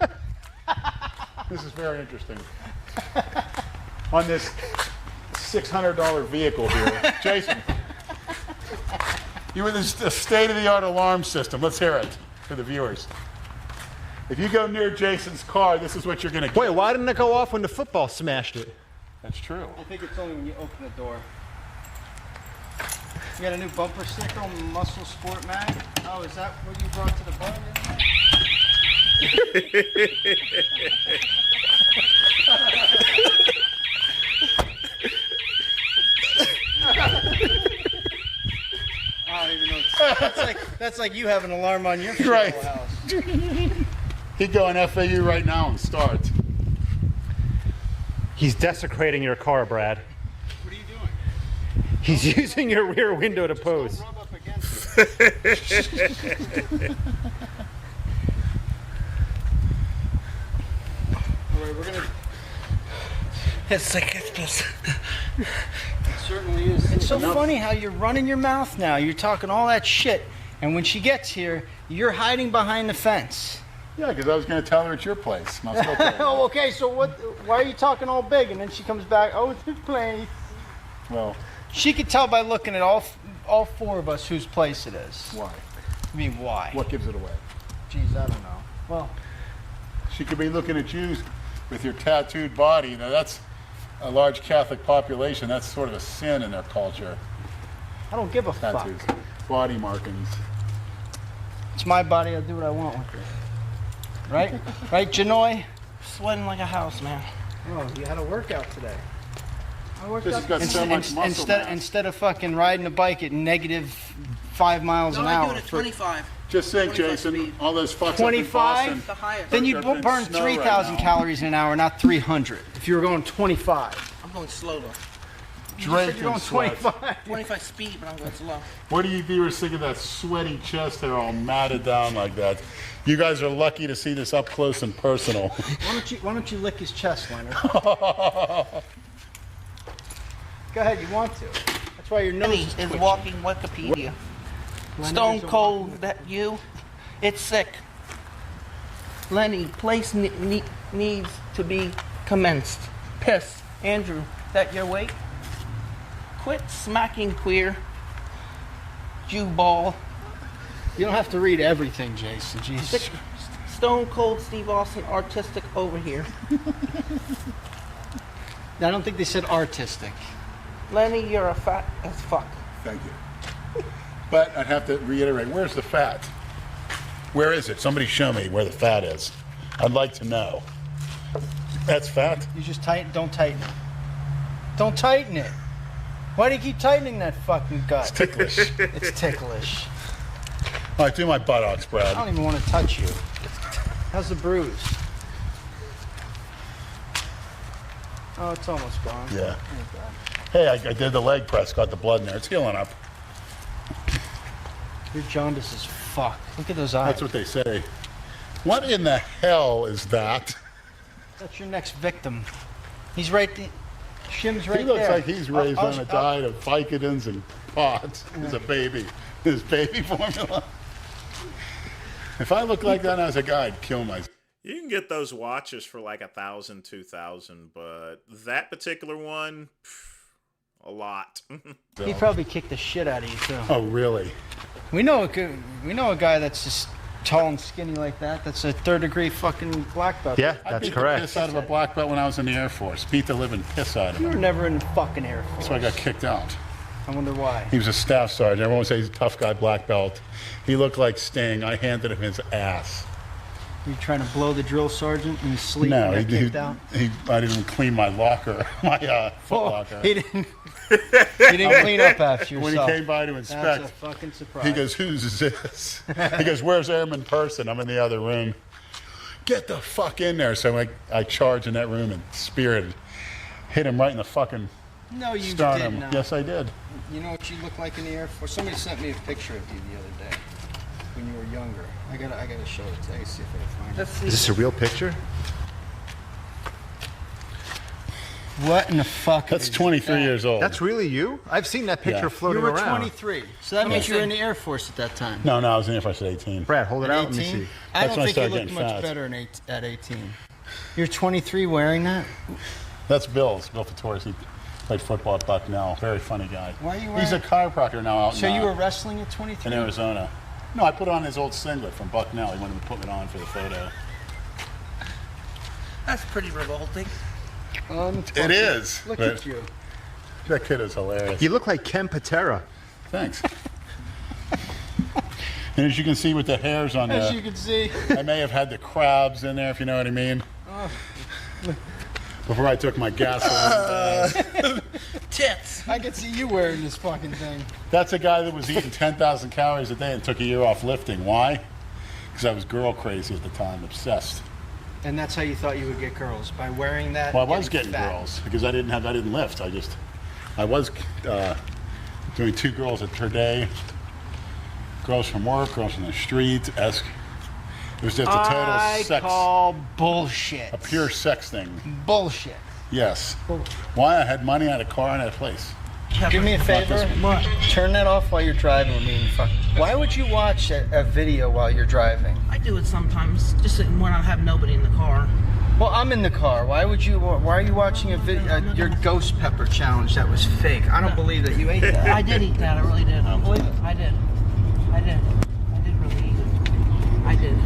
This is very interesting. On this $600 vehicle here. Jason, you were the state-of-the-art alarm system. Let's hear it for the viewers. If you go near Jason's car, this is what you're going to get. Wait, why didn't it go off when the football smashed it? That's true. I think it's only when you open the door. You got a new bumper sticker on Muscle Sport Mag? Oh, is that what you brought to the bar? I don't even know. That's like you have an alarm on your Right. house. He'd go in FAU right now and start. He's desecrating your car, Brad. What are you doing? He's using your rear window to pose. Rub up against it. All right, we're gonna. It's like it's just. It certainly is. It's so funny how you're running your mouth now. You're talking all that shit, and when she gets here, you're hiding behind the fence. Yeah, because I was going to tell her it's your place. And I'll still tell her. Oh, okay. So what? Why are you talking all big? And then she comes back. Oh, it's his place. Well, she could tell by looking at all four of us whose place it is. Why? I mean, why? What gives it away? Geez, I don't know. Well, she could be looking at you with your tattooed body. Now that's a large Catholic population. That's sort of a sin in their culture. I don't give a Tattoos. fuck. Body markings. It's my body. I'll do what I want with it. Right? Right, Janoy? Sweating like a house, man. Oh, you had a workout today. I worked This has got so much muscle mass. Instead of fucking riding a bike at negative 5 miles an hour. I do it at 25. Just think, Jason, speed. all those fucks 25? up in Boston. Then you'd Up in burn snow 3,000 right now. calories in an hour, not 300. If you were going 25. I'm going slow though. Drake You're going and sweat. 25. 25 speed, but I'm going slow. What do you were thinking of that sweaty chest hair all matted down like that? You guys are lucky to see this up close and personal. Why don't you lick his chest, Leonard? Go ahead, you want to. That's why your nose Lenny is is twitching. walking Wikipedia. Lenny Stone is a cold, walking- that you? It's sick. Lenny, place needs to be commenced. Piss. Andrew, that your weight? Quit smacking queer. Jew ball. You don't have to read everything, Jason. Jesus. Stone cold Steve Austin, artistic over here. I don't think they said artistic. Lenny, you're a fat as fuck. Thank you. But I'd have to reiterate, where's the fat? Where is it? Somebody show me where the fat is. I'd like to know. That's fat? You just don't tighten it. Don't tighten it. Why do you keep tightening that fucking gut? It's ticklish. It's ticklish. All right, do my buttocks, I Brad. don't even want to touch you. How's the bruise? Oh, it's almost gone. Yeah. Thank God. Hey, I did the leg press, got the blood in there. It's healing up. Your jaundice is fucked. Look at those eyes. That's what they say. What in the hell is that? That's your next victim. He's right there. Shim's right there. He looks like he's raised on a diet of Vicodins and pods. He's a baby. His baby formula. If I looked like that as a guy, I'd kill myself. You can get those watches for like $1,000, $2,000, but that particular one, a lot. He probably kicked the shit out of you too. Oh, really? We know a guy that's just tall and skinny like that. That's a third-degree fucking black belt. Yeah, I that's beat correct. the piss out of a black belt when I was in the Air Force. Beat the living piss out of You were him. never in the fucking Air Force. That's why I got kicked out. I wonder why. He was a staff sergeant. Everyone would say he's a tough guy, black belt. He looked like Sting. I handed him his ass. You trying to blow the drill sergeant in his sleep No, and got kicked out? I didn't even clean my locker, my foot locker. He didn't. He didn't clean up after yourself. When he came by to inspect, That's a fucking surprise. he goes, "Who's this?" He goes, "Where's Airman Person?" I'm in the other room. Get the fuck in there! So I charged in that room and speared, hit him right in the fucking No, you sternum. did not. Yes, I did. You know what you look like in the Air Force? Somebody sent me a picture of you the other day when you were younger. I gotta show it to you. See if I can find it. Is this a real picture? What in the fuck? That's is 23 that? years old. That's really you? I've seen that picture Yeah. floating You were around. 23, so that means you were in the Air Force at that time. No, I was in the Air Force at 18. Brad, hold it At out. Let me 18? see. I That's don't when I think you started looked getting much fat. better at 18. You're 23 wearing that? That's Bill Fatores. He played football at Bucknell. Very funny guy. Why are you He's a wearing- chiropractor now out So in, you were wrestling at 23? in Arizona. No, I put on his old singlet from Bucknell. He wanted to put it on for the photo. That's pretty revolting. It is. Look but at you. That kid is hilarious. You look like Ken Patera. Thanks. And as you can see with the hairs on As there, you can see. I may have had the crabs in there, if you know what I mean. Oh. before I took my gasoline. Tits. I could see you wearing this fucking thing. That's a guy that was eating 10,000 calories a day and took a year off lifting. Why? Because I was girl crazy at the time, obsessed. And that's how you thought you would get girls, by wearing that? Well, I was getting fat. girls because I didn't lift. I was doing 2 girls per day. Girls from work, girls from the street. It was just a total sex. I call bullshit. A pure sex thing. Bullshit. Yes. Why? I had money, I had a car, and I had a place. Do me a favor. Turn that off while you're driving with me. Why would you watch a video while you're driving? I do it sometimes, just when I have nobody in the car. Well, I'm in the car. Why are you watching a video? Your ghost pepper challenge that was fake. I don't believe that you ate that. I did eat that. I really did. I don't believe it. I did really eat it. I did.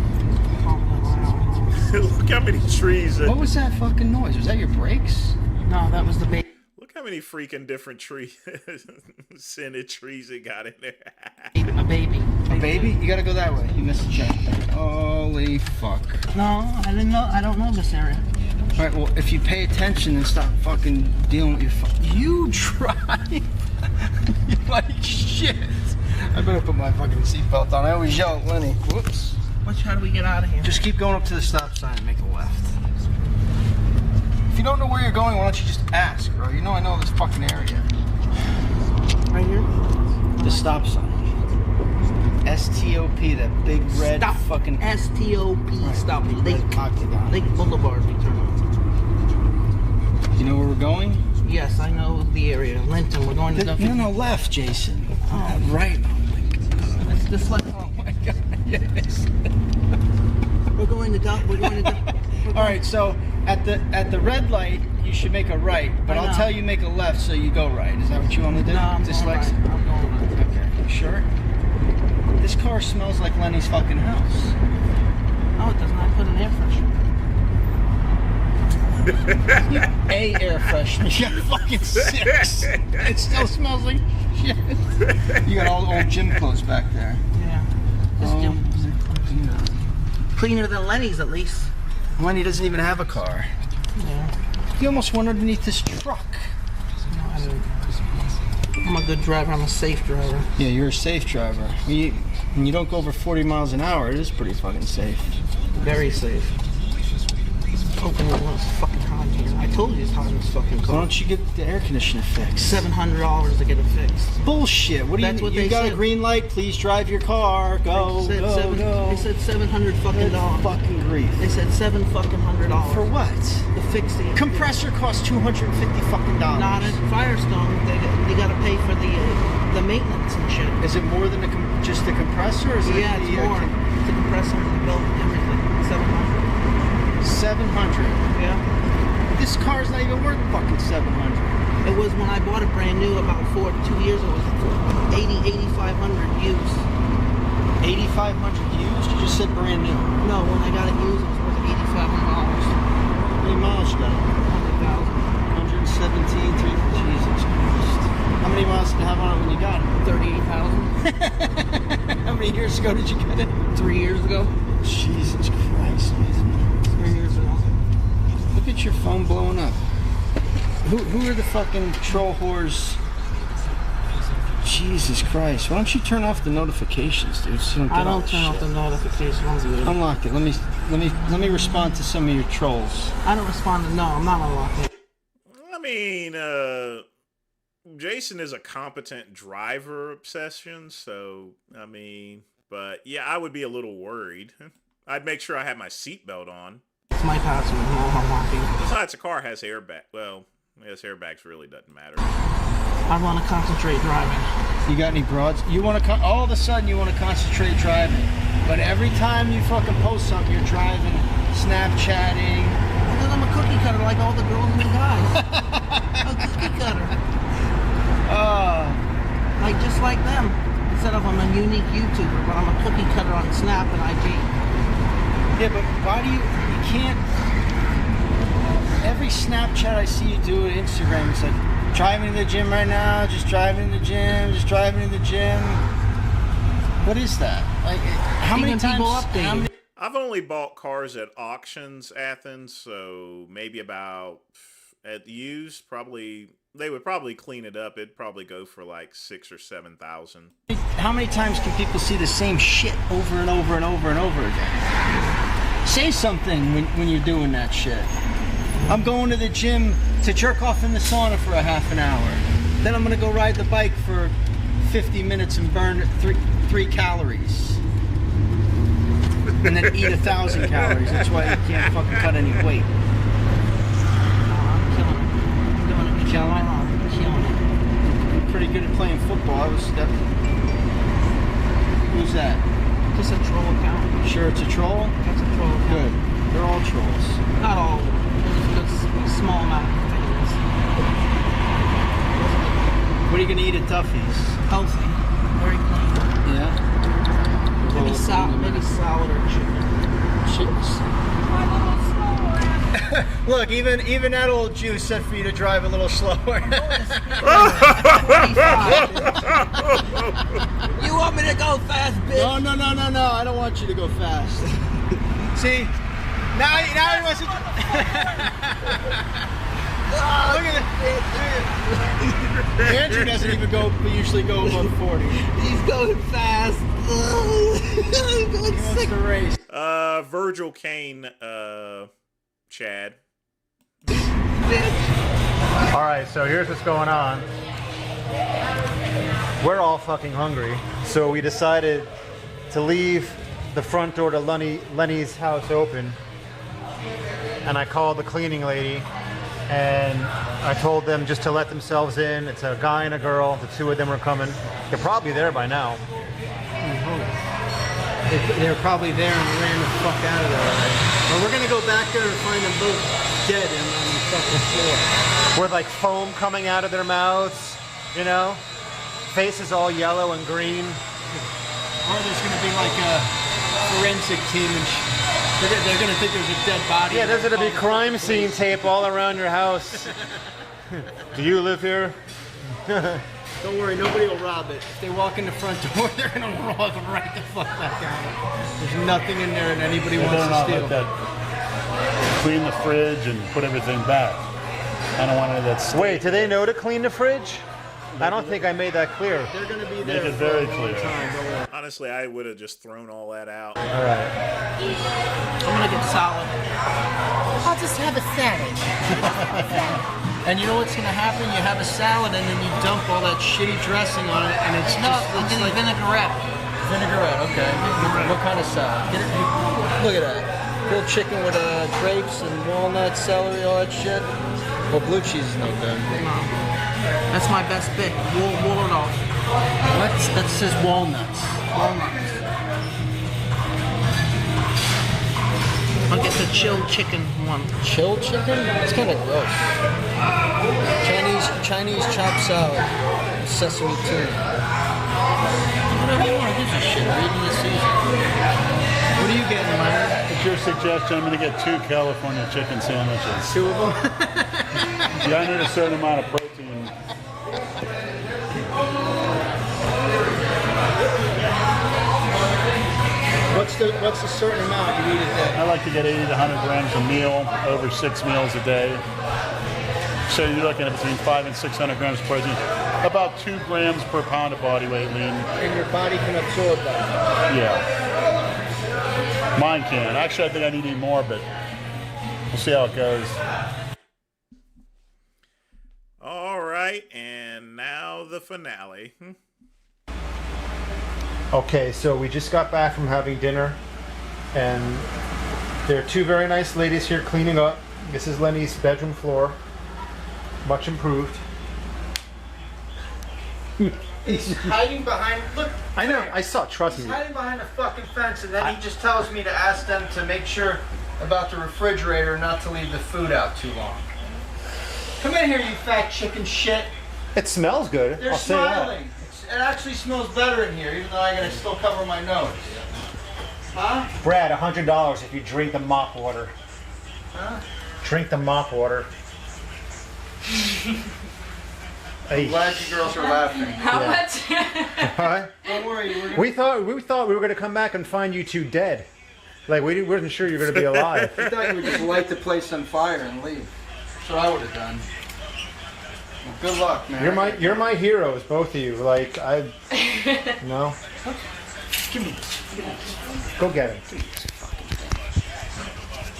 Look how many trees. What was that fucking noise? Was that your brakes? No, that was the baby. Look how many freaking different scented trees it got in there. A baby. A baby? You gotta go that way. You missed a check. Holy fuck. No, I didn't know. I don't know this area. All right. Well, if you pay attention and stop fucking dealing with your you drive like shit. I better put my fucking seatbelt on. I always yell at Lenny. Whoops. How do we get out of here? Just keep going up to the stop sign and make a left. If you don't know where you're going, why don't you just ask, bro? You know I know this fucking area. Right here? The stop sign. S-T-O-P, that big red fucking... S-T-O-P, stop. Lake Boulevard, we turn on. You know where we're going? Yes, I know the area. Linton, we're going to Duffy. No, left, Jason. Oh. Right. It's this left. Oh my God, yes. We're going to Duffy. All right, so at the red light, you should make a right, but I'll tell you make a left so you go right. Is that what you want to do? No, I'm going right. I'm going right. Okay, you sure? This car smells like Lenny's fucking house. No, it doesn't. I put an air freshener. A air freshener. You got fucking 6. It still smells like shit. You got all the old gym clothes back there. Yeah. This gym cleaner than Lenny's, at least. Lenny doesn't even have a car. Yeah. He almost went underneath this truck. I'm a good driver. I'm a safe driver. Yeah, you're a safe driver. When you don't go over 40 miles an hour, it is pretty fucking safe. Very safe. Hoping it was fucking hot here. I told you it's hot in this fucking car. Why don't you get the air conditioner fixed? $700 to get it fixed. Bullshit. What do you? You got a green light? Please drive your car. Go, go. They said $700 fucking dollars. Fucking grief. They said $700 $. For what? To fix the compressor costs $250 fucking dollars. Not at Firestone. They got to pay for the maintenance and shit. Is it more than just the compressor? Or is it's more. The compressor, the belt, everything. $700. 700. Yeah. This car's not even worth fucking 700. It was when I bought it brand new about 2 years ago. It was 8,500 used. 8,500 used? You just said brand new. No, when I got it used, it was worth $8,500. How many miles you got? 100,000. 117. Jesus Christ. How many miles did you have on it when you got it? 38,000. How many years ago did you get it? 3 years ago. Jesus Christ, man. 3 years ago. Look at your phone blowing up. Who are the fucking troll whores? Jesus Christ. Why don't you turn off the notifications, dude? So you don't get I don't turn off the notifications. Unlock it. Let me respond to some of your trolls. I don't respond to I'm not unlocking it. I mean, Jason is a competent driver obsession, so I mean, but yeah, I would be a little worried. I'd make sure I have my seatbelt on. It's my password. No unlocking. Besides, the car has airbag. Well, yes, airbags really doesn't matter. I want to concentrate driving. You got any broads? You want to all of a sudden you want to concentrate driving, but every time you fucking post something, you're driving, Snapchatting. Because I'm a cookie cutter like all the girls and the guys. A cookie cutter. Like just like them. Instead of I'm a unique YouTuber, but I'm a cookie cutter on Snap and IG. Yeah, but why do you can't, every Snapchat I see you do at Instagram, it's like, driving to the gym right now, just driving to the gym, just driving to the gym. What is that? Like, how many times? I've only bought cars at auctions, Athens, so maybe about at used, probably they would probably clean it up. It'd probably go for like 6,000 or 7,000. How many times can people see the same shit over and over and over and over again? Say something when you're doing that shit. I'm going to the gym to jerk off in the sauna for a half an hour. Then I'm gonna go ride the bike for 50 minutes and burn three calories. And then eat 1,000 calories. That's why you can't fucking cut any weight. Killing it. I'm pretty good at playing football. Who's that? Just a troll account. Sure it's a troll? That's a troll account. Good. They're all trolls. Not all. Just a small amount of things. What are you gonna eat at Duffy's? Healthy. Very clean. Yeah? Maybe salad or chicken. Chips. Look, even that old Jew said for you to drive a little slower. You want me to go fast, bitch? No, I don't want you to go fast. See? Now he wants to... Look at it. Andrew doesn't even usually go above 40. He's going fast. I'm going sick. The race. Virgil Kane, Chad. All right, so here's what's going on. We're all fucking hungry, so we decided to leave the front door to Lenny's house open. And I called the cleaning lady, and I told them just to let themselves in. It's a guy and a girl. The two of them are coming. They're probably there by now. They're probably there and ran the fuck out of there already. Well, we're gonna go back there and find them both dead on the fucking floor. With like foam coming out of their mouths, you know? Faces all yellow and green. Or there's gonna be like a forensic team and they're gonna think there's a dead body. Yeah, there's gonna be crime scene tape all around your house. Do you live here? Don't worry, nobody will rob it. If they walk in the front door, they're gonna walk right the fuck back out. There's nothing in there that anybody wants to steal. Like that. Clean the fridge and put everything back. I don't want any of that stuff. Wait, do they know to clean the fridge? I don't think I made that clear. They're gonna be there Make it for very a long clear. time. Don't worry. Honestly, I would have just thrown all that out. All right. I'm gonna get salad. I'll just have a salad. And you know what's gonna happen? You have a salad and then you dump all that shitty dressing on it, and it's No, just I'm getting vinaigrette. Vinaigrette, okay. What kind of salad? Look at that. Grilled chicken with grapes and walnuts, celery, all that shit. Well, blue cheese is no good. That's my best pick. Walnut. What? That says walnuts. Walnuts. I'll get the chilled chicken one. Chilled chicken? It's kind of gross. Chinese chopped salad, sesame tuna. Whatever you want to do this shit. Read in the season. What are you getting, Myron? At your suggestion, I'm going to get 2 California chicken sandwiches. 2 of them? Yeah, I need a certain amount of protein. What's the certain amount you eat a day? I like to get 80 to 100 grams a meal, over 6 meals a day. So you're looking at between 500 and 600 grams of protein. About 2 grams per pound of body weight lean. And your body can absorb that? Yeah. Mine can. Actually, I think I need to eat more, but we'll see how it goes. All right, and now the finale. Okay, so we just got back from having dinner, and there are 2 very nice ladies here cleaning up. This is Lenny's bedroom floor, much improved. He's hiding behind. Look. I know. I saw. Trust He's me. hiding behind a fucking fence, and then he just tells me to ask them to make sure about the refrigerator, not to leave the food out too long. Come in here, you fat chicken shit. It smells good. They're I'll say that. smiling. It actually smells better in here, even though I gotta still cover my nose. Huh? Brad, $100 if you drink the mop water. Huh? Drink the mop water. I'm glad you girls are laughing. How much? Huh? Don't worry. We thought we were gonna come back and find you 2 dead. Like we weren't sure you were going to be alive. I thought you would just light the place on fire and leave. That's what I would have done. Well, good luck, man. You're my heroes, both of you. Like no. Give me this. Go get him.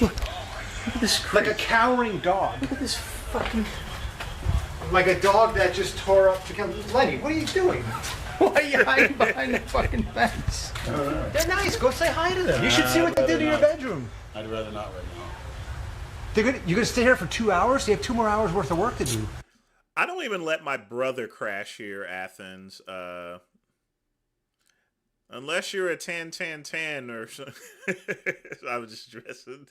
Look at this. Like a cowering dog. Look at this fucking. Like a dog that just tore up. Lenny, what are you doing? Why are you hiding behind the fucking fence? They're nice. Go say hi to them. You should see what they did in your bedroom. I'd rather not right now. You're gonna stay here for 2 hours? You have 2 more hours worth of work to do. I don't even let my brother crash here, Athens. Unless you're a 10-10-10 or something. I was just dressing.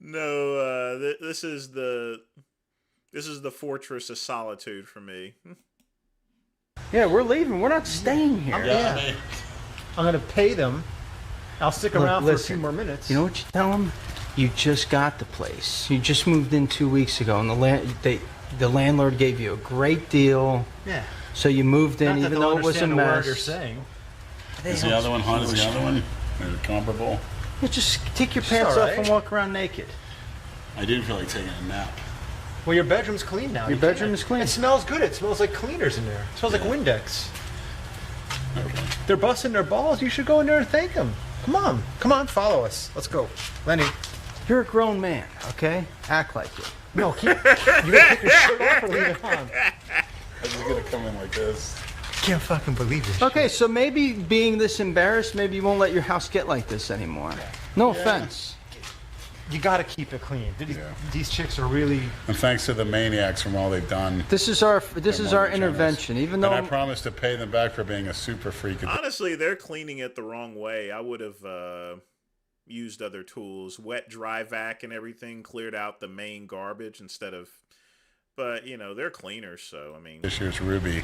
No, this is the fortress of solitude for me. Yeah, we're leaving. We're not staying here. Yeah. I'm gonna pay them. I'll stick around for a few more minutes. You know what you tell them? You just got the place. You just moved in 2 weeks ago, and the landlord gave you a great deal. Yeah. So you moved in, Not that even they'll though it was a understand the word mess. you're saying. Is the other one hot as the other one? Is it comparable? You just take your pants off and walk around naked. I didn't feel like taking a nap. Well, your bedroom's clean now. Your bedroom is clean. It smells good. It smells like cleaners in there. It smells like Windex. Okay. They're busting their balls. You should go in there and thank them. Come on, follow us. Let's go, Lenny. You're a grown man, okay? Act like it. No, you gotta take your shirt off or leave it on. I'm just gonna come in like this. I can't fucking believe this. Okay, so maybe being this embarrassed, maybe you won't let your house get like this anymore. No offense. You gotta keep it clean. These chicks are really. And thanks to the maniacs from all they've done. This is our intervention. Even though and I promised to pay them back for being a super freak. Honestly, they're cleaning it the wrong way. I would have used other tools, wet dry vac and everything, cleared out the main garbage instead of. But they're cleaners, so I mean. This year's Ruby.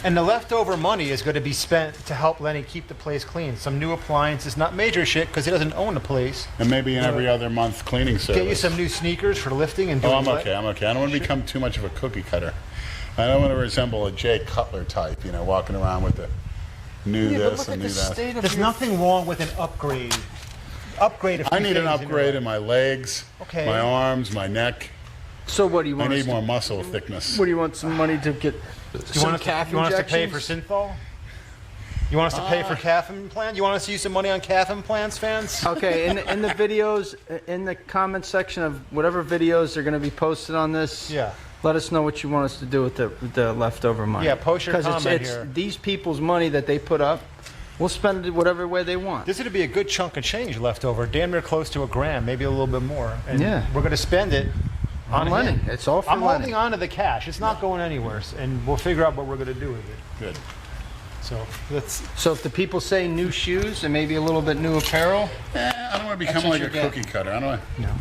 And the leftover money is going to be spent to help Lenny keep the place clean. Some new appliances, not major shit, because he doesn't own the place. And maybe in every other month cleaning service. Get you some new sneakers for lifting and doing. I'm okay. I don't want to become too much of a cookie cutter. I don't want to resemble a Jay Cutler type, walking around with the new this and new that. There's nothing wrong with an upgrade. I need an upgrade in my legs, my arms, my neck. So what do you want? I need more muscle thickness. What do you want? Some money to get? You want us to pay for synthol? You want us to pay for calf implant? You want us to use some money on calf implants, fans? Okay, in the videos, in the comment section of whatever videos are going to be posted on this, let us know what you want us to do with the leftover money. Yeah, post your comment it's here. These people's money that they put up, we'll spend it whatever way they want. This is going to be a good chunk of change left over, damn near close to $1,000, maybe a little bit more. And we're going to spend it on Lenny. him. It's all for I'm Lenny. holding on to the cash. It's not going anywhere, and we'll figure out what we're going to do with it. Good. So if the people say new shoes and maybe a little bit new apparel, I don't want to become like a cookie cutter. I don't want. No.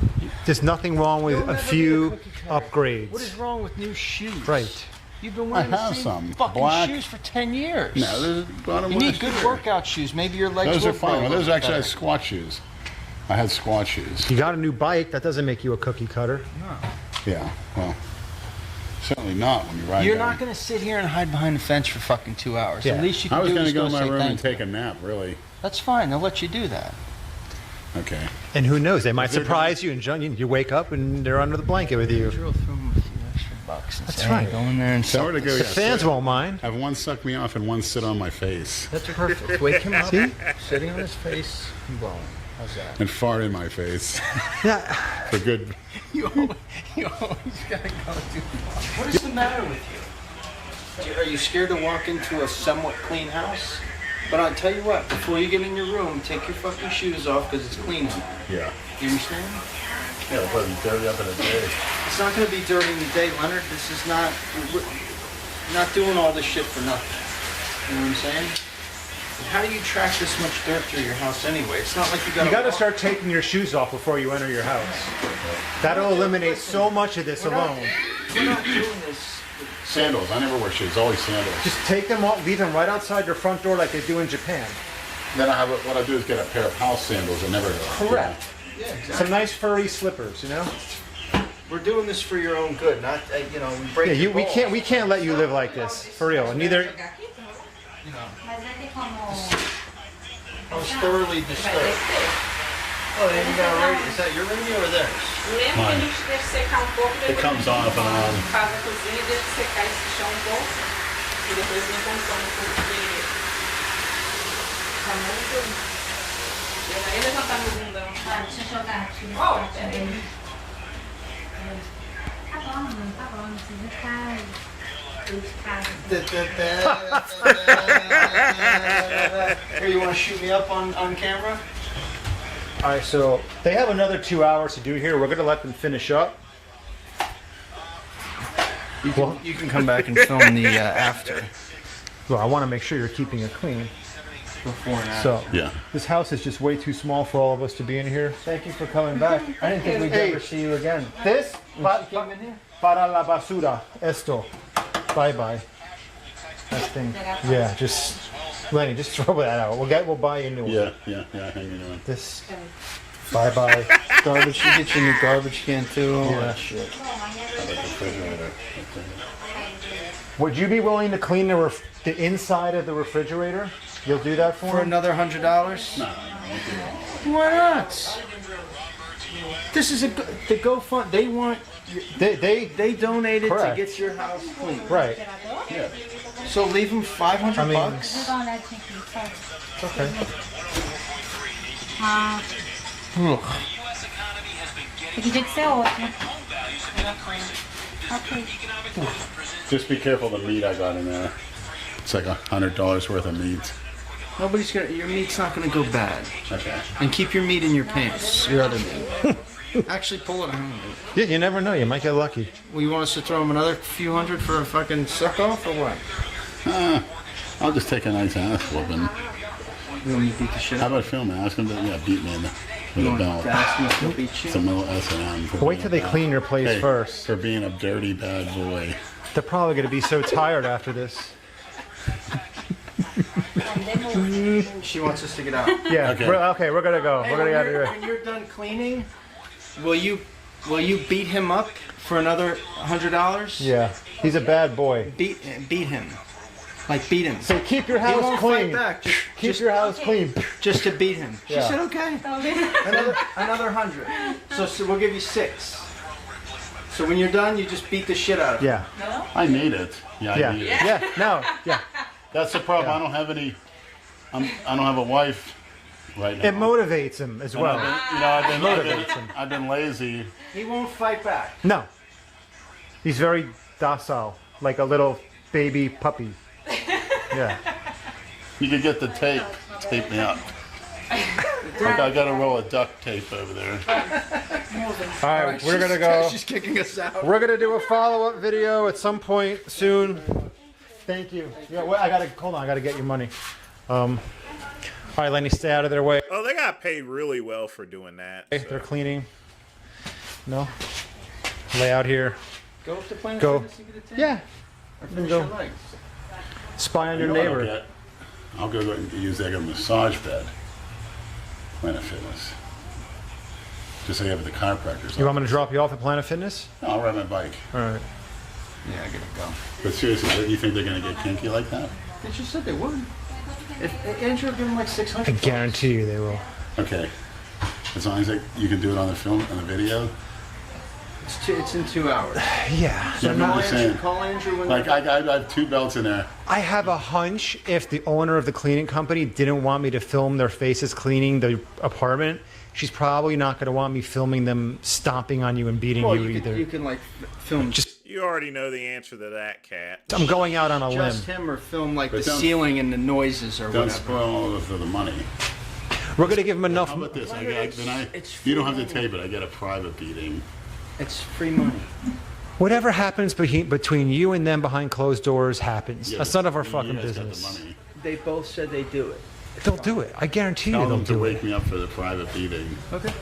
There's nothing wrong with a few upgrades. what is wrong with new shoes? Right. You've been wearing I have the same some. fucking Black. shoes for 10 years. No, those are You need good workout shoes. Maybe your legs Those will are fine. grow a Well, those little actually better. have squat shoes. I had squat shoes. You got a new bike. That doesn't make you a cookie cutter. No. Yeah. Well, certainly not when you ride. You're down. not going to sit here and hide behind the fence for fucking 2 hours. Yeah. At least you can I was do going is to go in my say room thank and take a nap. Really. That's fine. They'll let you do that. Okay. And who knows? They might surprise you, and you wake up and they're under the blanket with you. Throw them a few extra bucks and That's say, right. Hey, go in there and So suck where to go? The fans won't mind. Have one suck me off and one sit on my face. That's perfect. Wake him up, See? sitting on his face and blowing. How's that? And fart in my face. Yeah. For good. You always gotta go do. What is the matter with you? Are you scared to walk into a somewhat clean house? But I'll tell you what, before you get in your room, take your fucking shoes off because it's clean in there. Yeah. You understand? Yeah, it'll probably be dirty up in a day. It's not going to be dirty in the day, Leonard. This is not. We're not doing all this shit for nothing. You know what I'm saying? And how do you track this much dirt through your house anyway? It's not like you got. You got to start taking your shoes off before you enter your house. That'll eliminate so much of this alone. We're not doing this. Sandals. I never wear shoes. Always sandals. Just take them off, leave them right outside your front door like they do in Japan. Then what I do is get a pair of house sandals and never go. Correct. Yeah, exactly. Some nice furry slippers, you know. We're doing this for your own good, not we break. Yeah, your balls. we can't let you live like this for real. And neither. I was thoroughly disturbed. Oh, then you got a radio. Is that your radio or theirs? Lembra que a gente deixa secar um pouco, It comes on and on. faz a cozinha, deixa secar esse chão um pouco e depois vem contando um pouco de... Tá muito... Eu aí levantar meu bundão. Deixa eu jogar aqui. Oh, peraí. Tá bom, não precisa ficar... Here, you want to shoot me up on camera? All right, so they have another 2 hours to do here. We're going to let them finish up. You can come back and film the after. Well, I want to make sure you're keeping it clean. Before and after. So, Yeah. this house is just way too small for all of us to be in here. Thank you for coming back. I didn't think we'd ever see you again. This? Came in here? Para la basura. Esto. Bye-bye. That thing. Yeah, just... Lenny, just throw that out. We'll buy you a new one. Yeah. Hang on. This. Bye-bye. Garbage. You get your new garbage can too. All that shit. Would you be willing to clean the inside of the refrigerator? You'll do that for another $100? No. Why not? This is the GoFund. They want. They donated Correct. to get your house clean. Right. Yeah. So leave them $500 bucks. It's okay. Podia que ser outro. Ok. Just be careful the meat I got in there. It's like $100 worth of meat. Nobody's gonna. Your meat's not gonna go bad. Okay. And keep your meat in your pants. Your other meat. Actually, pull it out. Yeah, you never know. You might get lucky. Well, you want us to throw them another few hundred for a fucking suck off or what? I'll just take a nice ass whooping. You want me to beat the shit How out? about film? Ask him to beat me with You a want belt. to ask him if he'll beat you? Some little S&M. for Wait being till they a bad- clean your place Hey, first. For being a dirty bad boy. They're probably going to be so tired after this. She wants us to get out. Yeah. Okay. We're gonna go. Hey, we're gonna get out of here. when you're done cleaning, will you beat him up for another $100? Yeah. He's a bad boy. Beat him. Like beat him. So keep your house he won't clean. Fight back. Keep your house clean. Just to beat him. She Yeah. said okay. Another 100. So we'll give you 6. So when you're done, you just beat the shit out of him. Yeah. No? I need it. Yeah, Yeah. I need it. Yeah. No. Yeah. That's the problem. I don't have any. I don't have a wife right now. It motivates him as And well. I've been lazy. He won't fight back. No. He's very docile, like a little baby puppy. Yeah. You could get the tape me up. Like I got a roll of duct tape over there. All right, we're gonna go. She's kicking us out. We're gonna do a follow-up video at some point soon. Thank you. Yeah, well, hold on. I gotta get your money. All right, Lenny, stay out of their way. Oh, they got paid really well for doing that. They're cleaning. No. Lay out here. Go up to Planet Go. Fitness and get a tan? Yeah. Or finish your legs. Spy on your You know what I'll neighbor. get? I'll go and use like a massage bed. Planet Fitness. Just so you have the chiropractors. You want me to drop you off at Planet Fitness? No, I'll ride my bike. All right. Yeah, I gotta go. But seriously, do you think they're gonna get kinky like that? They just said they would. If Andrew give him like 600. I guarantee you they will. Okay. As long as you can do it on the film, on the video. It's in 2 hours. Yeah. So I'm just saying. Call Andrew when Like I have 2 belts in there. I have a hunch if the owner of the cleaning company didn't want me to film their faces cleaning the apartment, she's probably not going to want me filming them stomping on you and beating you either. You can like film just. You already know the answer to that, Cat. I'm going out on a limb. just him or film like But the don't- ceiling and the noises or Don't whatever. spoil all of the money. We're going to give him enough. How about this? You don't have to tape it. I get a private beating. It's free money. Whatever happens between you and them behind closed doors happens. Yeah, That's none of our you fucking guys got the business. money. They both said they do it. They'll do it. I guarantee you Tell they'll them to do wake it. me up for the private beating. Okay.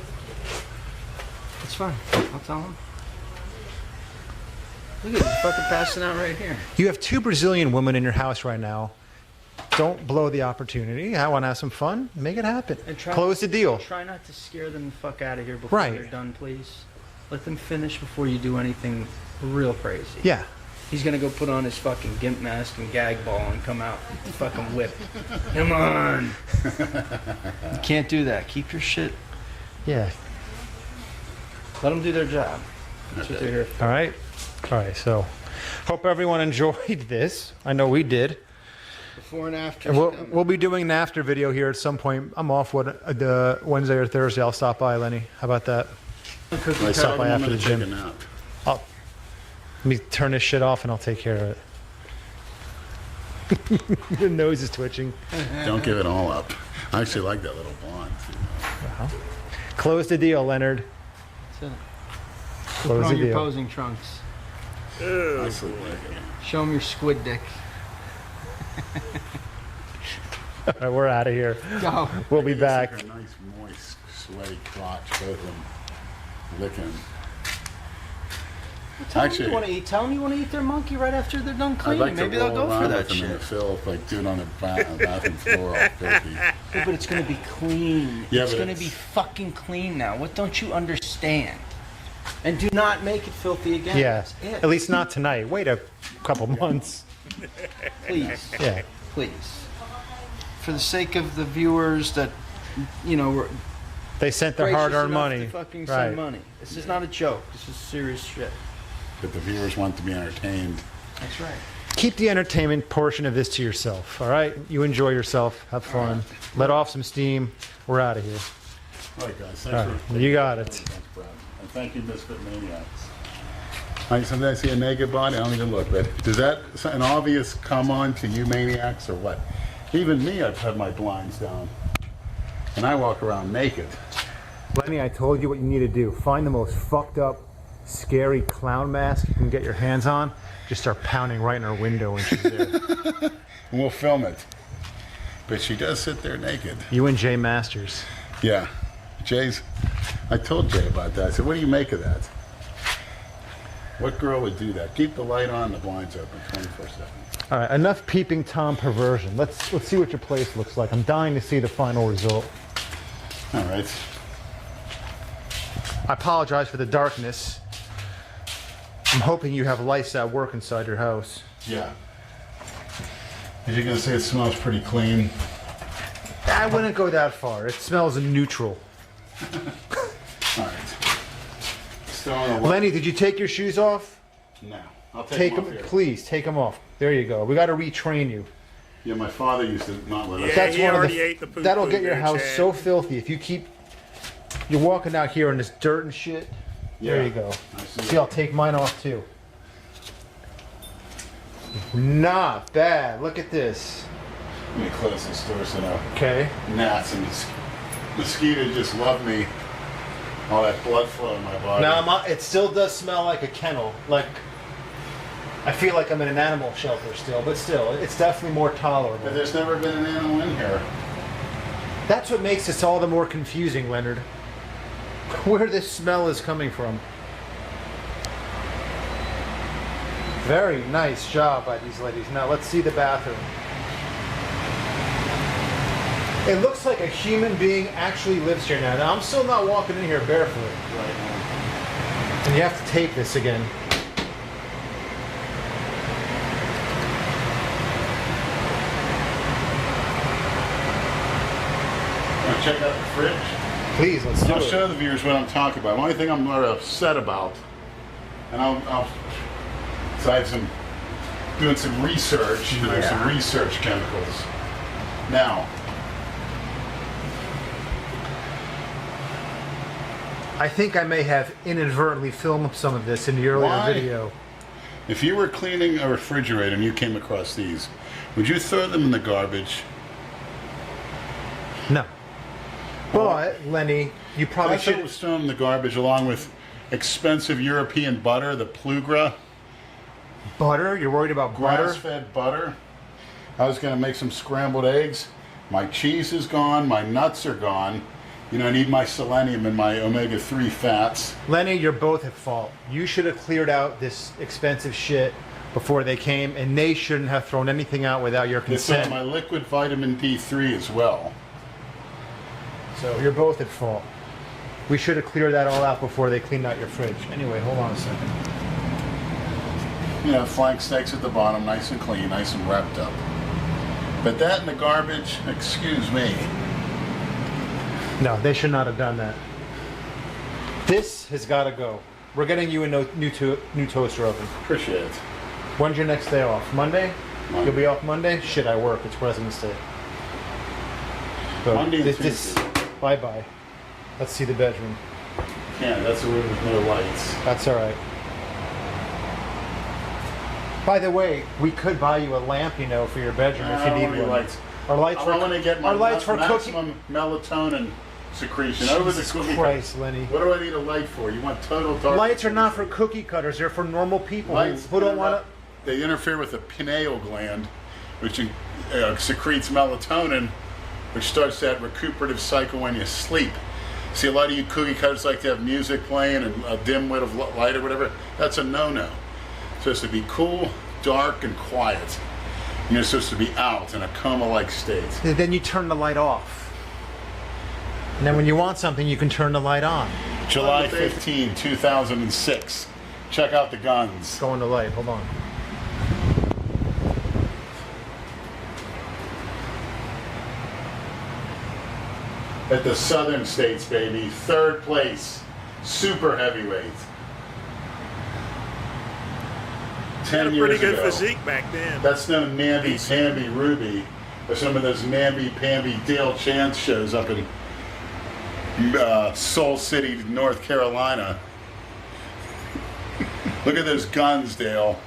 That's fine. I'll tell them. Look at you fucking passing out right here. You have 2 Brazilian women in your house right now. Don't blow the opportunity. I want to have some fun. Make it happen. And try, Close the deal. Try not to scare them the fuck out of here before Right. they're done, please. Let them finish before you do anything real crazy. Yeah. He's gonna go put on his fucking gimp mask and gag ball and come out with the fucking whip. Come on. You can't do that. Keep your shit Yeah. Let them do their job. That's what they're here for. All right. All right. So, hope everyone enjoyed this. I know we did. Before and after. And we'll be doing an after video here at some point. I'm off the Wednesday or Thursday. I'll stop by, Lenny. How about that? I'll stop by after the gym. Let me turn this shit off and I'll take care of it. Your nose is twitching. Don't give it all up. I actually like that little blonde. Close the deal, Leonard. That's it. Close Put the on your deal. posing trunks. Nicely like it. Show them your squid dick. All right, we're out of here. Go. We'll be back. Like a nice, moist, sweaty crotch, both of them licking. Tell them you want to eat. Tell them you want to eat their monkey right after they're done I'd cleaning. like Maybe to they'll roll go for around that with them in shit. the filth, like do it on the bathroom floor all filthy. Yeah, but it's going to be clean. Yeah, It's but going to it's- be fucking clean now. What don't you understand? And do not make it filthy again. Yeah, That's it. at least not tonight. Wait a couple months. Please. Yeah. Please. For the sake of the viewers that, you know, were They sent their gracious hard-earned enough money. to fucking Right. send money. This is not a joke. This is serious shit. But the viewers want to be entertained. That's right. Keep the entertainment portion of this to yourself, all right? You enjoy yourself. Have fun. Let off some steam. We're out of here. All right, guys. All Thanks right, you got it. Thanks, Brad. And thank you, Misfit Maniacs. Sometimes I see a naked body, I don't even look. But does that an obvious come on to you maniacs or what? Even me, I've had my blinds down. And I walk around naked. Lenny, I told you what you need to do. Find the most fucked up, scary clown mask you can get your hands on. Just start pounding right in her window when she's there. And we'll film it. But she does sit there naked. You and Jay Masters. Yeah. I told Jay about that. I said, what do you make of that? What girl would do that? Keep the light on, the blinds open 24/7. All right, enough peeping Tom perversion. Let's see what your place looks like. I'm dying to see the final result. All right. I apologize for the darkness. I'm hoping you have lights that work inside your house. Yeah. As you can see, it smells pretty clean. I wouldn't go that far. It smells neutral. All right. Still on the Lenny, did you take your shoes off? No. I'll take them off here. Please, take them off. There you go. We got to retrain you. Yeah, my father used to not let us. Yeah, That's he one of already the. ate the poo-poo That'll get your there, house Chad. so filthy if you keep. You're walking out here in this dirt and shit. There Yeah, you go. I see See, I'll take mine off too. Not bad. Look at this. Let me close this door so no Okay. gnats and mosquitoes just love me. All that blood flow in my body. Now it still does smell like a kennel. Like I feel like I'm in an animal shelter still, but still, it's definitely more tolerable. But there's never been an animal in here. That's what makes this all the more confusing, Leonard. Where this smell is coming from. Very nice job by these ladies. Now let's see the bathroom. It looks like a human being actually lives here now. Now I'm still not walking in here barefoot. Right now. And you have to tape this again. Want to check out the fridge? Please, let's do I'll it. show the viewers what I'm talking about. The only thing I'm not upset about, and so I had doing some research, and I have some research chemicals. Now, I think I may have inadvertently filmed some of this in the earlier Why? video. if you were cleaning a refrigerator and you came across these, would you throw them in the garbage? No. But, Lenny, you probably That's what should. was thrown in the garbage along with expensive European butter, the Plugra. Butter? You're worried about butter? Grass-fed butter. I was going to make some scrambled eggs. My cheese is gone. My nuts are gone. You know, I need my selenium and my omega-3 fats. Lenny, you're both at fault. You should have cleared out this expensive shit before they came, and they shouldn't have thrown anything out without your It's on consent. my liquid vitamin D3 as well. So you're both at fault. We should have cleared that all out before they cleaned out your fridge. Anyway, hold on a second. You know, flank steaks at the bottom, nice and clean, nice and wrapped up. But that in the garbage, excuse me. No, they should not have done that. This has got to go. We're getting you a new toaster oven. Appreciate it. When's your next day off? Monday? You'll be off Monday? Shit, I work. It's President's Day. So Monday and Tuesday. Bye-bye. Let's see the bedroom. Yeah, that's a room with no lights. That's all right. By the way, we could buy you a lamp, you know, for your bedroom if you need one. Lights. Our lights I want to get my cooking. maximum melatonin secretion over the Jesus cookie. Christ, Lenny. What do I need a light for? You want total dark? Lights are not for cookie cutters. They're for normal people who don't want to. They interfere with the pineal gland, which secretes melatonin, which starts that recuperative cycle when you sleep. See, a lot of you cookie cutters like to have music playing and a dim wit of light or whatever. That's a no-no. It's supposed to be cool, dark, and quiet. And you're supposed to be out in a coma-like state. Then you turn the light off. And then when you want something, you can turn the light on. July 15, 2006. Check out the guns. Go on the light. Hold on. At the Southern States, baby. 3rd place. Super heavyweight. 10 years Pretty good ago. physique back then. That's no namby-pamby Ruby. Or some of those namby-pamby Dale Chance shows up in Soul City, North Carolina. Look at those guns, Dale.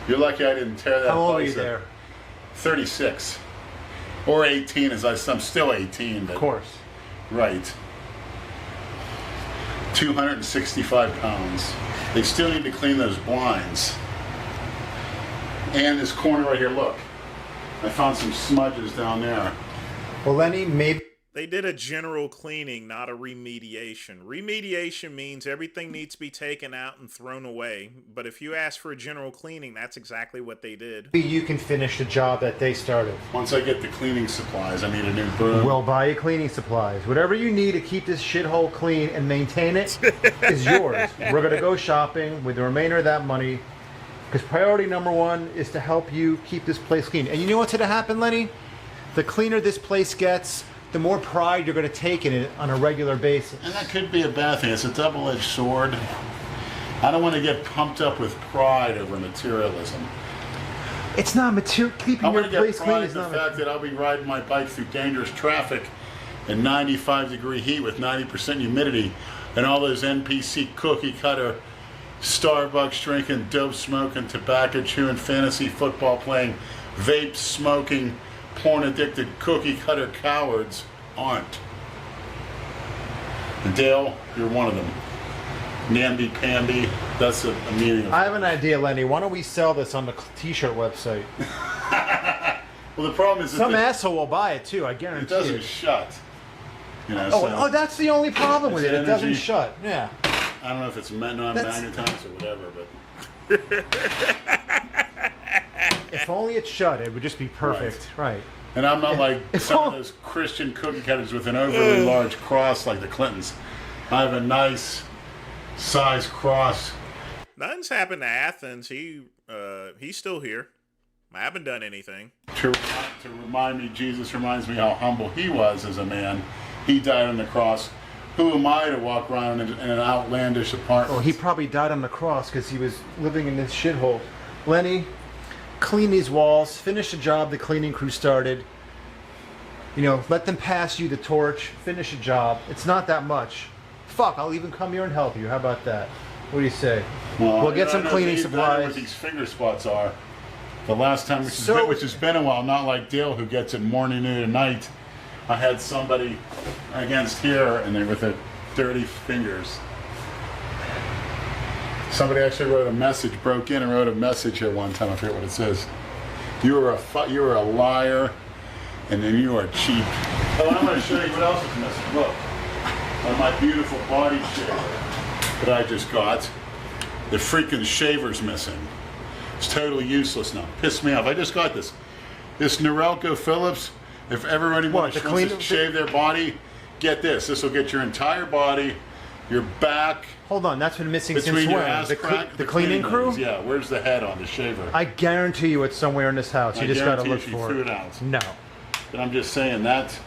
You're lucky I didn't tear that. How old are you bicep. there? 36. Or 18, as I'm still 18. But, of course. Right. 265 pounds. They still need to clean those blinds. And this corner right here, look. I found some smudges down there. Well, Lenny, maybe... They did a general cleaning, not a remediation. Remediation means everything needs to be taken out and thrown away. But if you ask for a general cleaning, that's exactly what they did. You can finish the job that they started. Once I get the cleaning supplies, I need a new broom. We'll buy you cleaning supplies. Whatever you need to keep this shithole clean and maintain it is yours. We're going to go shopping with the remainder of that money because priority number 1 is to help you keep this place clean. And you know what's going to happen, Lenny? The cleaner this place gets, the more pride you're going to take in it on a regular basis. And that could be a bad thing. It's a double-edged sword. I don't want to get pumped up with pride over materialism. It's not material. Keeping your place clean is the not fact that I'll be riding my bike through dangerous traffic in 95-degree heat with 90% humidity, and all those NPC cookie cutter, Starbucks drinking, dope smoking, tobacco chewing, fantasy football playing, vape smoking, porn-addicted cookie cutter cowards aren't. And Dale, you're one of them. Namby-pamby, that's a meaning of I have an idea, Lenny. Why don't we sell this on the t-shirt website? Well, the problem is that some asshole will buy it too, I guarantee it doesn't shut. You know, oh, that's the only problem with it. It doesn't energy. shut. Yeah. I don't know if it's non-magnetized or whatever, but... If only it shut, it would just be perfect. Right. And I'm not like some of those Christian cookie cutters with an overly large cross like the Clintons. I have a nice size cross. Nothing's happened to Athens. He's still here. I haven't done anything. To remind me, Jesus reminds me how humble he was as a man. He died on the cross. Who am I to walk around in an outlandish apartment? Oh, he probably died on the cross because he was living in this shithole. Lenny, clean these walls, finish the job the cleaning crew started. You know, let them pass you the torch, finish a job. It's not that much. Fuck, I'll even come here and help you. How about that? What do you say? Well, we'll get some cleaning I don't know supplies. what these finger spots are. The last time, which has been a while, not like Dale who gets it morning, noon, and night. I had somebody against here, and they with their dirty fingers. Somebody actually wrote a message, broke in and wrote a message here one time. I forget what it says. You are a liar, and then you are cheap. Oh, I'm going to show you what else is missing. Look, on my beautiful body shaver that I just got, the freaking shaver's missing. It's totally useless now. Pissed me off. I just got this. This Norelco Phillips. If everybody wants to shave their body, get this. This will get your entire body, your back. Hold on, that's been missing between since your when? ass crack, the cleaning crew? rings. Yeah, where's the head on the shaver? I guarantee you it's somewhere in this house. You just got to look for threw it. it out. No. But I'm just saying that.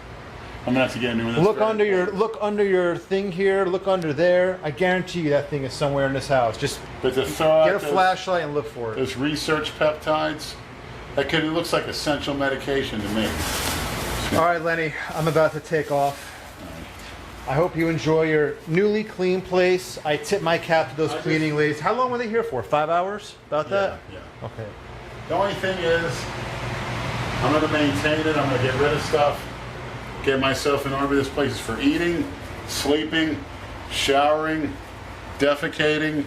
I'm gonna have to get a new one. That's Look very under your thing here. Look under there. I guarantee you that thing is somewhere in this house. Just But to throw out get a those- flashlight and look for it. Those research peptides, it looks like essential medication to me. All right, Lenny, I'm about to take off. I hope you enjoy your newly clean place. I tip my cap to those cleaning ladies. How long were they here for? 5 hours? About that? Yeah. Okay. The only thing is, I'm going to maintain it. I'm going to get rid of stuff, get myself in order. This place is for eating, sleeping, showering, defecating,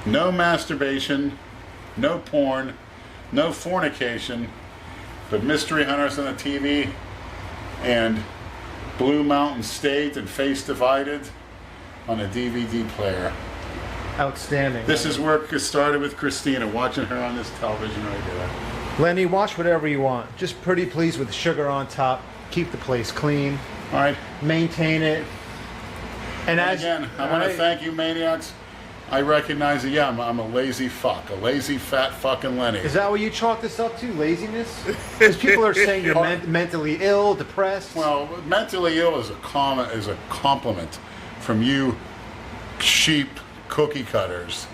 no masturbation, no porn, no fornication, but Mystery Hunters on the TV and Blue Mountain State and Face Divided on a DVD player. Outstanding. This is where it started with Christina, watching her on this television right there. Lenny, watch whatever you want. Just pretty please with sugar on top. Keep the place clean. All right. Maintain it. And as again, I want to thank you, maniacs. I recognize that, yeah, I'm a lazy fuck. A lazy, fat fucking Lenny. Is that what you chalk this up to? Laziness? Because people are saying you're mentally ill, depressed. Well, mentally ill is a compliment from you sheep cookie cutters.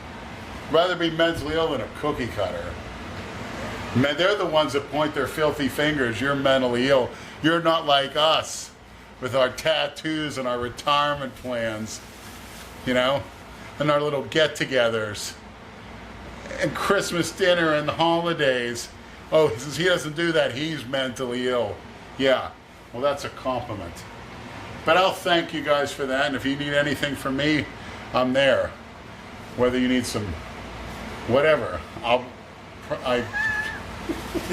Rather be mentally ill than a cookie cutter. Man, they're the ones that point their filthy fingers. You're mentally ill. You're not like us with our tattoos and our retirement plans, you know, and our little get-togethers and Christmas dinner and the holidays. Oh, since he doesn't do that, he's mentally ill. Yeah, well, that's a compliment. But I'll thank you guys for that, and if you need anything from me, I'm there. Whether you need some whatever,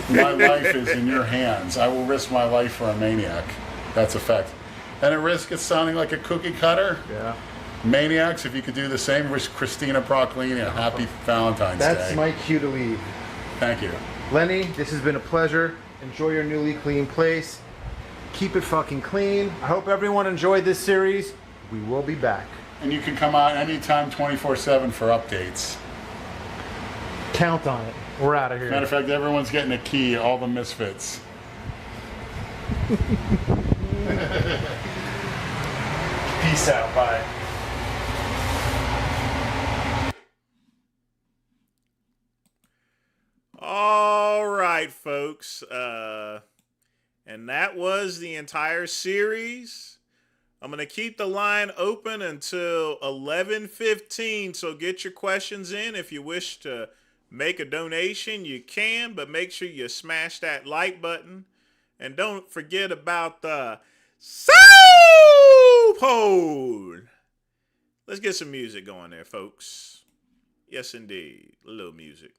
my life is in your hands. I will risk my life for a maniac. That's a fact. And a risk of sounding like a cookie cutter. Yeah. Maniacs, if you could do the same, wish Christina Proclini a happy Valentine's Day. That's my cue to leave. Thank you. Lenny, this has been a pleasure. Enjoy your newly clean place. Keep it fucking clean. I hope everyone enjoyed this series. We will be back. And you can come out anytime 24/7 for updates. Count on it. We're out of here. Matter of fact, everyone's getting a key, all the misfits. Peace out. Bye. All right, folks. And that was the entire series. I'm going to keep the line open until 11:15, so get your questions in. If you wish to make a donation, you can, but make sure you smash that like button. And don't forget about the soap hole. Let's get some music going there, folks. Yes, indeed. A little music.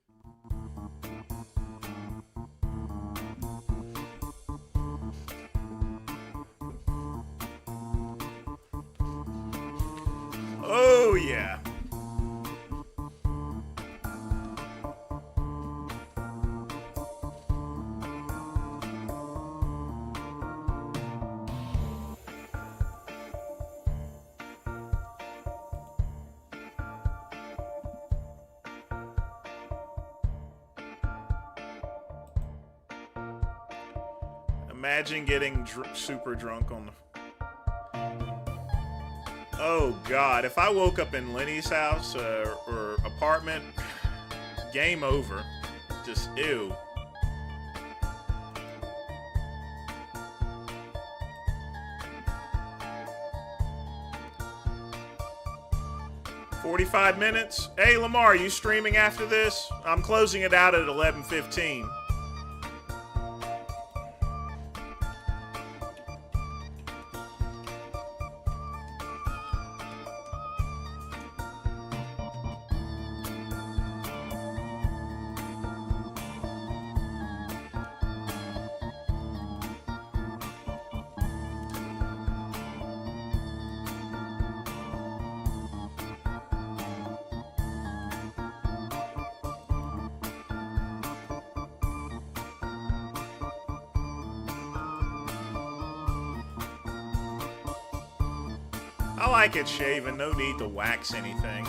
Oh, yeah. Imagine getting super drunk on the... Oh, God. If I woke up in Lenny's house or apartment, game over. Just ew. "45 minutes. Hey, Lamar, are you streaming after this? I'm closing it out at 11:15. I like it shaven, no need to wax anything.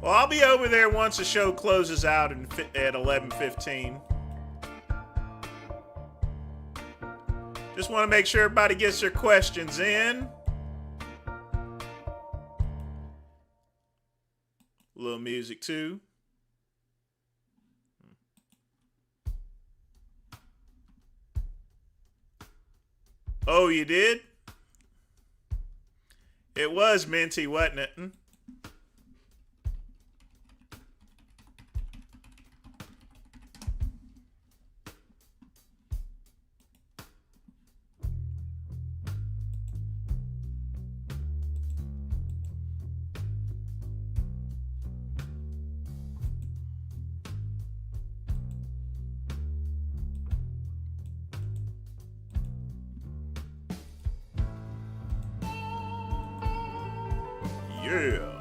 Well, I'll be over there once the show closes out at 11:15. Just want to make sure everybody gets their questions in. A little music too. Oh, you did? It was minty, wasn't it? Yeah.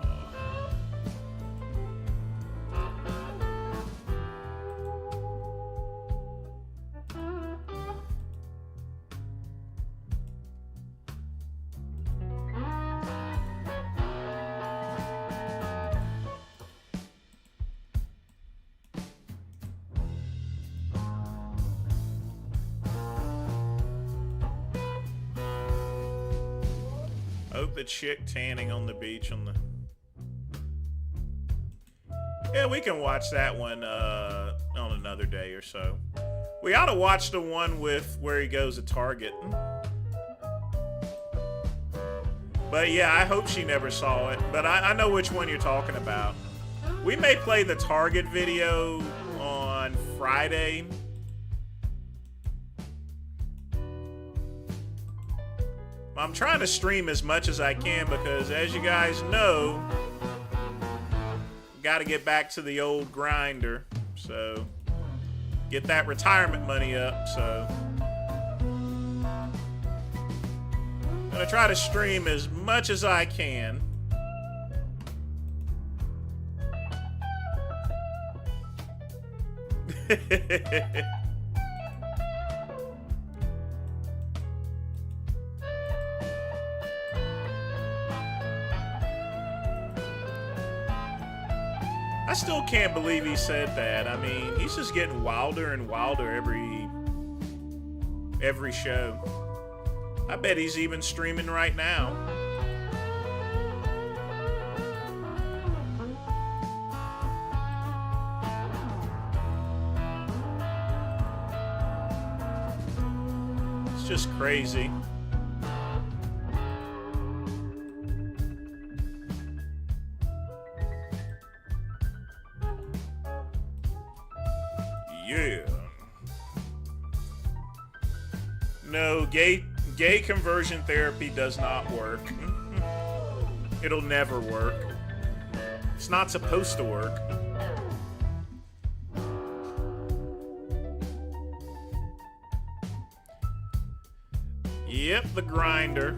Hope the chick tanning on the beach on the... Yeah, we can watch that one on another day or so. We ought to watch the one with where he goes to Target. But yeah, I hope she never saw it. But I know which one you're talking about. We may play the Target video on Friday. I'm trying to stream as much as I can because, as you guys know, got to get back to the old grinder. So, get that retirement money up. So, I'm going to try to stream as much as I can. I still can't believe he said that. I mean, he's just getting wilder and wilder every show. I bet he's even streaming right now. It's just crazy. Yeah. No, gay conversion therapy does not work. It'll never work. It's not supposed to work. Yep, the grinder.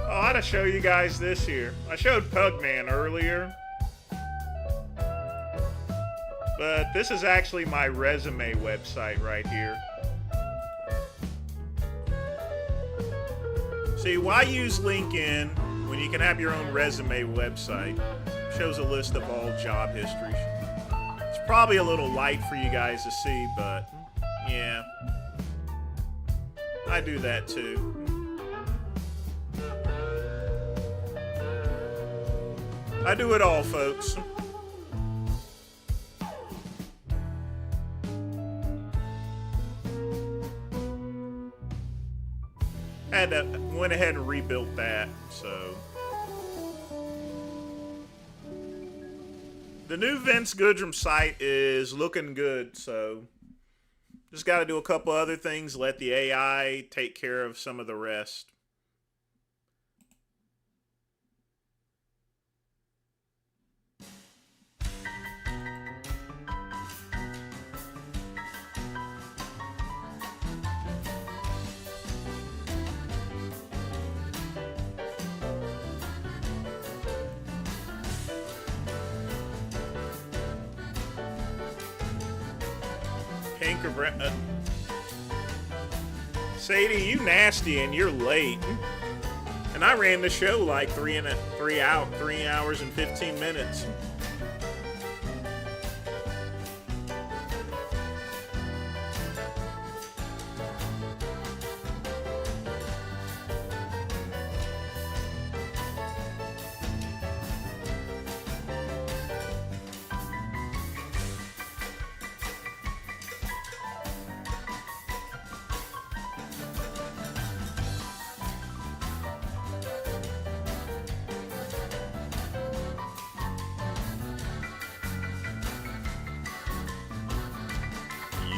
I ought to show you guys this here. I showed Pugman earlier. But this is actually my resume website right here. See, why use LinkedIn when you can have your own resume website? Shows a list of all job histories. It's probably a little light for you guys to see, but yeah. I do that too. I do it all, folks. Went ahead and rebuilt that, so. The new Vince Goodrum site is looking good, so. Just got to do a couple other things, let the AI take care of some of the rest. Pink or brown? Sadie, you nasty and you're late. And I ran the show like 3 hours and 15 minutes.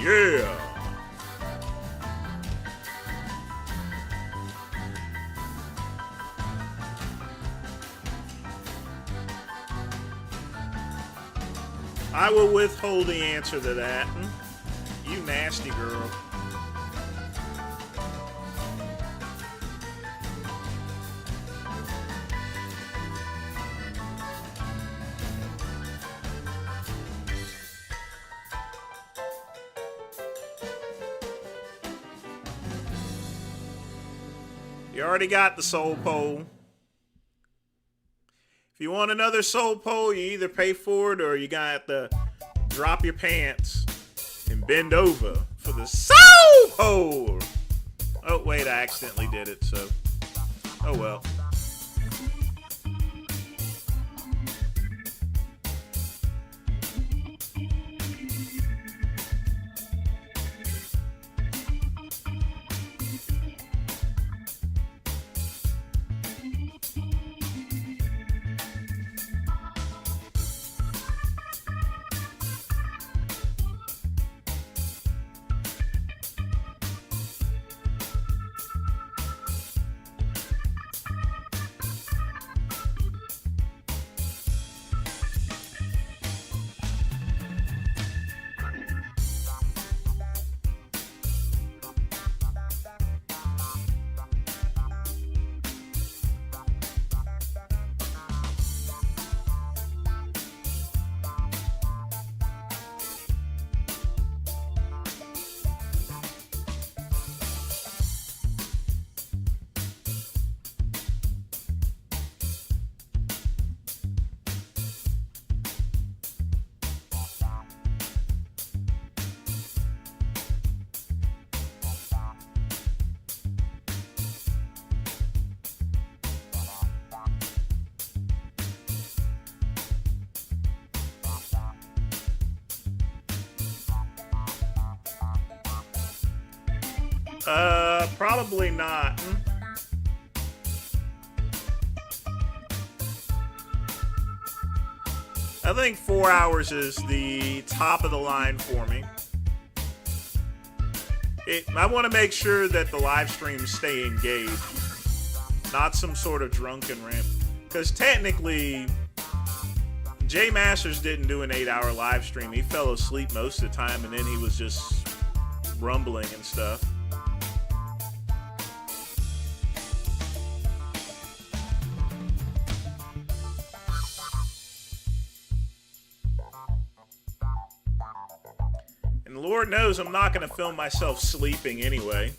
Yeah. I will withhold the answer to that. You nasty girl. You already got the soul pole. If you want another soul pole, you either pay for it or you got to drop your pants and bend over for the soul pole. Oh, wait, I accidentally did it, so. Oh, well. Probably not. I think 4 hours is the top of the line for me. I want to make sure that the live streams stay engaged, not some sort of drunken rant. Because technically, Jay Masters didn't do an 8-hour live stream. He fell asleep most of the time, and then he was just rumbling and stuff. And Lord knows I'm not going to film myself sleeping anyway.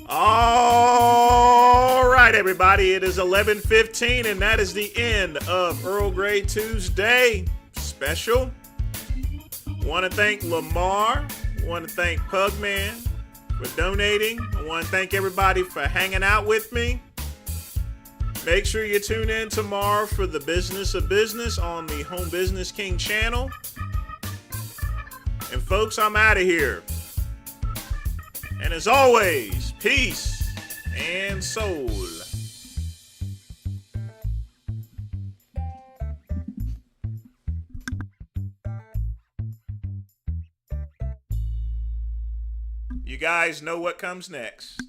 All right, everybody. It is 11:15, and that is the end of Earl Grey Tuesday special. Want to thank Lamar. Want to thank Pugman for donating. I want to thank everybody for hanging out with me. Make sure you tune in tomorrow for the Business of Business on the Home Business King channel. And folks, I'm out of here. And as always, peace and soul. You guys know what comes next.